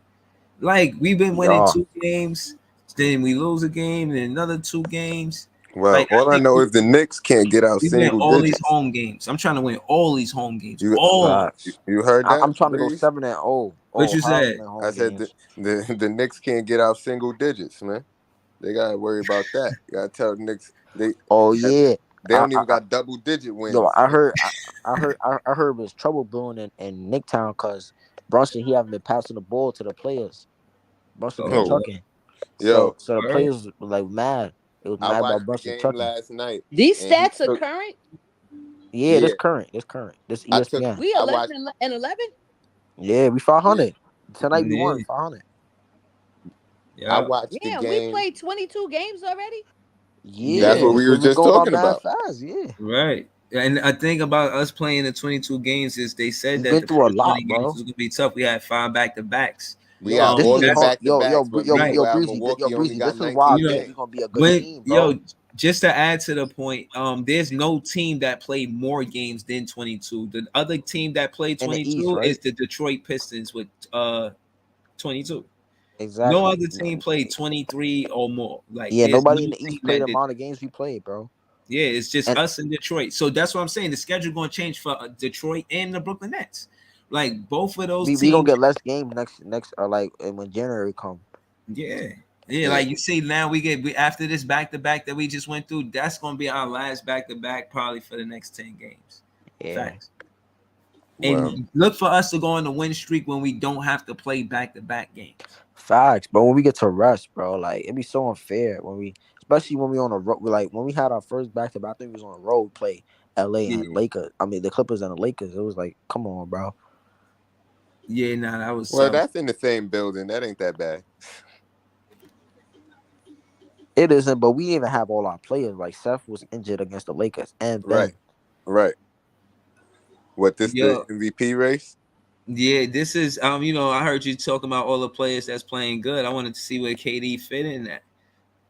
S1: Like we've been winning
S3: Yeah.
S1: 2 games, then we lose a game, and another 2 games.
S2: well,
S1: Like
S2: all I know is the Knicks can't get out
S1: we win
S2: single
S1: all these
S2: digits.
S1: home games. I'm trying to win all these home games.
S2: You
S1: All.
S3: Facts.
S2: you heard that?
S3: I'm trying to go
S2: Breeze?
S3: 7-0.
S1: What you
S3: How's
S1: said?
S3: my
S2: I
S3: home
S2: said
S3: games?
S2: the Knicks can't get out single digits, man. They gotta worry about that. You gotta tell the Knicks they
S3: Yeah.
S2: don't even got double digit wins.
S3: Yo, I heard it was trouble brewing in Nicktown because Brunson he haven't been passing the ball to the players. Brunson been
S2: Oh,
S3: chucking.
S2: yo,
S3: So the
S1: Alright.
S3: players was like mad. It was
S2: I
S3: mad about
S2: watched the
S3: Brunson
S2: game
S3: chucking.
S2: last night.
S5: These
S2: And he
S5: stats are
S2: took-
S5: current.
S3: Yeah,
S2: Yeah.
S3: this current. This
S2: I took
S3: ESPN.
S5: We
S2: I
S5: 11
S2: watched
S5: and 11.
S3: Yeah, we 500. Tonight we
S1: Yeah.
S3: won 500.
S2: I
S1: Yeah.
S2: watched the
S5: Damn, we
S2: game.
S5: played 22 games already.
S3: Yeah,
S2: That's what we were
S3: because
S2: just
S3: going by
S2: talking
S3: mad
S2: about.
S3: fast. Yeah.
S1: Right. And I think about us playing the 22 games is they said
S3: We've
S1: that
S3: been
S1: the
S3: through a
S1: first 20
S3: lot,
S1: games
S3: bro.
S1: was gonna be tough. We had 5 back-to-backs.
S2: We had
S3: This
S2: all
S3: is
S2: them
S1: That's
S3: hard.
S2: back to backs, but
S1: right.
S2: meanwhile,
S3: Breezy,
S2: Milwaukee only
S3: Breezy.
S2: got
S3: This is why I
S2: 19
S1: You know,
S3: think
S2: games.
S3: we're gonna be a good
S1: when
S3: team, bro.
S1: just to add to the point, there's no team that played more games than 22. The other team that played
S3: In the East,
S1: 22 is
S3: right?
S1: the Detroit Pistons with 22. No
S3: Exactly.
S1: other team played 23 or more. Like
S3: Yeah,
S1: there's
S3: nobody in
S1: no
S3: the
S1: team
S3: East played
S1: that
S3: the
S1: did.
S3: amount of games we played, bro.
S1: Yeah, it's just
S3: And
S1: us in Detroit. So that's what I'm saying. The schedule going to change for Detroit and the Brooklyn Nets. Like both of those
S3: we gonna
S1: teams.
S3: get less games next like when January come.
S1: Yeah. Yeah,
S2: Yeah.
S1: like you see now we after this back to back that we just went through, that's gonna be our last back to back probably for the next 10 games.
S3: Yeah.
S1: Facts.
S2: Well,
S1: And look for us to go on the win streak when we don't have to play back to back games.
S3: Facts, but when we get to rest, bro, like it'd be so unfair when we, especially when we on the road. Like when we had our first back to back, I think we was on the road, play LA
S1: Yeah.
S3: and Lakers. I mean the Clippers and the Lakers. It was like, come on, bro.
S1: Yeah, nah, that was
S2: well, that's in the same building. That ain't that bad.
S3: It isn't, but we even have all our players. Like Seth was injured against the Lakers and
S2: Right.
S3: Ben.
S2: Right. What, this the
S1: yo.
S2: MVP race?
S1: Yeah, this is I heard you talking about all the players that's playing good. I wanted to see where KD fit in that.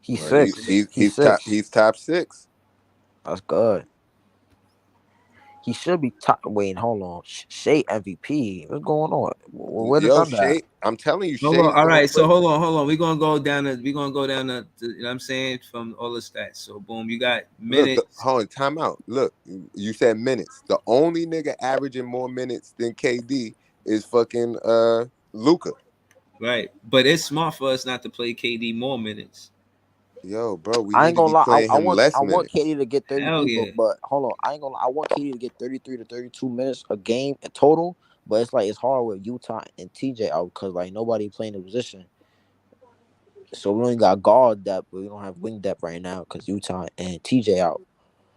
S3: He's
S2: Well, he,
S3: six.
S2: he's
S3: He's
S2: he's top
S3: six.
S2: he's top 6.
S3: That's good. He should be top. Wait, hold on. Shea MVP. What's going on? Where the
S2: Yo,
S3: thunder at?
S2: Shea, I'm telling you,
S1: Hold on.
S2: Shea's
S1: All
S2: gonna
S1: right. So
S2: play.
S1: hold on. We're gonna go down the you know what I'm saying, from all the stats. So boom, you got
S2: Look,
S1: minutes.
S2: hold on, time out. Look, you said minutes. The only nigga averaging more minutes than KD is fucking Luca.
S1: Right. But it's smart for us not to play KD more minutes.
S2: Yo, bro, we
S3: I
S2: need
S3: ain't
S2: to
S3: gonna
S2: be
S3: lie.
S2: playing him
S3: I
S2: less
S3: want
S2: minutes.
S3: Katie to get
S1: Hell
S3: 33,
S1: yeah.
S3: but hold on. I ain't gonna lie. I want Katie to get 33 to 32 minutes a game in total. But it's like it's hard with Utah and TJ out because like nobody playing the position. So we only got guard depth, but we don't have wing depth right now because Utah and TJ out.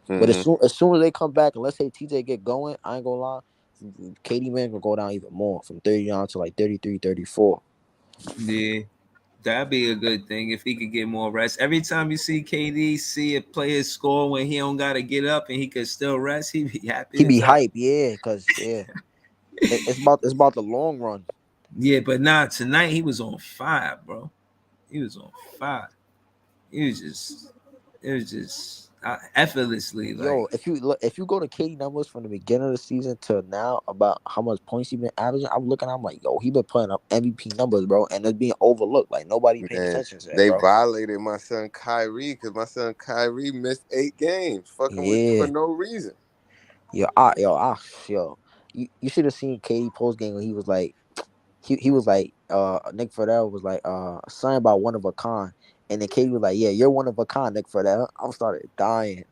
S3: But
S2: Hmm.
S3: as soon as they come back and let's say TJ get going, I ain't gonna lie, Katie man gonna go down even more from 30 down to like 33, 34.
S1: Yeah. That'd be a good thing if he could get more rest. Every time you see KD see a player score when he don't gotta get up and he could still rest, he be happy
S3: He
S1: as
S3: be
S1: hell.
S3: hype, yeah, cause yeah, it's about the long run.
S1: Yeah, but nah, tonight he was on fire, bro. He was on fire. He was just it was just effortlessly like
S3: Yo, if you go to Katie numbers from the beginning of the season to now about how much points he been averaging, I'm looking, I'm like, yo, he been putting up MVP numbers, bro, and it's being overlooked. Like nobody paying
S2: Man,
S3: attention to that,
S2: they
S3: bro.
S2: violated my son Kyrie because my son Kyrie missed 8 games, fucking with for
S3: Yeah,
S2: no reason.
S3: yo, you should have seen Katie post game when he was like, he was like, Nick Friedel was like, something about one of a kind, and then Katie was like, yeah, you're one of a kind, Nick Friedel. I started dying.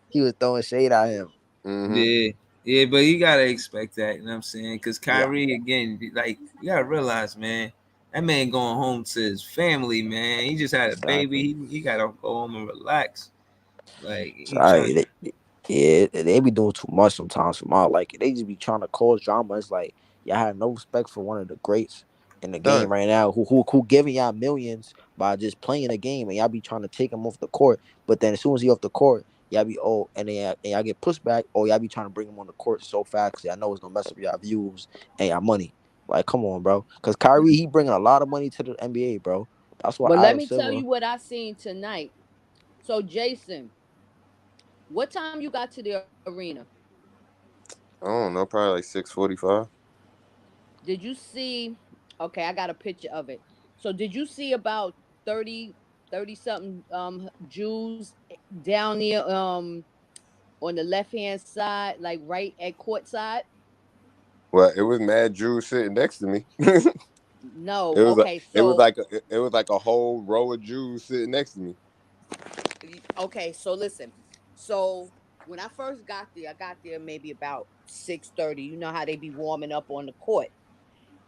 S3: He was throwing shade at him.
S2: Mm-hmm.
S1: yeah, yeah, but you gotta expect that, you know what I'm saying? Because
S3: Yeah,
S1: Kyrie again, like you gotta realize, man, that man going home to his family, man. He just had a
S3: exactly.
S1: baby. He gotta go home and relax. Like he trying.
S3: Sorry, yeah, they be doing too much sometimes for my like. They just be trying to cause drama. It's like y'all have no respect for one of the greats in the game
S2: Done.
S3: right now, who giving y'all millions by just playing a game, and y'all be trying to take him off the court. But then as soon as he off the court, y'all be and then y'all get pushed back, or y'all be trying to bring him on the court so fast because y'all know it's gonna mess up y'all views and y'all money. Like, come on, bro. Because Kyrie, he bringing a lot of money to the NBA, bro. That's what
S5: But let
S3: Adam
S5: me tell
S3: Silver.
S5: you what I seen tonight. So Jason, what time you got to the arena?
S2: I don't know, probably like 6:45.
S5: Did you see? Okay, I got a picture of it. So did you see about 30 something Jews down there on the left hand side, like right at court side?
S2: Well, it was mad Jews sitting next to me.
S5: No.
S2: It was
S5: Okay, so
S2: it was like a whole row of Jews sitting next to me.
S5: okay, so listen. So when I first got there, I got there maybe about 6:30. You know how they be warming up on the court.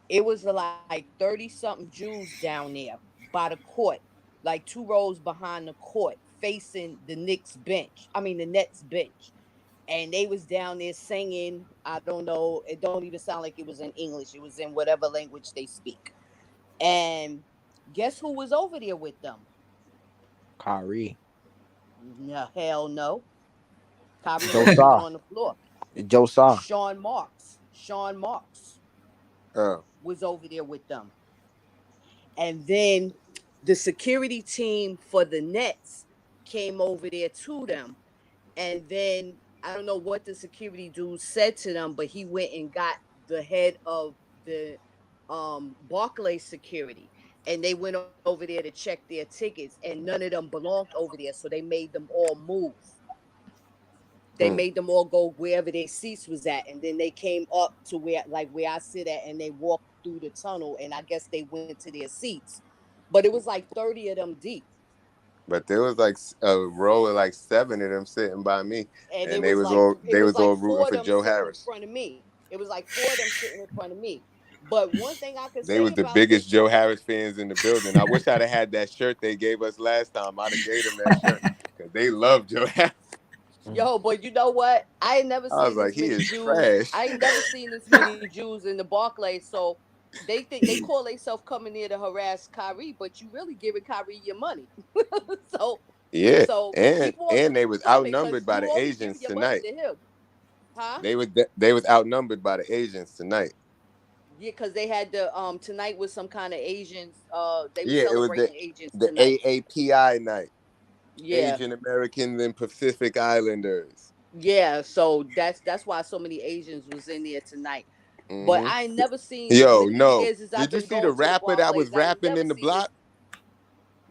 S5: It was like 30 something Jews down there by the court, like 2 rows behind the court, facing the Knicks bench. I mean the Nets bench. And they was down there singing. I don't know. It don't even sound like it was in English. It was in whatever language they speak. And guess who was over there with them?
S3: Kyrie.
S5: No, hell no. Kyrie
S3: Joe
S5: wasn't even
S3: Sa.
S5: on the floor.
S3: Joe Sa.
S5: Sean Marks
S2: Oh,
S5: was over there with them. And then the security team for the Nets came over there to them. And then I don't know what the security dude said to them, but he went and got the head of the Barclays security. And they went over there to check their tickets, and none of them belonged over there. So they made them all move. They made them all go wherever their seats was at, and then they came up to where I sit at, and they walked through the tunnel, and I guess they went to their seats. But it was like 30 of them deep.
S2: but there was like a row of like 7 of them sitting by me,
S5: And
S2: and
S5: it
S2: they
S5: was
S2: was
S5: like
S2: all
S5: it was like
S2: rooting
S5: 4 of
S2: for
S5: them
S2: Joe
S5: sitting
S2: Harris.
S5: in front of me. It was like 4 of them sitting in front of me. But one thing I could
S2: They
S5: say
S2: was the
S5: about
S2: biggest
S5: this,
S2: Joe Harris fans in the building. I wish I'd have had that shirt they gave us last time. I'd have gave them that shirt because they love Joe Harris.
S5: yo, but you know what? I ain't never
S2: I was
S5: seen
S2: like,
S5: this
S2: he
S5: many
S2: is
S5: Jews.
S2: trash.
S5: I ain't never seen this many Jews in the Barclays. So they think they call themselves coming here to harass Kyrie, but you really giving Kyrie your money. so
S2: Yeah,
S5: so
S2: and
S5: keep on
S2: they was
S5: coming because
S2: outnumbered by
S5: you
S2: the
S5: only giving
S2: Asians
S5: your money
S2: tonight.
S5: to him, huh?
S2: They was outnumbered by the Asians tonight.
S5: Yeah, because they had the tonight was some kind of Asians. They were
S2: Yeah, it was
S5: celebrating Asians
S2: the
S5: tonight.
S2: AAPI night,
S5: Yeah,
S2: Asian Americans and Pacific Islanders.
S5: yeah. So that's why so many Asians was in there tonight. But
S2: Hmm
S5: I ain't never seen as
S2: Yo,
S5: many
S2: no,
S5: years as I've
S2: did you
S5: been
S2: see the
S5: going to the
S2: rapper that was
S5: Barclays. I ain't
S2: rapping
S5: never
S2: in the
S5: seen this.
S2: block?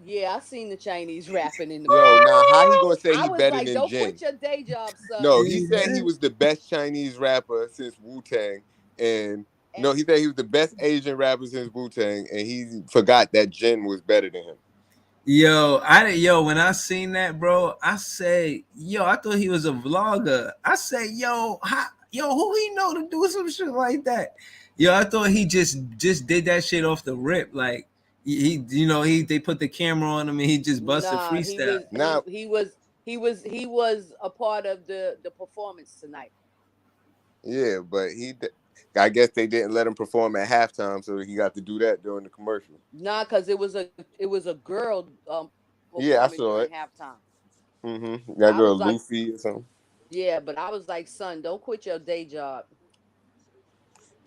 S5: Yeah, I seen the Chinese rapping in the
S2: Yo,
S5: block.
S2: now how he gonna say
S5: I
S2: he
S5: was
S2: better
S5: like,
S2: than
S5: don't
S2: Jin?
S5: quit your day job, son.
S2: No, he said he was the best Chinese rapper since Wu-Tang, and no, he said he was the best Asian rapper since Wu-Tang, and he forgot that Jin was better than him.
S1: Yo, when I seen that, bro, I said, yo, I thought he was a vlogger. I said, yo, who he know to do some shit like that? Yo, I thought he just did that shit off the rip. Like they put the camera on him and he just busted
S5: Nah,
S1: freestyle.
S5: he was a part of the performance tonight.
S2: Yeah, but I guess they didn't let him perform at halftime, so he got to do that during the commercial.
S5: Nah, because it was a girl
S2: Yeah, I
S5: performing
S2: saw
S5: during
S2: it.
S5: halftime.
S2: That
S5: I
S2: girl
S5: was like,
S2: Luffy or something.
S5: yeah, but I was like, son, don't quit your day job.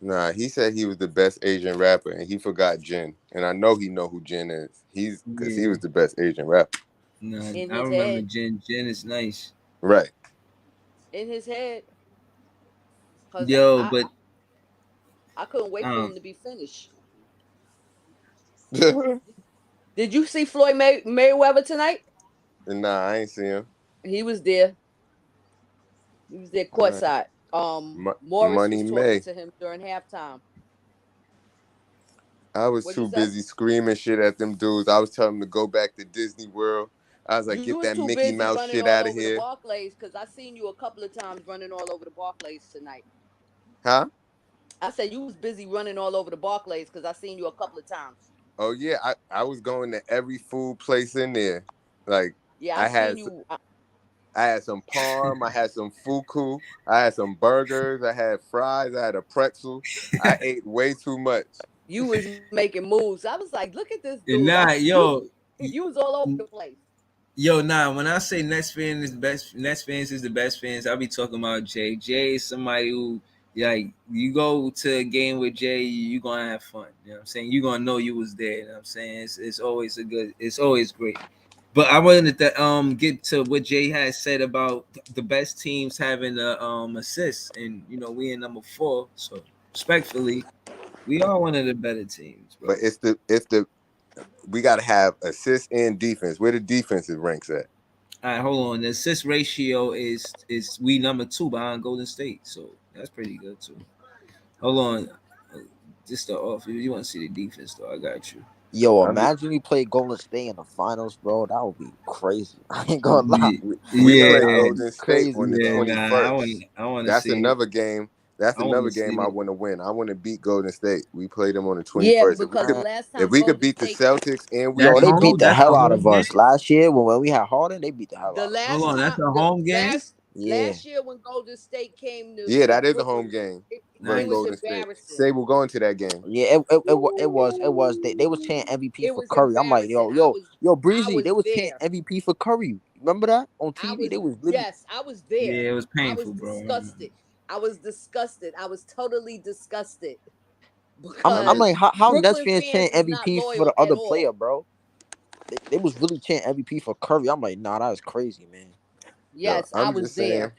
S2: Nah, he said he was the best Asian rapper, and he forgot Jin. And I know he know who Jin is. Because he was the best Asian rapper.
S1: Nah,
S5: In
S1: I
S5: his
S1: remember
S5: head.
S1: Jin is nice.
S2: Right.
S5: In his head. Cause
S1: Yo, but
S5: I couldn't wait for him to be finished.
S2: Nah,
S5: Did you see Floyd Mayweather tonight?
S2: I ain't see him.
S5: He was there. He was there courtside. Morris
S2: Money
S5: was talking
S2: May.
S5: to him during halftime.
S2: I was
S5: What'd
S2: too
S5: you say?
S2: busy screaming shit at them dudes. I was telling them to go back to Disney World. I was like,
S5: You
S2: get
S5: was
S2: that
S5: too
S2: Mickey
S5: busy
S2: Mouse
S5: running
S2: shit
S5: all
S2: out of
S5: over the
S2: here.
S5: Barclays because I seen you a couple of times running all over the Barclays tonight.
S2: Huh?
S5: I said you was busy running all over the Barclays because I seen you a couple of times.
S2: Oh, yeah. I was going to every food place in there. Like,
S5: Yeah,
S2: I
S5: seen you.
S2: I had some parm, I had some fuku, I had some burgers, I had fries, I had a pretzel. I ate way too much.
S5: You was making moves. I was like, look at this dude.
S1: nah, yo,
S5: you was all over the place.
S1: Yo, nah, when I say Nets fans is the best fans, I'll be talking about Jay. Jay is somebody who, like, you go to a game with Jay, you gonna have fun. You know what I'm saying? You're gonna know you was there. You know what I'm saying? It's always it's always great. But I wanted to get to what Jay has said about the best teams having assists, and we in number 4. So respectfully, we are one of the better teams, bro.
S2: But we gotta have assists and defense. Where the defensive ranks at?
S1: All right, hold on. The assist ratio is we number 2 behind Golden State, so that's pretty good too. Hold on, just the off. If you want to see the defense, though, I got you.
S3: Yo, imagine we play Golden State in the finals, bro. That would be crazy. I ain't gonna lie.
S2: We play
S1: Yeah,
S2: Golden State
S3: Crazy,
S2: on the
S1: yeah.
S2: 21st.
S1: I want to
S2: That's
S1: see.
S2: another game. That's
S1: I wanna
S2: another
S1: see
S2: game I
S1: it.
S2: want to win. I want to beat Golden State. We played them on the 21st.
S5: Yeah, because the last time
S2: if we could
S5: Golden
S2: beat the
S5: State,
S2: Celtics and we
S3: Yo, they
S1: home-
S3: beat the
S1: that's
S3: hell
S1: a
S3: out
S1: home
S3: of us
S1: game?
S3: last year when we had Harden. They beat the hell
S5: the
S3: out of us.
S5: last
S1: Hold on, that's
S5: time,
S1: a home game?
S5: last year when Golden State came to
S2: Yeah, that is a
S5: Brooklyn,
S2: home game
S5: it
S2: versus
S5: was
S2: Golden State.
S5: embarrassing.
S2: Sable going to that game.
S3: Yeah, it was. They was chanting MVP
S5: It
S3: for
S5: was
S3: Curry. I'm like,
S5: embarrassing.
S3: yo, Breezy.
S5: was
S3: They was
S5: there.
S3: chanting MVP for Curry. Remember that on
S5: I
S3: TV?
S5: was
S3: They was really
S5: yes, I was there.
S1: Yeah, it was
S5: I was
S1: painful, bro.
S5: disgusted. I was disgusted. I was totally disgusted
S3: I'm
S5: because
S3: like, how Nets
S5: Brooklyn
S3: fans
S5: fans
S3: chant
S5: is not
S3: MVP for the
S5: loyal at
S3: other
S5: all.
S3: player, bro? They was really chanting MVP for Curry. I'm like, nah, that was crazy, man.
S2: Yo,
S5: Yes, I was there.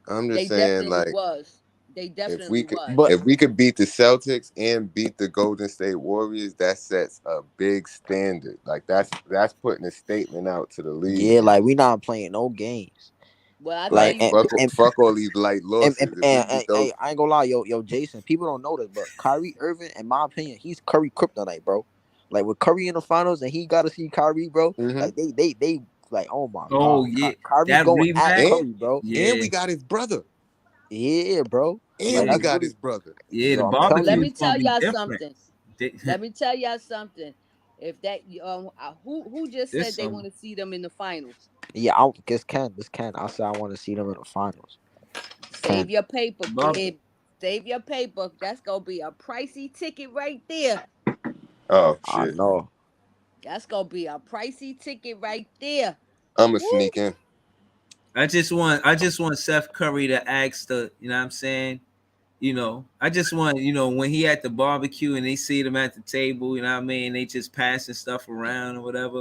S2: I'm just
S5: They
S2: saying,
S5: definitely
S2: like,
S5: was. They
S2: if we
S5: definitely
S2: could,
S5: was.
S3: But
S2: if we could beat the Celtics and beat the Golden State Warriors, that sets a big standard. Like that's putting a statement out to the league.
S3: yeah, like we not playing no games.
S5: Well, I tell
S3: Like
S2: Like
S5: you,
S2: fuck all these light losses. If we
S3: and
S2: beat those,
S3: I ain't gonna lie, yo, Jason. People don't know this, but Kyrie Irving, in my opinion, he's Curry kryptonite, bro. Like with Curry in the finals, and he got to see Kyrie, bro.
S2: mm-hmm.
S3: Like they like, oh my
S1: Oh
S3: god,
S1: yeah,
S3: Kyrie
S1: that
S3: going at
S1: rematch.
S2: and
S3: Curry, bro.
S2: and
S1: Yeah,
S2: we got his brother,
S3: Yeah, bro.
S2: and
S3: Like
S1: yeah,
S2: we
S3: that's
S2: got
S3: really,
S2: his brother.
S1: yeah. The
S3: yo. I'm telling
S5: let
S1: barbecue
S3: you.
S5: me
S1: is gonna
S5: tell
S1: be
S5: y'all
S1: different.
S5: something. Let me tell y'all something. If that who just said
S1: This
S5: they
S1: summer.
S5: want to see them in the finals?
S3: Yeah, I guess this can. I said I want to see them in the finals.
S5: Save
S3: Can
S5: your paper,
S1: Barbe-
S5: kid. Save your paper. That's gonna be a pricey ticket right there.
S2: Oh
S3: I
S2: shit,
S3: know?
S5: That's gonna be a pricey ticket right there.
S2: I'ma
S5: Woo!
S2: sneak in.
S1: I just want Seth Curry to ask the, you know what I'm saying? I just want, when he at the barbecue and they see them at the table, you know what I mean? They just passing stuff around or whatever.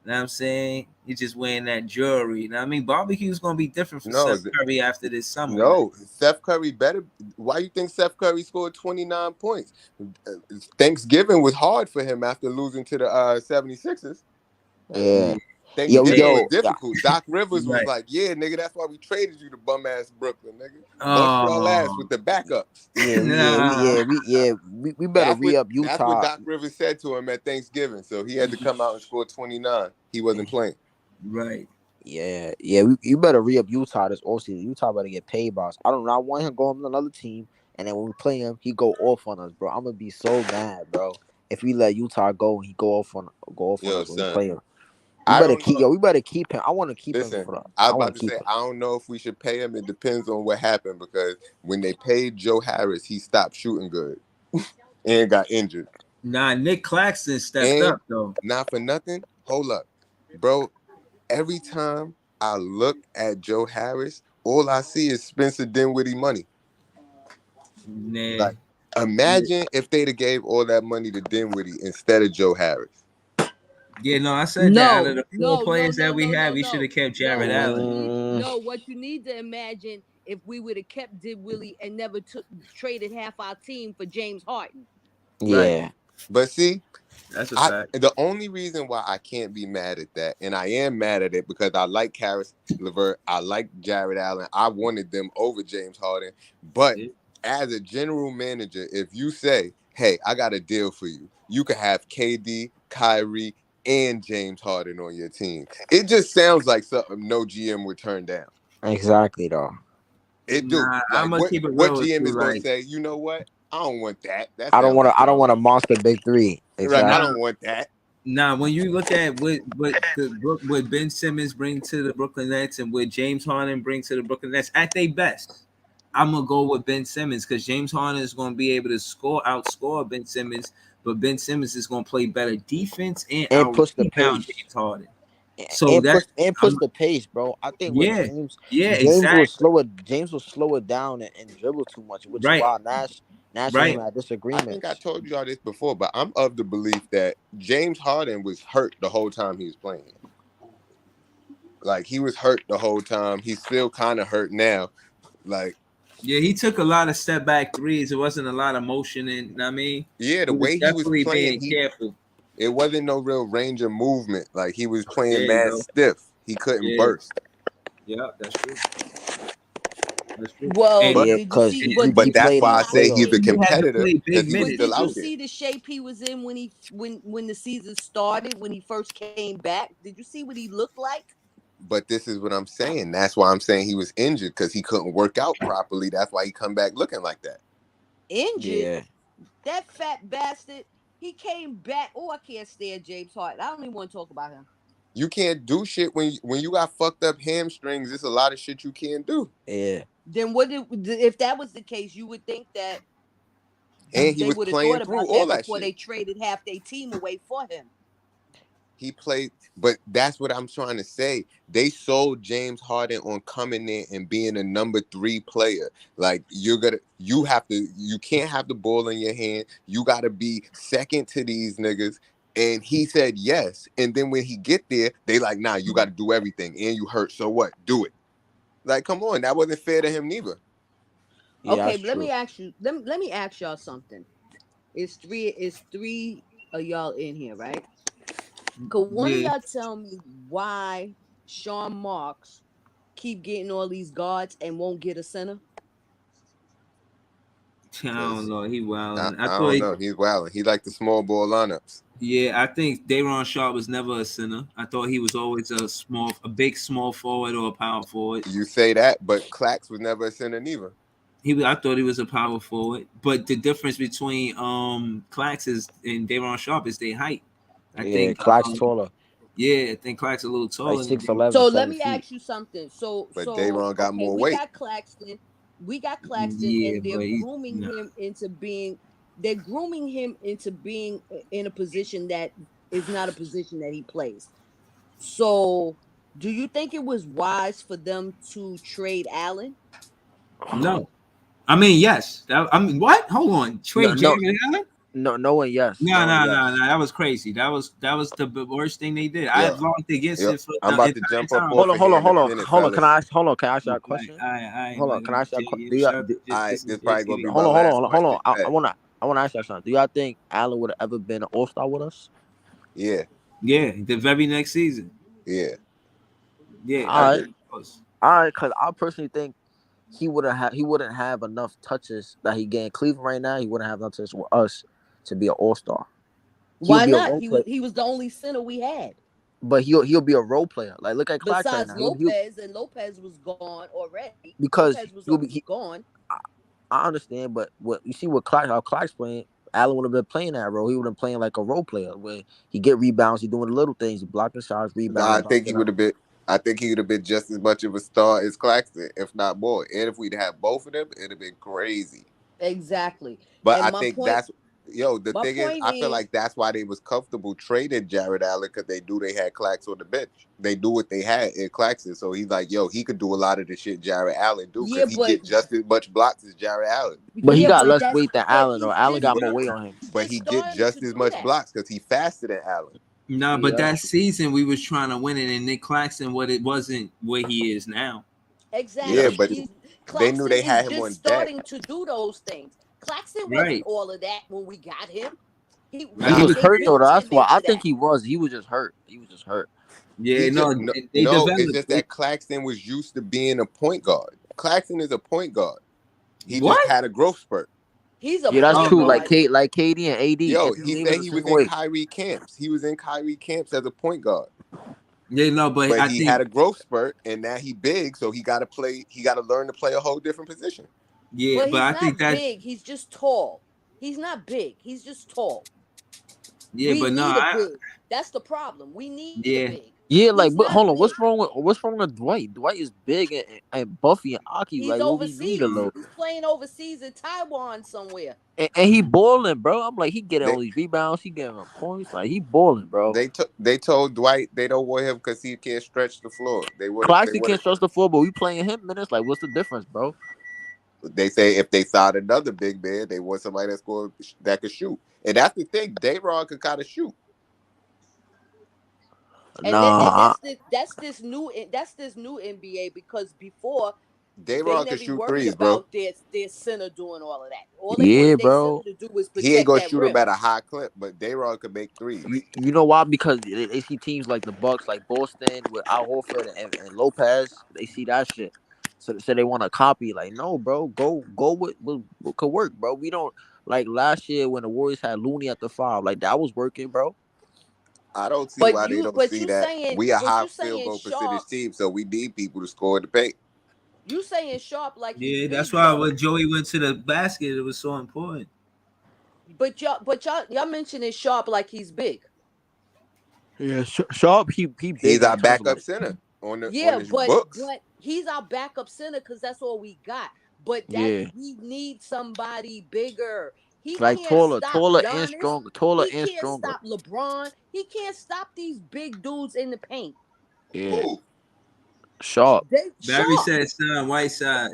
S1: You know what I'm saying? He just wearing that jewelry. You know what I mean? Barbecue's gonna be different for
S2: No,
S1: Seth Curry after this summer, man.
S2: no, Steph Curry better. Why you think Steph Curry scored 29 points? Thanksgiving was hard for him after losing to the 76ers.
S3: Yeah.
S1: Yeah,
S2: Thanksgiving was
S3: Yo.
S2: difficult. Doc Rivers was
S1: right.
S2: like, "Yeah, nigga, that's why we traded you to bum ass Brooklyn, nigga. Bust y'all ass
S1: Oh,
S2: with the backups."
S1: nah.
S3: We better re up
S2: That's what
S3: Utah.
S2: Doc Rivers said to him at Thanksgiving. So he had to come out and score 29. He wasn't playing.
S1: Right.
S3: Yeah. You better re up Utah this offseason. Utah better get paid, boss. I don't know. I want him going on another team, and then when we play him, he go off on us, bro. I'm gonna be so mad, bro. If we let Utah go and he go off on
S2: Yo,
S3: us when we
S2: son,
S3: play him.
S2: I don't know.
S3: We better keep him. I want to keep him
S2: Listen,
S3: for the.
S2: I was
S3: I want
S2: about
S3: to
S2: to
S3: keep
S2: say
S3: him.
S2: I don't know if we should pay him. It depends on what happened because when they paid Joe Harris, he stopped shooting good and got injured.
S1: Nah, Nick Claxton stepped
S2: And
S1: up though.
S2: not for nothing, hold up, bro. Every time I look at Joe Harris, all I see is Spencer Dinwiddie money.
S1: Nah.
S2: Like, imagine if they'd have gave all that money to Dinwiddie instead of Joe Harris.
S1: Yeah, no, I said that out
S5: No,
S1: of the four
S5: no, no,
S1: players
S5: no,
S1: that we
S5: no,
S1: had,
S5: no,
S1: we should
S5: no,
S1: have kept
S5: no.
S1: Jared Allen.
S5: What you need to imagine if we would have kept Willie and never traded half our team for James Harden.
S1: Right.
S3: Yeah.
S2: But see,
S1: That's a fact.
S2: the only reason why I can't be mad at that, and I am mad at it because I like Karis LeVert, I like Jared Allen, I wanted them over James Harden. But
S1: Yeah.
S2: as a general manager, if you say, "Hey, I got a deal for you," you could have KD, Kyrie, and James Harden on your team. It just sounds like something no GM would turn down.
S3: Exactly, though.
S2: It do.
S1: Nah, I'm
S2: Like
S1: gonna keep it
S2: what
S1: real with
S2: GM
S1: you.
S2: is going to
S1: Like,
S2: say? You know what? I don't want that. That
S3: I don't
S2: sounds
S3: want
S2: like
S3: to. I don't want a
S2: garbage.
S3: monster big three.
S2: Right? I
S1: nah,
S3: Exactly.
S2: don't want that.
S1: nah. When you look at what Ben Simmons bring to the Brooklyn Nets and what James Harden brings to the Brooklyn Nets at their best, I'm gonna go with Ben Simmons because James Harden is gonna be able to outscore Ben Simmons, but Ben Simmons is gonna play better defense and
S3: And
S1: out
S3: push the
S1: rebound
S3: pace.
S1: James Harden. So that
S3: And push
S1: I'm
S3: the pace, bro. I think with
S1: yeah,
S3: James,
S1: yeah,
S3: James will
S1: exactly.
S3: slow it. James will slow it down and dribble too much, which is
S1: Right,
S3: why Nash and him
S1: right.
S3: had
S2: I think I
S3: disagreements.
S2: told you all this before, but I'm of the belief that James Harden was hurt the whole time he was playing. Like he was hurt the whole time. He's still kind of hurt now. Like,
S1: Yeah, he took a lot of step back threes. It wasn't a lot of motion, and you know what I mean,
S2: yeah, the
S1: he was
S2: way he was
S1: definitely
S2: playing,
S1: being careful.
S2: it wasn't no real range of movement. Like he was
S1: There
S2: playing
S1: you
S2: mad
S1: go.
S2: stiff. He couldn't
S1: Yeah,
S2: burst.
S1: yeah, that's true. That's true.
S5: Well,
S2: But
S3: Yeah,
S5: did you
S3: because
S5: see? But
S3: he
S2: but
S5: did you
S2: that's
S3: played in
S2: why
S5: see
S3: the
S2: I
S5: how he
S2: say he's
S3: playoffs.
S2: a
S5: came?
S1: You had to
S2: competitor
S1: play
S2: because
S1: big
S2: he was
S5: But
S1: minutes
S2: still
S5: did you
S2: out
S1: too.
S2: there.
S5: see the shape he was in when the season started? When he first came back, did you see what he looked like?
S2: But this is what I'm saying. That's why I'm saying he was injured because he couldn't work out properly. That's why he come back looking like that.
S5: Injured.
S3: Yeah,
S5: That fat bastard. He came back. Oh, I can't stand James Harden. I don't even want to talk about him.
S2: You can't do shit when you got fucked up hamstrings. There's a lot of shit you can't do.
S3: yeah.
S5: Then if that was the case, you would think that
S2: And he
S5: they
S2: was
S5: would have
S2: playing
S5: thought
S2: through
S5: about
S2: all
S5: that
S2: that
S5: before
S2: shit.
S5: they traded half their team away for him.
S2: He played, but that's what I'm trying to say. They sold James Harden on coming in and being a number 3 player. Like you can't have the ball in your hand. You gotta be second to these niggas. And he said yes. And then when he get there, they like, nah, you gotta do everything. And you hurt, so what? Do it. Like, come on, that wasn't fair to him neither.
S3: Yeah,
S5: Okay,
S3: that's
S5: let
S3: true.
S5: me ask you. Let me ask y'all something. It's three of y'all in here, right? Could one of y'all tell me why Sean Marks keep getting all these guards and won't get a center?
S1: I don't know. He wild.
S2: I don't know. He's wild. He like the small ball lineups.
S1: Yeah, I think Day'Ron Sharpe was never a center. I thought he was always a big small forward or a power forward.
S2: You say that, but Clax was never a center neither.
S1: I thought he was a power forward, but the difference between Clax and Day'Ron Sharpe is their height. I think
S3: Clax taller.
S1: Yeah, I think Clax a little taller.
S3: Like 6'11".
S5: So let me ask you something.
S2: But Day'Ron got more weight.
S5: We got Claxton, and they're grooming him into being. They're grooming him into being in a position that is not a position that he plays. So, do you think it was wise for them to trade Allen?
S1: No. I mean, yes. What? Hold on. Trade Jared Allen?
S3: No, and yes.
S1: No. That was crazy. That was the worst thing they did. I logged against it.
S2: I'm about to jump up.
S3: Hold on. Can I ask you a question? Hold on. Can I ask you a question?
S2: This probably gonna be
S3: hold on. I want to ask you something. Do y'all think Allen would have ever been an All-Star with us?
S2: Yeah.
S1: Yeah, the very next season.
S2: Yeah.
S1: Yeah.
S3: All right. Because I personally think he wouldn't have enough touches that he getting Cleveland right now. He wouldn't have enough touches with us to be an All-Star.
S5: Why not? He was the only center we had.
S3: But he'll be a role player. Like, look at Clax right now.
S5: Lopez was gone already.
S3: Because
S5: Lopez was gone.
S3: I understand, but what you see with how Clax playing, Allen would have been playing that role. He would have been playing like a role player where he get rebounds, he doing the little things, he blocking shots, rebounds.
S2: I think he would have been just as much of a star as Claxton, if not more. And if we'd have both of them, it'd have been crazy.
S5: Exactly.
S2: But I think the thing is, I feel like that's why they was comfortable trading Jared Allen, because they knew they had Clax on the bench. They knew what they had in Claxton. So he's like, he could do a lot of the shit Jared Allen do, because he get just as much blocks as Jared Allen.
S3: But he got less weight than Allen, or Allen got more weight on him.
S2: But he get just as much blocks because he faster than Allen.
S1: No, but that season we was trying to win it, and Nick Claxton, it wasn't where he is now.
S5: Exactly.
S2: Yeah, but they knew they had him on deck.
S5: Starting to do those things. Claxton wasn't all of that when we got him.
S3: He was hurt though. That's why I think he was. He was just hurt.
S1: Yeah,
S2: it's just that Claxton was used to being a point guard. Claxton is a point guard. He just had a growth spurt.
S3: That's true. Like KD and AD.
S2: He said he was in Kyrie camps. He was in Kyrie camps as a point guard.
S1: Yeah, no, but I
S2: he
S1: think
S2: had a growth spurt, and now he big, so he got to learn to play a whole different position.
S1: Yeah, but I think that's
S5: big. He's just tall. He's not big. He's just tall.
S1: Yeah,
S5: that's the problem. We need big.
S3: Yeah, but hold on. What's wrong with Dwight? Dwight is big and Buffy and Aki.
S5: He's overseas. He's playing overseas in Taiwan somewhere.
S3: And he balling, bro. I'm like, he getting all these rebounds. He getting points. Like, he balling, bro.
S2: They told Dwight they don't want him because he can't stretch the floor.
S3: Claxton can't stretch the floor, but we playing him minutes. Like, what's the difference, bro?
S2: They say if they signed another big man, they want somebody that can shoot. And that's the thing. Day'Ron can kind of shoot.
S5: And that's this new NBA, because before
S2: Day'Ron can shoot threes, bro.
S5: Their center doing all of that. All
S3: bro.
S5: To do is
S2: he ain't gonna shoot him at a high clip, but Day'Ron can make threes.
S3: You know why? Because they see teams like the Bucks, like Boston with Al Horford and Lopez. They see that shit, so they want to copy. Like, no, bro, go with what could work, bro. We don't like last year when the Warriors had Looney at the 5. Like, that was working, bro.
S2: I don't see why they don't see that. We a high field goal percentage team, so we need people to score in the paint.
S5: You saying Sharpe like
S1: that's why when Joey went to the basket, it was so important.
S5: But y'all mentioning Sharpe like he's big.
S3: Yeah, Sharpe, he big.
S2: He's our backup center on the books.
S5: But he's our backup center because that's all we got. But we need somebody bigger. He
S3: Like
S5: can't stop
S3: taller and
S5: Giannis.
S3: stronger, taller
S5: He
S3: and
S5: can't
S3: stronger.
S5: stop LeBron. He can't stop these big dudes in the paint.
S3: Yeah,
S2: Who?
S3: sharp.
S5: They
S1: Barry
S5: sharp.
S1: said son Whiteside.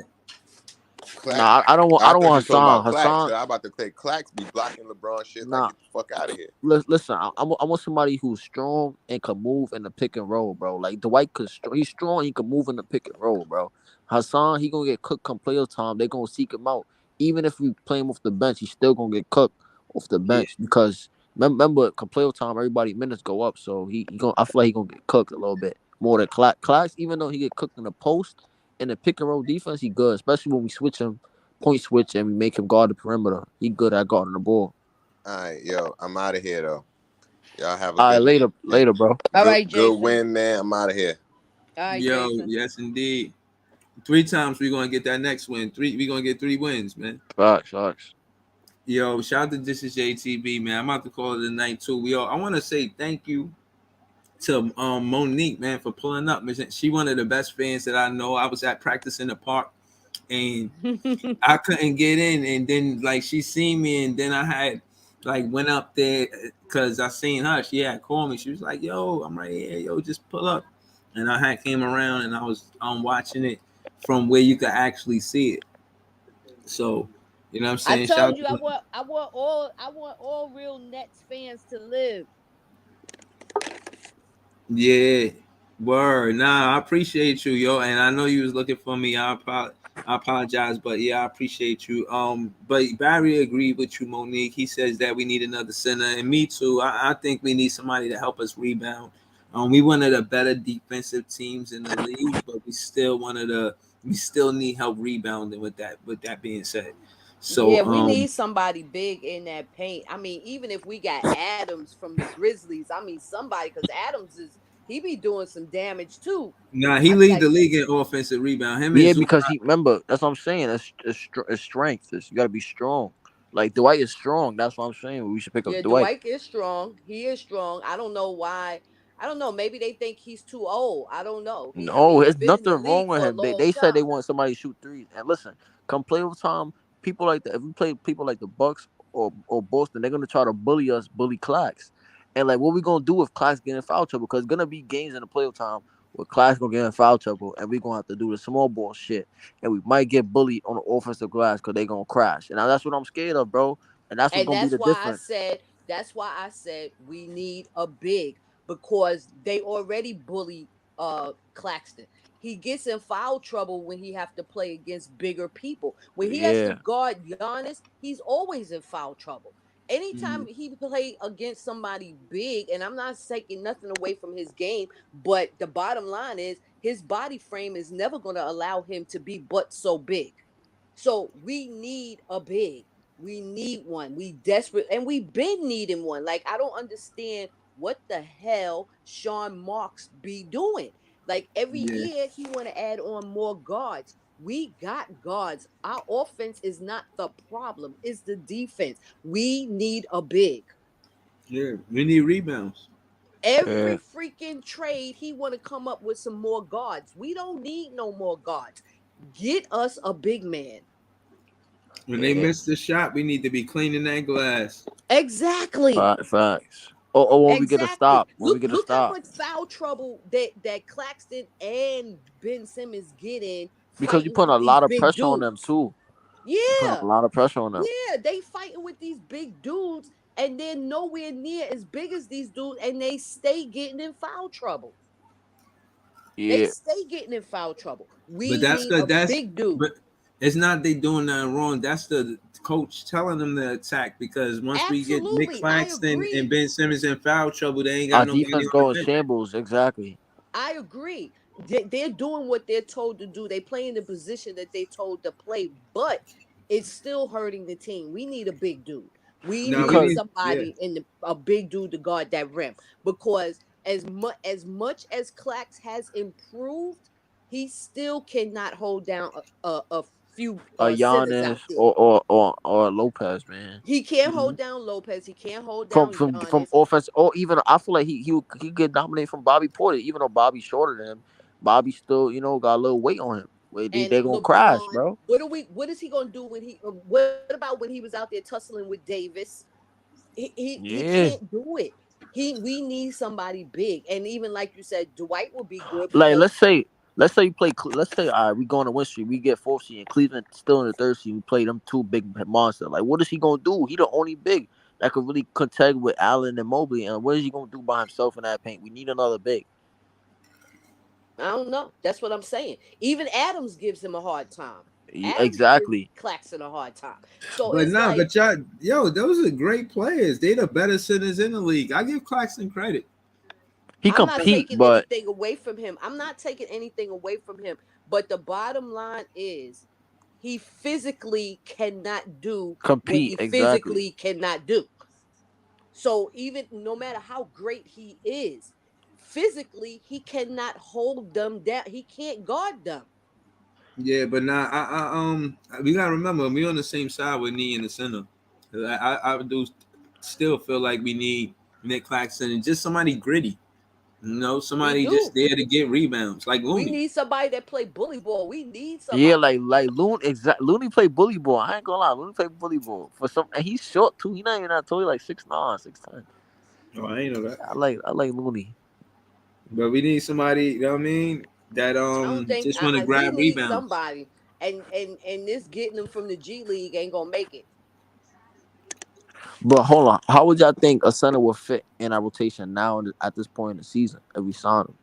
S3: Nah, I don't want. I
S2: I
S3: don't
S2: thought you
S3: want
S2: was talking about
S3: Hassan.
S2: Clax.
S3: Hassan,
S2: I'm about to say Clax be blocking LeBron shit. Like,
S3: nah.
S2: get the fuck out of here.
S3: Listen, I want somebody who's strong and can move in the pick and roll, bro. Like Dwight could, he's strong. He can move in the pick and roll, bro. Hassan, he gonna get cooked come playoff time. They gonna seek him out. Even if we play him off the bench, he's still gonna get cooked off the
S1: Yeah.
S3: bench because remember, come playoff time, everybody minutes go up. So he gonna. I feel like he gonna get cooked a little bit more than Clax. Even though he get cooked in the post in the pick and roll defense, he good. Especially when we switch him, point switch, and we make him guard the perimeter. He good at guarding the ball.
S2: All right, yo, I'm out of here though. Y'all have a
S3: All right,
S2: good
S3: later, bro.
S5: All right,
S2: good
S5: Jason.
S2: win, man. I'm out of here.
S5: All right,
S1: Yo,
S5: Jason.
S1: yes indeed. 3 times we're gonna get that next win. We're gonna get 3 wins, man.
S3: Facts.
S1: Yo, shout out to This Is JTB, man. I'm about to call it a night too. I want to say thank you to Monique, man, for pulling up. She one of the best fans that I know. I was at practice in the park and I couldn't get in, and then like she seen me, and then I had like went up there because I seen her. She had called me. She was like, "Yo, I'm right here. Yo, just pull up." And I had came around and I was watching it from where you could actually see it. So, you know what I'm saying?
S5: I told you I want all real Nets fans to live.
S1: Yeah, word. Nah, I appreciate you, yo, and I know you was looking for me. I apologize, but yeah, I appreciate you. But Barry agreed with you, Monique. He says that we need another center, and me too. I think we need somebody to help us rebound. We one of the better defensive teams in the league, but we still need help rebounding. With that being said, so
S5: yeah, we need somebody big in that paint. I mean, even if we got Adams from the Grizzlies, I mean somebody because Adams he be doing some damage too.
S1: Nah, he lead the league in offensive rebound.
S3: Yeah, because he remember that's what I'm saying. It's strength. You got to be strong. Like Dwight is strong. That's what I'm saying. We should pick up Dwight.
S5: Dwight is strong. He is strong. I don't know why. I don't know. Maybe they think he's too old. I don't know.
S3: There's nothing wrong with him. They said they want somebody to shoot threes. And listen, come playoff time, people like that. If we play people like the Bucks or Boston, they're gonna try to bully Clax. And like, what we gonna do if Clax get in foul trouble? Because it's gonna be games in the playoff time where Clax gonna get in foul trouble, and we gonna have to do the small ball shit, and we might get bullied on the offensive glass because they gonna crash. And now that's what I'm scared of, bro. And that's what's gonna be the difference.
S5: That's why I said we need a big because they already bully Claxton. He gets in foul trouble when he have to play against bigger people. When he has to guard Giannis, he's always in foul trouble. Anytime he play against somebody big, and I'm not taking nothing away from his game, but the bottom line is his body frame is never going to allow him to be but so big. So we need a big. We need one. We desperate, and we've been needing one. Like, I don't understand what the hell Sean Marks be doing. Like, every year he want to add on more guards. We got guards. Our offense is not the problem. It's the defense. We need a big.
S1: Yeah, we need rebounds.
S5: Every freaking trade, he want to come up with some more guards. We don't need no more guards. Get us a big man.
S1: When they miss the shot, we need to be cleaning that glass.
S5: Exactly.
S3: Facts. Or when we get a stop.
S5: Look how much foul trouble that Claxton and Ben Simmons get in.
S3: Because you put a lot of pressure on them too.
S5: Yeah.
S3: A lot of pressure on them.
S5: Yeah, they fighting with these big dudes and they're nowhere near as big as these dudes and they stay getting in foul trouble.
S3: Yeah.
S5: They stay getting in foul trouble.
S1: But that's
S5: need a big dude.
S1: But it's not they doing nothing wrong. That's the coach telling them to attack because once we get Nick Claxton and Ben Simmons in foul trouble, they ain't got no
S3: defense going shambles. Exactly.
S5: I agree. They're doing what they're told to do. They play in the position that they told to play, but it's still hurting the team. We need a big dude. We need somebody a big dude to guard that rim because as much as Clax has improved, he still cannot hold down a few
S3: Giannis or Lopez, man.
S5: He can't hold down Lopez. He can't hold down
S3: from offense. Or even I feel like he get dominated from Bobby Porter. Even though Bobby's shorter than him, Bobby still got a little weight on him. Wait,
S5: And
S3: they gonna crash,
S5: LeBron,
S3: bro.
S5: what is he gonna do when he? What about when he was out there tussling with Davis? He
S3: Yeah.
S5: can't do it. We need somebody big, and even like you said, Dwight will be good
S3: Like
S5: because
S3: let's say you play. Let's say all right, we go on the win streak. We get fourth seed, and Cleveland still in the third seed. We play them two big monsters. Like, what is he gonna do? He the only big that could really contend with Allen and Mobley. And what is he gonna do by himself in that paint? We need another big.
S5: I don't know. That's what I'm saying. Even Adams gives him a hard time. Adams gives
S3: Exactly.
S5: Claxton a hard time. So
S1: But
S5: it's
S1: nah,
S5: like
S1: but y'all, yo, those are great players. They the better centers in the league. I give Claxton credit.
S3: He
S5: I'm not
S3: compete,
S5: taking
S3: but
S5: anything away from him. I'm not taking anything away from him. But the bottom line is he physically cannot do what
S3: compete
S5: he
S3: exactly.
S5: physically cannot do. So even no matter how great he is, physically he cannot hold them down. He can't guard them.
S1: Yeah, but now we gotta remember we on the same side with Nee in the center. I do still feel like we need Nick Claxton and just somebody gritty. You know,
S5: We
S1: somebody just
S5: do.
S1: there to get rebounds, like
S5: We
S1: Looney.
S5: need somebody that play bully ball. We need
S3: Yeah,
S5: somebody.
S3: like Looney play bully ball. I ain't gonna lie, Looney play bully ball for some, and he's short too. He not even that tall. He like 6'9", 6'10".
S1: Oh, I ain't know that.
S3: I like Looney.
S1: But we need somebody, you know what I mean, that
S5: I don't think
S1: just want to
S5: we
S1: grab
S5: need
S1: rebounds.
S5: somebody, and this getting them from the G League ain't gonna make it.
S3: But hold on, how would y'all think a center would fit in our rotation now at this point in the season if we sign him?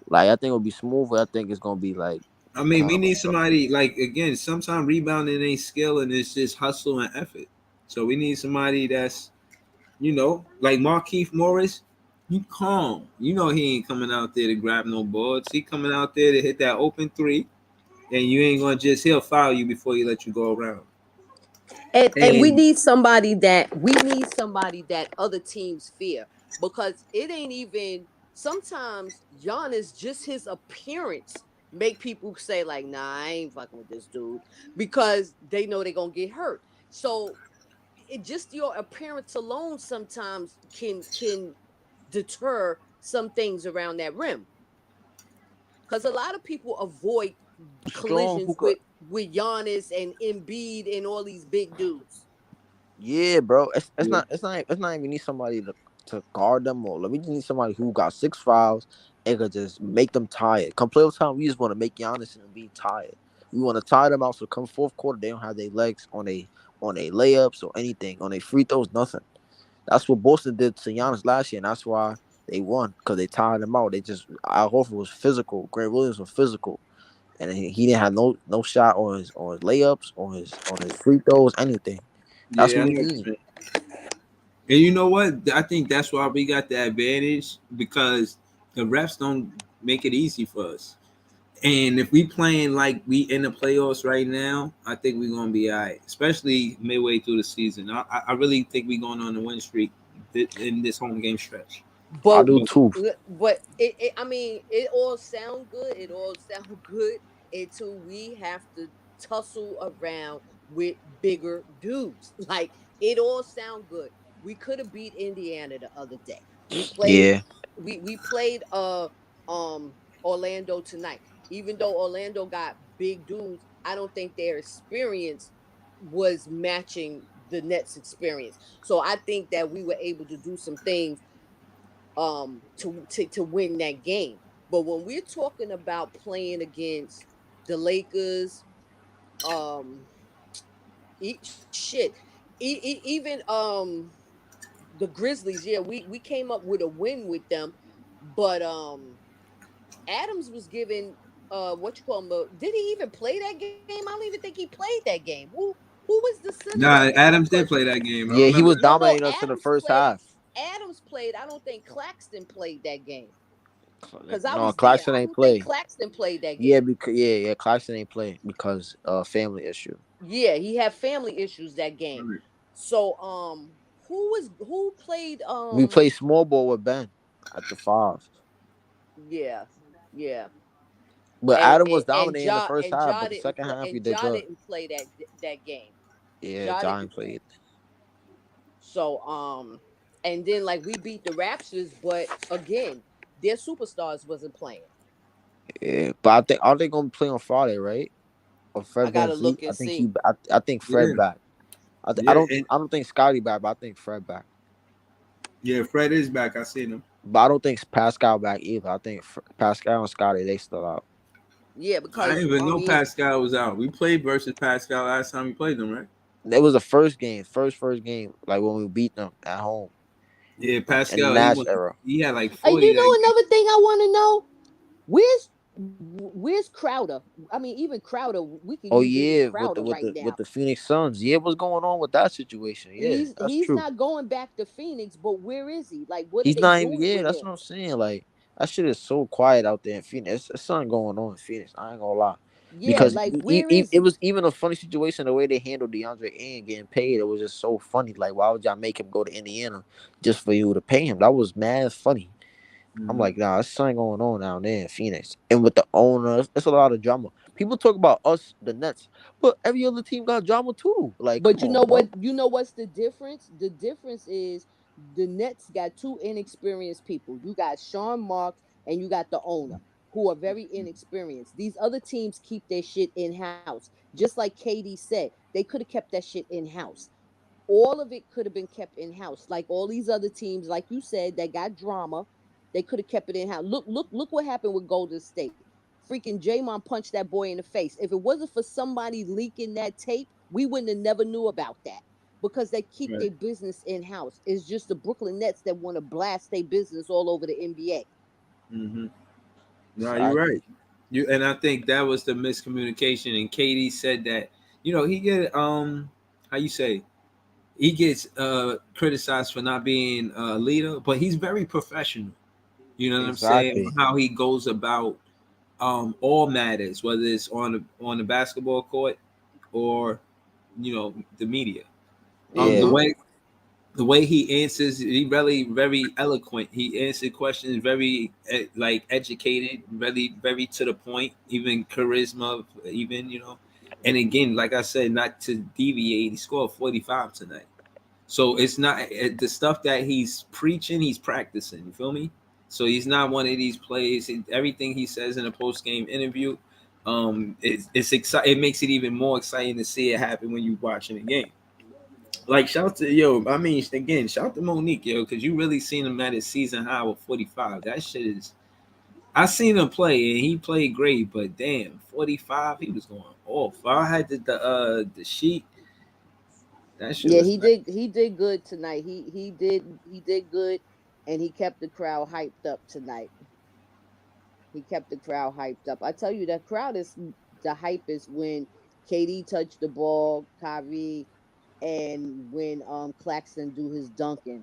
S3: Like, I think it would be smooth. Or I think it's gonna be like
S1: I mean,
S3: kind
S1: we
S3: of
S1: need somebody like again. Sometimes rebounding ain't skill and it's just hustle and effort. So we need somebody that's like Markeith Morris. He calm. You know he ain't coming out there to grab no boards. He coming out there to hit that open three, and you ain't gonna he'll foul you before he let you go around.
S5: And
S1: And
S5: we need somebody that other teams fear because it ain't even sometimes Giannis just his appearance make people say like nah I ain't fucking with this dude because they know they're gonna get hurt. So it just your appearance alone sometimes can deter some things around that rim because a lot of people avoid
S3: strong
S5: collisions
S3: hookah.
S5: with Giannis and Embiid and all these big dudes.
S3: Yeah, bro. It's
S1: yeah,
S3: not it's not even need somebody to guard them or like, we just need somebody who got 6 fouls and could just make them tired. Come playoff time, we just want to make Giannis and be tired. We want to tire them out so come fourth quarter they don't have their legs on a layups or anything on a free throws, nothing. That's what Boston did to Giannis last year, and that's why they won because they tired him out. They just Al Horford was physical, Grant Williams was physical, and he didn't have no shot on his layups, on his free throws, anything. That's
S1: yeah,
S3: what
S1: I
S3: we
S1: know what
S3: need.
S1: you're saying. And you know what? I think that's why we got the advantage because the refs don't make it easy for us. And if we playing like we in the playoffs right now, I think we're gonna be all right, especially midway through the season. I really think we're going on a win streak in this home game stretch.
S3: I
S5: But
S3: do too.
S5: I mean, it all sound good. It all sound good until we have to tussle around with bigger dudes. Like it all sound good. We could have beat Indiana the other day. We played
S3: Yeah,
S5: we played um Orlando tonight. Even though Orlando got big dudes, I don't think their experience was matching the Nets experience. So I think that we were able to do some things to win that game. But when we're talking about playing against the Lakers, um shit, even the Grizzlies, yeah, we came up with a win with them, but Adams was given what you call him? Did he even play that game? I don't even think he played that game. Who was the center
S1: Nah,
S5: that game?
S1: Adams did play that game. I
S3: yeah, he
S1: remember
S3: was
S1: that.
S5: No,
S3: dominating us in the first half.
S5: Adams played. I don't think Claxton played that game because I
S3: No,
S5: was there.
S3: Claxton
S5: I
S3: ain't
S5: don't think
S3: play.
S5: Claxton played that
S3: Yeah,
S5: game.
S3: because yeah, Claxton ain't play because family issue.
S5: Yeah, he had family issues that game. So who played
S3: We play small ball with Ben at the 5,
S5: yeah, yeah.
S3: but
S5: And
S3: Adam was
S5: and and
S3: dominating the
S5: Ja
S3: first
S5: and
S3: half,
S5: Ja
S3: but the
S5: didn't
S3: second
S5: play
S3: half we
S5: and
S3: did
S5: Ja
S3: good.
S5: didn't play that game.
S3: Yeah,
S5: Ja
S3: Giant
S5: didn't play.
S3: played.
S5: So and then like we beat the Raptors, but again, their superstars wasn't playing.
S3: Yeah, but I think are they gonna play on Friday, right? Or
S5: I
S3: Fred Van
S5: gotta
S3: Vliet?
S5: look
S3: I
S5: and
S3: think
S5: see.
S3: I think Fred
S1: Yeah,
S3: back.
S1: yeah, and
S3: I don't think Scotty back, but I think Fred back.
S1: yeah. Fred is back. I seen him.
S3: But I don't think Pascal back either. I think Pascal and Scotty they still out.
S5: Yeah,
S1: I
S5: because
S1: didn't even
S5: I
S1: know
S5: mean,
S1: Pascal was out. We played versus Pascal last time we played them, right?
S3: It was the first game, first game, like when we beat them at home
S1: Yeah,
S3: in the
S1: Pascal. He
S3: Nash
S1: went.
S3: era.
S1: He had like
S5: you
S1: 40 that
S5: know
S1: game.
S5: another thing I want to know. Where's Crowder? I mean, even Crowder, we could
S3: Oh
S5: use even
S3: yeah,
S5: Crowder right
S3: with
S5: now.
S3: the Phoenix Suns. Yeah, what's going on with that situation? Yeah, that's
S5: He's
S3: true.
S5: not going back to Phoenix, but where is he? Like, what are
S3: He's
S5: they
S3: not even.
S5: doing
S3: Yeah,
S5: with
S3: that's
S5: him?
S3: what I'm saying. Like that shit is so quiet out there in Phoenix. There's something going on in Phoenix. I ain't gonna lie.
S5: Yeah,
S3: Because
S5: like where is
S3: it
S5: he?
S3: was even a funny situation the way they handled DeAndre Ayton getting paid. It was just so funny. Like, why would y'all make him go to Indiana just for you to pay him? That was mad funny. I'm
S1: Mhm.
S3: like, nah, there's something going on down there in Phoenix. And with the owners, it's a lot of drama. People talk about us, the Nets, but every other team got drama too. Like,
S5: But
S3: come
S5: you
S3: on,
S5: know what?
S3: bro.
S5: You know what's the difference? The difference is the Nets got two inexperienced people. You got Sean Marks and you got the owner who are very inexperienced. These other teams keep their shit in house. Just like KD said, they could have kept that shit in house. All of it could have been kept in house. Like all these other teams, like you said, that got drama, they could have kept it in house. Look what happened with Golden State. Freaking Draymond punched that boy in the face. If it wasn't for somebody leaking that tape, we wouldn't have never knew about that because they keep
S1: Right.
S5: their business in house. It's just the Brooklyn Nets that want to blast their business all over the NBA.
S1: Mm-hmm. No, you're right.
S3: Exactly.
S1: And I think that was the miscommunication. And Katie said that, he get how you say, he gets criticized for not being a leader, but he's very professional. You know what I'm saying?
S3: Exactly.
S1: How he goes about all matters, whether it's on the basketball court or the media. The
S3: Yeah.
S5: Mm-hmm.
S1: way he answers, he really very eloquent. He answered questions very like educated, very very to the point. Even charisma, even And again, like I said, not to deviate, he scored 45 tonight. So it's not the stuff that he's preaching, he's practicing. You feel me? So he's not one of these plays. Everything he says in a post game interview, it's exciting. It makes it even more exciting to see it happen when you're watching the game. Like shout to I mean again, shout to Monique, because you really seen him at his season high with 45. That shit is. I seen him play and he played great, but damn, 45, he was going off. If I had the sheet, that shit
S5: Yeah,
S1: was
S5: he
S1: nice.
S5: did. He did good tonight. He did good, and he kept the crowd hyped up tonight. He kept the crowd hyped up. I tell you, that crowd is the hype is when KD touched the ball, Kyrie, and when Claxton do his dunking.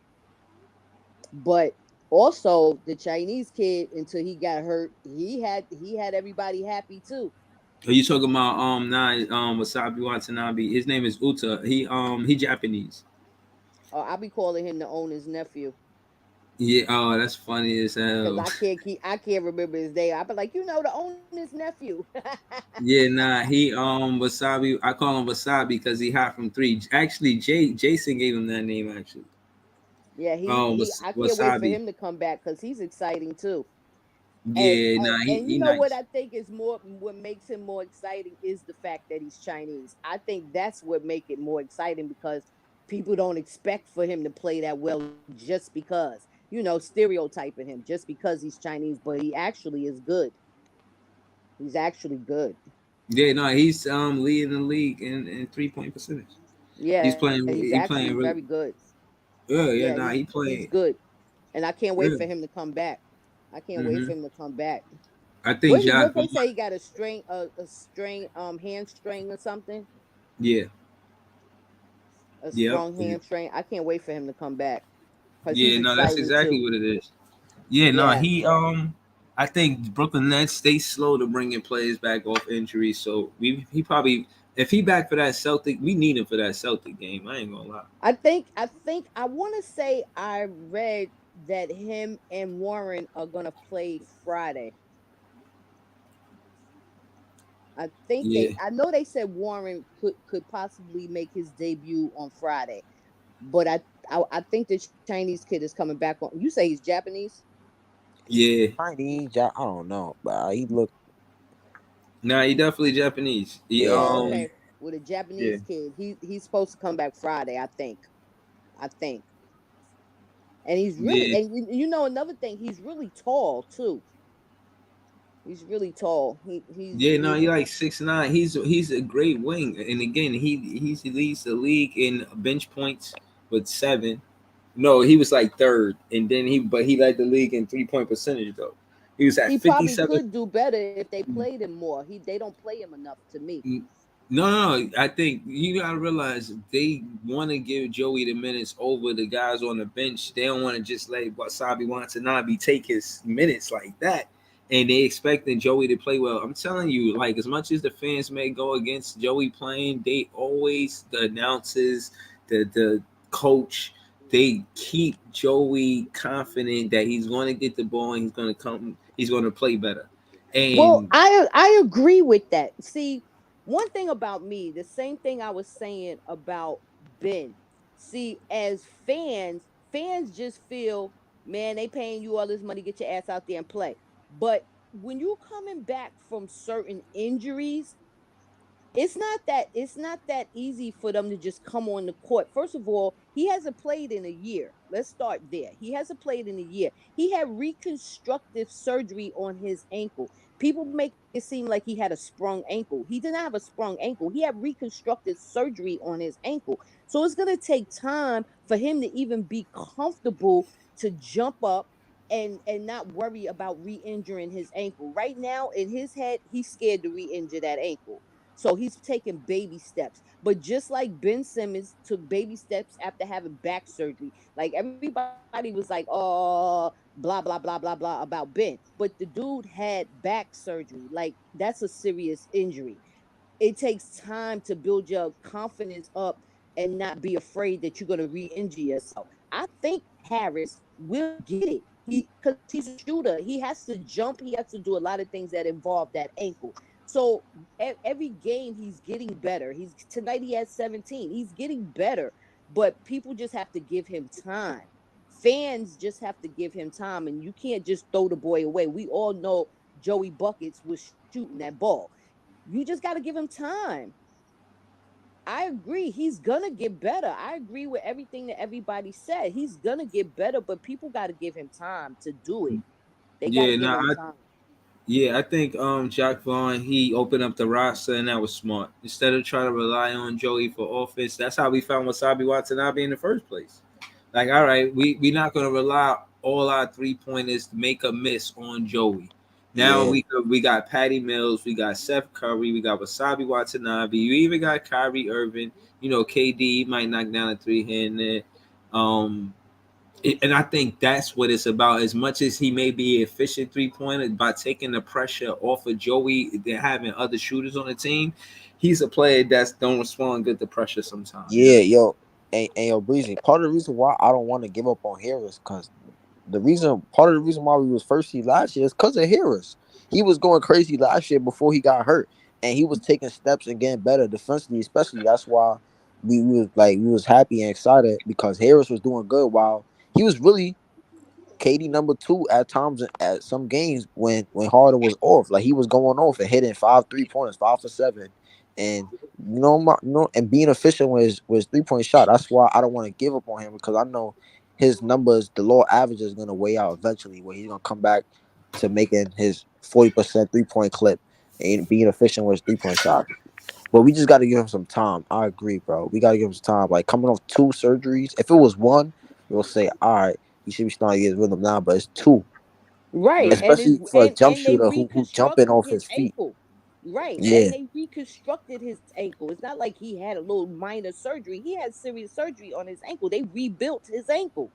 S5: But also the Chinese kid until he got hurt, he had everybody happy too.
S1: Are you talking about Wasabi Watanabe? His name is Uta. He Japanese.
S5: I be calling him the owner's nephew
S1: Yeah. Oh, that's funny as
S5: because
S1: hell.
S5: I can't remember his name. I be like, the owner's nephew.
S1: Yeah. Nah. He Wasabi. I call him Wasabi because he hot from three. Actually, Jason gave him that name. Actually.
S5: Yeah, he I can't wait for
S1: Wasabi.
S5: him to come back because he's exciting too. And,
S1: Yeah.
S5: and
S1: Nah. He
S5: and you
S1: he
S5: know what
S1: nice.
S5: I think is more what makes him more exciting is the fact that he's Chinese. I think that's what make it more exciting because people don't expect for him to play that well just because, stereotyping him just because he's Chinese, but he actually is good. He's actually good.
S1: Yeah. No. He's leading the league in 3-point percentage. He's
S5: Yeah,
S1: playing.
S5: he's
S1: He
S5: actually
S1: playing
S5: very
S1: really.
S5: good.
S1: Yeah. Yeah.
S5: Yeah,
S1: Nah. He
S5: he's
S1: playing.
S5: good. And I can't wait
S1: Yeah.
S5: for him to come back. I can't wait
S1: Mm-hmm.
S5: for him to come back.
S1: I think
S5: What
S1: Jacques.
S5: they say he got a strain hamstring or something?
S1: Yeah.
S5: A
S1: Yep.
S5: sprung hamstring. I can't wait for him to come back because he's
S1: Yeah. No. That's
S5: exciting
S1: exactly
S5: too.
S1: what it is. Yeah, no,
S5: Yeah,
S1: he I think Brooklyn Nets stay slow to bringing players back off injury. So he probably if he back for that Celtic, we need him for that Celtic game. I ain't gonna lie.
S5: I think I want to say I read that him and Warren are gonna play Friday.
S1: Yeah.
S5: I know they said Warren could possibly make his debut on Friday, but I think the Chinese kid is coming back on. You say he's Japanese?
S1: Yeah.
S3: Chinese, I don't know, but he looked.
S1: Nah, he definitely Japanese. He
S3: Yeah.
S5: Oh, okay. With a
S1: yeah.
S5: Japanese kid. He's supposed to come back Friday, I think. I think. And he's really,
S1: Yeah.
S5: and you know another thing, he's really tall too. He's really tall.
S1: Yeah, no,
S5: He's
S1: he like 6'9". He's a great wing. And again, he leads the league in bench points with 7. No, he was like third. And then he led the league in 3-point percentage though. He was at
S5: he probably
S1: 57.
S5: could do better if they played him more. They don't play him enough to me.
S1: No. I think you gotta realize they want to give Joey the minutes over the guys on the bench. They don't want to just let Wasabi Watanabe take his minutes like that. And they expecting Joey to play well. I'm telling you, like as much as the fans may go against Joey playing, they always the announcers, the coach, they keep Joey confident that he's going to get the ball and he's going to play better.
S5: Well,
S1: And
S5: I agree with that. See, one thing about me, the same thing I was saying about Ben. See, as fans just feel, man, they paying you all this money, get your ass out there and play. But when you coming back from certain injuries, it's not that easy for them to just come on the court. First of all, he hasn't played in a year. Let's start there. He hasn't played in a year. He had reconstructive surgery on his ankle. People make it seem like he had a sprung ankle. He didn't have a sprung ankle. He had reconstructive surgery on his ankle. So it's going to take time for him to even be comfortable to jump up and not worry about re-injuring his ankle. Right now in his head, he's scared to re-injure that ankle. So he's taking baby steps. But just like Ben Simmons took baby steps after having back surgery, like everybody was like, oh, blah, blah, blah, blah, blah about Ben. But the dude had back surgery. Like, that's a serious injury. It takes time to build your confidence up and not be afraid that you're going to re-injure yourself. I think Harris will get it. Because he's a shooter. He has to jump. He has to do a lot of things that involve that ankle. So every game he's getting better. Tonight he has 17. He's getting better, but people just have to give him time. Fans just have to give him time, and you can't just throw the boy away. We all know Joey Buckets was shooting that ball. You just got to give him time. I agree. He's going to get better. I agree with everything that everybody said. He's going to get better, but people got to give him time to do it. They got to
S1: yeah,
S5: give
S1: no,
S5: him time.
S1: Yeah, I think Jack Vaughn, he opened up the roster and that was smart. Instead of trying to rely on Joey for offense, that's how we found Wasabi Watanabe in the first place. Like, all right, we're not gonna rely all our 3-pointers to make a miss on Joey. Now
S3: Yeah.
S1: we got Patty Mills, we got Seth Curry, we got Wasabi Watanabe, you even got Kyrie Irving, KD might knock down a 3 here and there. And I think that's what it's about. As much as he may be efficient 3-pointer by taking the pressure off of Joey, they're having other shooters on the team. He's a player that's don't respond good to pressure sometimes.
S3: Yeah, yo, and yo, Breezy. Part of the reason why I don't want to give up on Harris, because part of the reason why we was first seed last year is because of Harris. He was going crazy last year before he got hurt, and he was taking steps and getting better defensively. Especially that's why we was happy and excited because Harris was doing good while he was really KD number 2 at times at some games when Harden was off. Like he was going off and hitting 5 3-pointers, 5 for 7, and and being efficient with his 3-point shot. That's why I don't want to give up on him because I know his numbers, the low average is gonna weigh out eventually, where he's gonna come back to making his 40% 3-point clip and being efficient with his 3-point shot. But we just got to give him some time. I agree, bro. We got to give him some time. Like coming off 2 surgeries. If it was 1, we'll say, all right, he should be starting to get his rhythm now. But it's 2,
S5: Right.
S1: Right.
S5: And
S3: especially for a jump
S5: they
S3: shooter who jumping
S5: reconstructed
S3: off
S5: his
S3: his feet.
S5: ankle. Right.
S3: Yeah,
S5: And they reconstructed his ankle. It's not like he had a little minor surgery. He had serious surgery on his ankle. They rebuilt his ankle.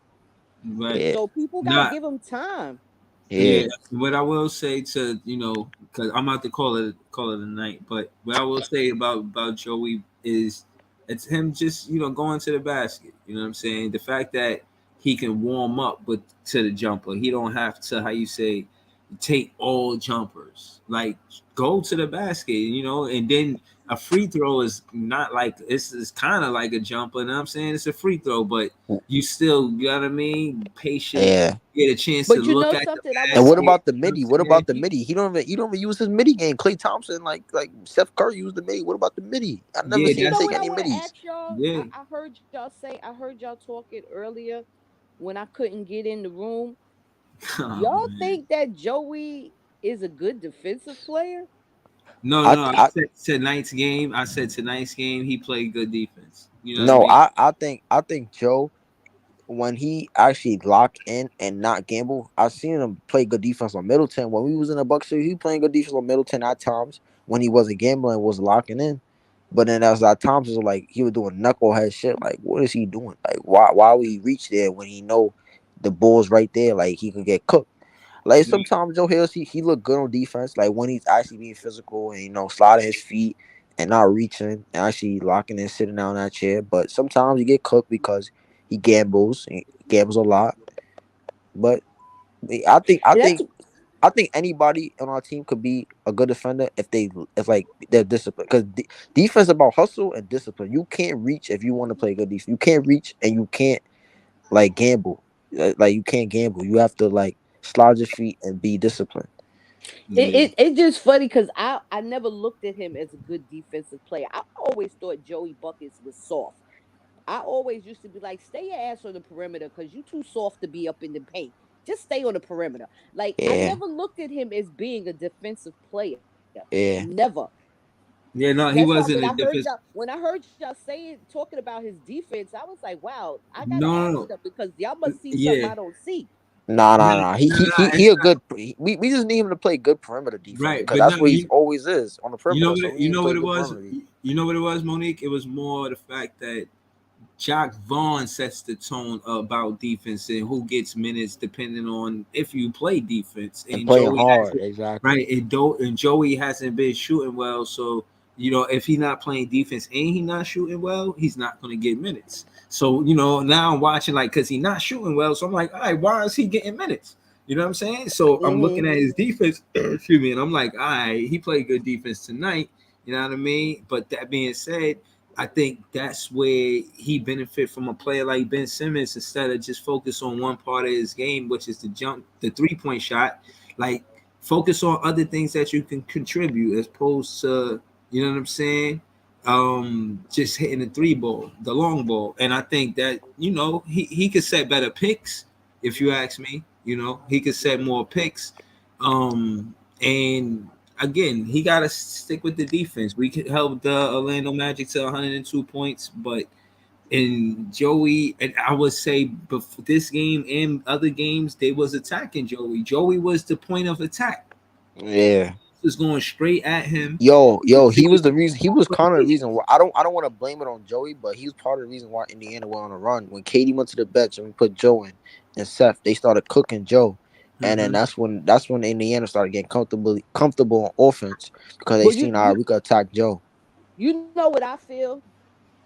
S1: Right.
S3: yeah,
S5: So people got to
S1: Not
S5: give him time.
S3: yeah,
S1: Yeah, what I will say to because I'm about to call it a night, but what I will say about Joey is it's him just going to the basket. You know what I'm saying? The fact that he can warm up, but to the jumper, he don't have to how you say take all jumpers. Like go to the basket, and then a free throw is not like it's kind of like a jumper. You know what I'm saying? It's a free throw, but you still, you know what I mean? Patient,
S3: Yeah.
S1: get a chance to
S5: But you
S1: look
S5: know
S1: at the
S5: something, I was
S3: And what
S1: basket.
S3: about the
S1: You know
S3: midi?
S1: what
S3: What
S1: I'm
S3: about the
S1: saying?
S3: midi? He don't even use his midi game. Klay Thompson, like Steph Curry used the midi. What about the midi? I never
S1: Yeah,
S3: seen
S5: You
S3: him
S5: know
S1: that's
S3: take
S5: what I
S3: any
S5: want to
S3: midis.
S5: ask y'all?
S1: yeah.
S5: I heard y'all say, I heard y'all talking earlier when I couldn't get in the room.
S1: Oh,
S5: Y'all
S1: man.
S5: think that Joey is a good defensive player?
S1: No,
S3: I,
S1: no. I
S3: I
S1: said tonight's game. I said tonight's game. He played good defense. You know what I
S3: no,
S1: mean?
S3: I think Joe, when he actually lock in and not gamble, I've seen him play good defense on Middleton. When we was in the Bucks series, he playing good defense on Middleton at times when he wasn't gambling, was locking in. But then as at times it was like he was doing knucklehead shit. Like, what is he doing? Like, why would he reach there when he know the ball's right there? Like, he could get cooked. Like sometimes Joe Hills, he look good on defense. Like when he's actually being physical and sliding his feet and not reaching and actually locking and sitting down in that chair. But sometimes he get cooked because he gambles a lot. But I
S5: And that's
S3: think I think anybody on our team could be a good defender if like they're disciplined. Because defense is about hustle and discipline. You can't reach if you want to play good defense. You can't reach and you can't like gamble. Like you can't gamble. You have to like slide your feet and be disciplined.
S1: Yeah.
S5: it's just funny because I never looked at him as a good defensive player. I always thought Joey Buckets was soft. I always used to be like, stay your ass on the perimeter because you too soft to be up in the paint. Just stay on the perimeter. Like I
S3: Yeah,
S5: never looked at him as being a defensive player.
S3: yeah.
S5: Never.
S1: Yeah, no, he
S5: That's why
S1: wasn't a defense.
S5: when I heard y'all saying talking about his defense, I was like, wow, I gotta
S1: No,
S5: ask
S1: no,
S5: them because y'all must see something
S1: yeah.
S5: I don't see.
S3: Nah,
S1: No,
S3: nah, nah.
S1: no, no,
S3: He
S1: it's
S3: a good. We just need him to play good perimeter
S1: not
S3: defense
S1: right.
S3: because
S1: But no,
S3: that's what he's always is on the
S1: you know
S3: perimeter.
S1: what
S3: So
S1: it,
S3: we
S1: you
S3: need him to
S1: know
S3: play
S1: what it
S3: good
S1: was.
S3: perimeter.
S1: You know what it was, Monique. It was more the fact that Jock Vaughn sets the tone about defense and who gets minutes depending on if you play defense.
S3: And
S1: And
S3: playing
S1: Joey has
S3: hard, exactly.
S1: right, and Joey hasn't been shooting well, so if he's not playing defense and he's not shooting well, he's not going to get minutes. So now I'm watching like because he's not shooting well, so I'm like, all right, why is he getting minutes? You know what I'm saying? So I'm
S5: Mm-hmm.
S1: looking at his defense, excuse me, and I'm like, all right, he played good defense tonight. You know what I mean? But that being said, I think that's where he benefit from a player like Ben Simmons instead of just focus on one part of his game, which is the 3-point shot. Like focus on other things that you can contribute as opposed to, you know what I'm saying? Just hitting the three ball, the long ball. And I think that, he could set better picks, if you ask me. He could set more picks. And again, he got to stick with the defense. We could help the Orlando Magic to 102 points, but in Joey, and I would say before this game and other games, they was attacking Joey. Joey was the point of attack.
S3: Yeah.
S1: Was going straight at him.
S3: Yo,
S1: It
S3: he was
S1: was
S3: the reason. He was kind of the reason why. I don't want to blame it on Joey, but he was part of the reason why Indiana went on a run. When Katie went to the bench and we put Joe in and Seth, they started cooking Joe, and then that's when Indiana started getting comfortable on offense because they
S5: Well,
S3: seen, all right, we could attack Joe.
S5: you know what I feel?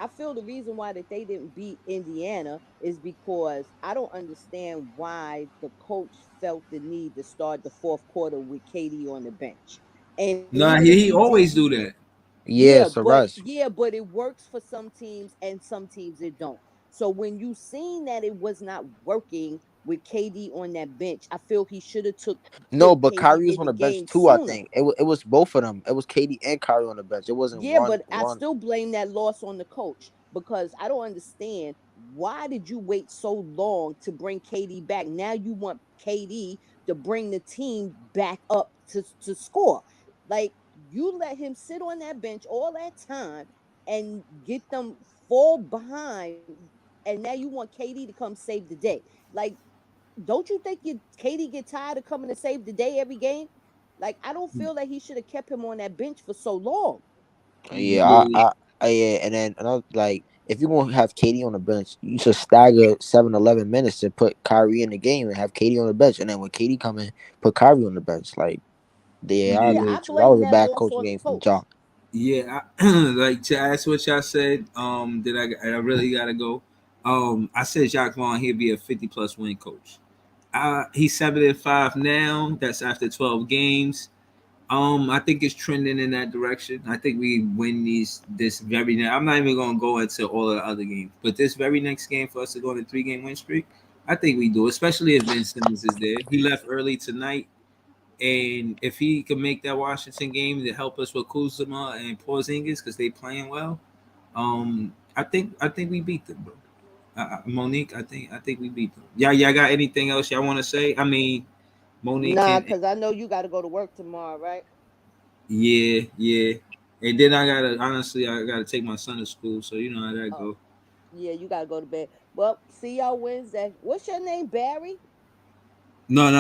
S5: I feel the reason why that they didn't beat Indiana is because I don't understand why the coach felt the need to start the fourth quarter with Katie on the bench. And
S1: Nah,
S5: even if
S1: he
S5: he did,
S1: always do that.
S3: Yeah, it's a rest.
S5: but it works for some teams and some teams it don't. So when you seen that it was not working with KD on that bench, I feel he should have
S3: No,
S5: put
S3: but
S5: KD
S3: Kyrie was
S5: in
S3: on
S5: the
S3: the bench
S5: game
S3: too. I
S5: sooner.
S3: think it was both of them. It was Katie and Kyrie on the bench. It wasn't
S5: Yeah,
S3: one
S5: but I
S3: one.
S5: still blame that loss on the coach because I don't understand why did you wait so long to bring KD back? Now you want KD to bring the team back up to score. Like you let him sit on that bench all that time and get them fall behind, and now you want KD to come save the day. Like, don't you think KD get tired of coming to save the day every game? Like, I don't feel that he should have kept him on that bench for so long.
S3: Yeah,
S1: Yeah.
S3: yeah, and then another like if you're gonna have Katie on the bench, you should stagger 7-11 minutes to put Kyrie in the game and have Katie on the bench, and then when Katie come in, put Kyrie on the bench. Like, yeah, I
S5: Yeah,
S3: agree
S5: I
S3: with you. That was
S5: blame
S3: a
S5: that
S3: bad
S5: loss
S3: coaching
S5: on the
S3: game from
S5: coach.
S3: Jock.
S1: Yeah, like to ask what y'all said, did I really gotta go? I said Jacques Vaughn, he'll be a 50+ win coach. He's 7-5 now. That's after 12 games. I think it's trending in that direction. I think we win this very next. I'm not even gonna go into all of the other games, but this very next game for us to go on a 3-game win streak, I think we do, especially if Ben Simmons is there. He left early tonight, and if he can make that Washington game to help us with Kuzma and Porzingis because they playing well, I think we beat them, bro. Monique, I think we beat them. Y'all got anything else y'all want to say? I mean, Monique
S5: Nah,
S1: can.
S5: because I know you got to go to work tomorrow, right?
S1: Yeah. And then I gotta take my son to school, so you know how that
S5: Oh,
S1: go.
S5: yeah, you got to go to bed. Well, see y'all Wednesday. What's your name, Barry?
S1: No,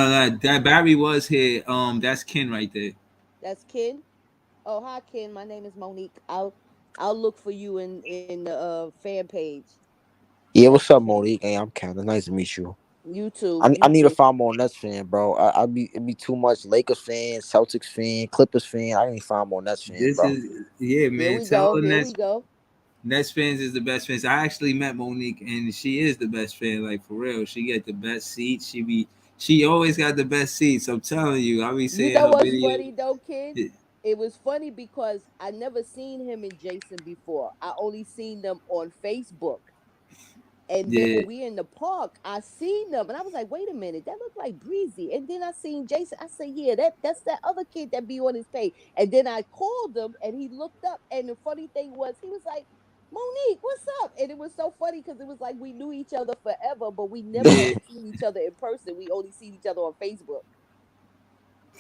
S1: that Barry was here. That's Ken right there.
S5: That's Ken. Oh, hi, Ken. My name is Monique. I'll look for you in the fan page.
S3: Yeah, what's up, Monique? Hey, I'm Candace. Nice to meet you.
S5: You too.
S3: I
S5: You
S3: need to
S5: too.
S3: find more Nets fan, bro. It be too much Lakers fan, Celtics fan, Clippers fan. I need to find more Nets fan,
S1: This
S3: bro.
S1: is yeah,
S5: Here
S1: man.
S5: we
S1: Tell
S5: go.
S1: her
S5: Here we go.
S1: Nets fans is the best fans. I actually met Monique, and she is the best fan. Like for real, she get the best seats. She always got the best seats. I'm telling you. I be
S5: You
S1: seeing
S5: know
S1: her
S5: what's
S1: video.
S5: funny though, kid? It was funny because I never seen him and Jason before. I only seen them on Facebook. And then
S1: Yeah,
S5: when we in the park, I seen them and I was like, wait a minute, that looked like Breezy. And then I seen Jason. I said, yeah, that's that other kid that be on his page. And then I called him and he looked up. And the funny thing was, he was like, Monique, what's up? And it was so funny because it was like we knew each other forever, but we never
S1: yeah,
S5: had seen each other in person. We only seen each other on Facebook.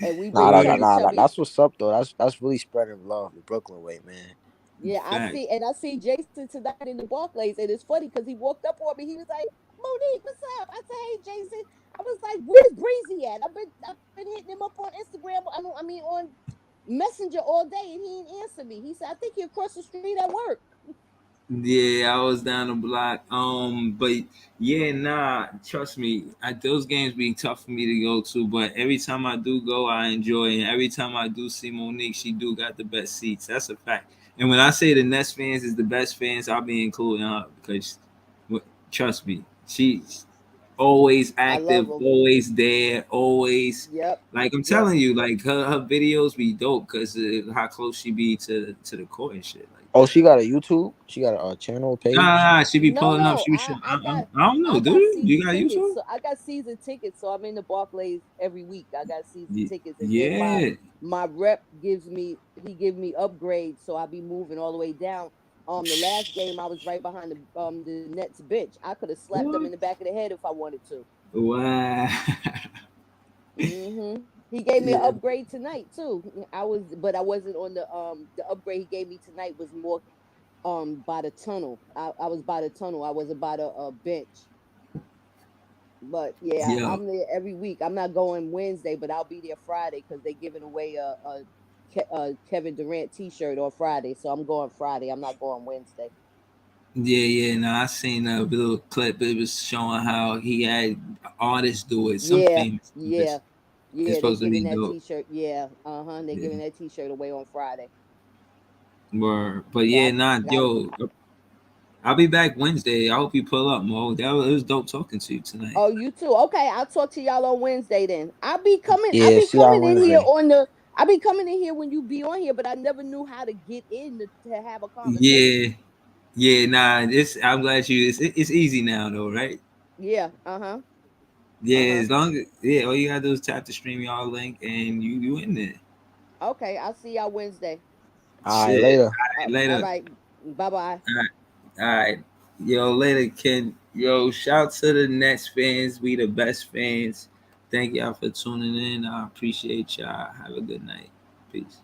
S5: And we've been
S3: Nah,
S1: yeah.
S5: trying to tell me.
S3: that's what's up though. That's really spreading love the Brooklyn way, man.
S5: Yeah,
S1: Fact.
S5: I see Jason tonight in the Barclays, and it's funny because he walked up on me. He was like, "Monique, what's up?" I said, "Hey, Jason." I was like, "Where's Breezy at?" I've been hitting him up on Instagram. I mean on Messenger all day, and he didn't answer me. He said, "I think you're across the street at work."
S1: Yeah, I was down the block. But yeah, nah, trust me, those games be tough for me to go to. But every time I do go, I enjoy it. And every time I do see Monique, she do got the best seats. That's a fact. And when I say the Nets fans is the best fans, I'll be including her because, trust me, she's always
S5: I love
S1: active,
S5: him.
S1: always there, always.
S5: Yep,
S1: Like I'm
S5: yep.
S1: telling you, like her videos be dope because how close she be to the court and shit like
S3: Oh,
S1: that.
S3: she got a YouTube. She got a channel page.
S1: She be
S5: No,
S1: pulling up.
S5: no,
S1: She be showing. I don't know,
S5: I
S1: do
S5: got
S1: you?
S5: season
S1: You got
S5: tickets.
S1: YouTube?
S5: So I got season tickets, so I'm in the Barclays every week. I got season tickets, and then
S1: Yeah,
S5: my rep gives me upgrades, so I'll be moving all the way down. The last game I was right behind the Nets bench. I could have slapped them
S1: what?
S5: in the back of the head if I wanted to.
S1: Wow.
S5: He gave me an
S1: Yeah,
S5: upgrade tonight too. But I wasn't on the upgrade he gave me tonight was more by the tunnel. I was by the tunnel. I wasn't by the bench. But yeah,
S1: yo,
S5: I'm there every week. I'm not going Wednesday, but I'll be there Friday because they're giving away a Kevin Durant T-shirt on Friday. So I'm going Friday. I'm not going Wednesday.
S1: yeah. No, I seen a little clip. It was showing how he had artists do it. Some
S5: Yeah,
S1: famous
S5: yeah,
S1: artists. It's
S5: yeah. They
S1: supposed to
S5: giving
S1: be
S5: that
S1: dope.
S5: T-shirt. Yeah, They're giving
S1: Yeah,
S5: that T-shirt away on Friday.
S1: word. But
S5: So
S1: yeah,
S5: I
S1: nah,
S5: got.
S1: yo, I'll be back Wednesday. I hope you pull up, Mo. It was dope talking to you tonight.
S5: Oh, you too. Okay, I'll talk to y'all on Wednesday then. I'll be coming. I'll
S3: Yeah,
S5: be
S3: see y'all
S5: coming in here
S3: Wednesday.
S5: on the. I'll be coming in here when you be on here, but I never knew how to get in to have a conversation.
S1: Yeah, yeah. Nah, I'm glad you. It's easy now though, right?
S5: Yeah. Uh huh. Uh
S1: Yeah,
S5: huh.
S1: as long as all you gotta do is tap the stream y'all link and you in there.
S5: Okay, I'll see y'all Wednesday.
S3: All right,
S1: Shit.
S3: later.
S1: All right,
S5: All
S1: later.
S5: right. Bye bye.
S1: All right. All right. Yo, later, Ken. Yo, shout to the Nets fans. We the best fans. Thank y'all for tuning in. I appreciate y'all. Have a good night. Peace.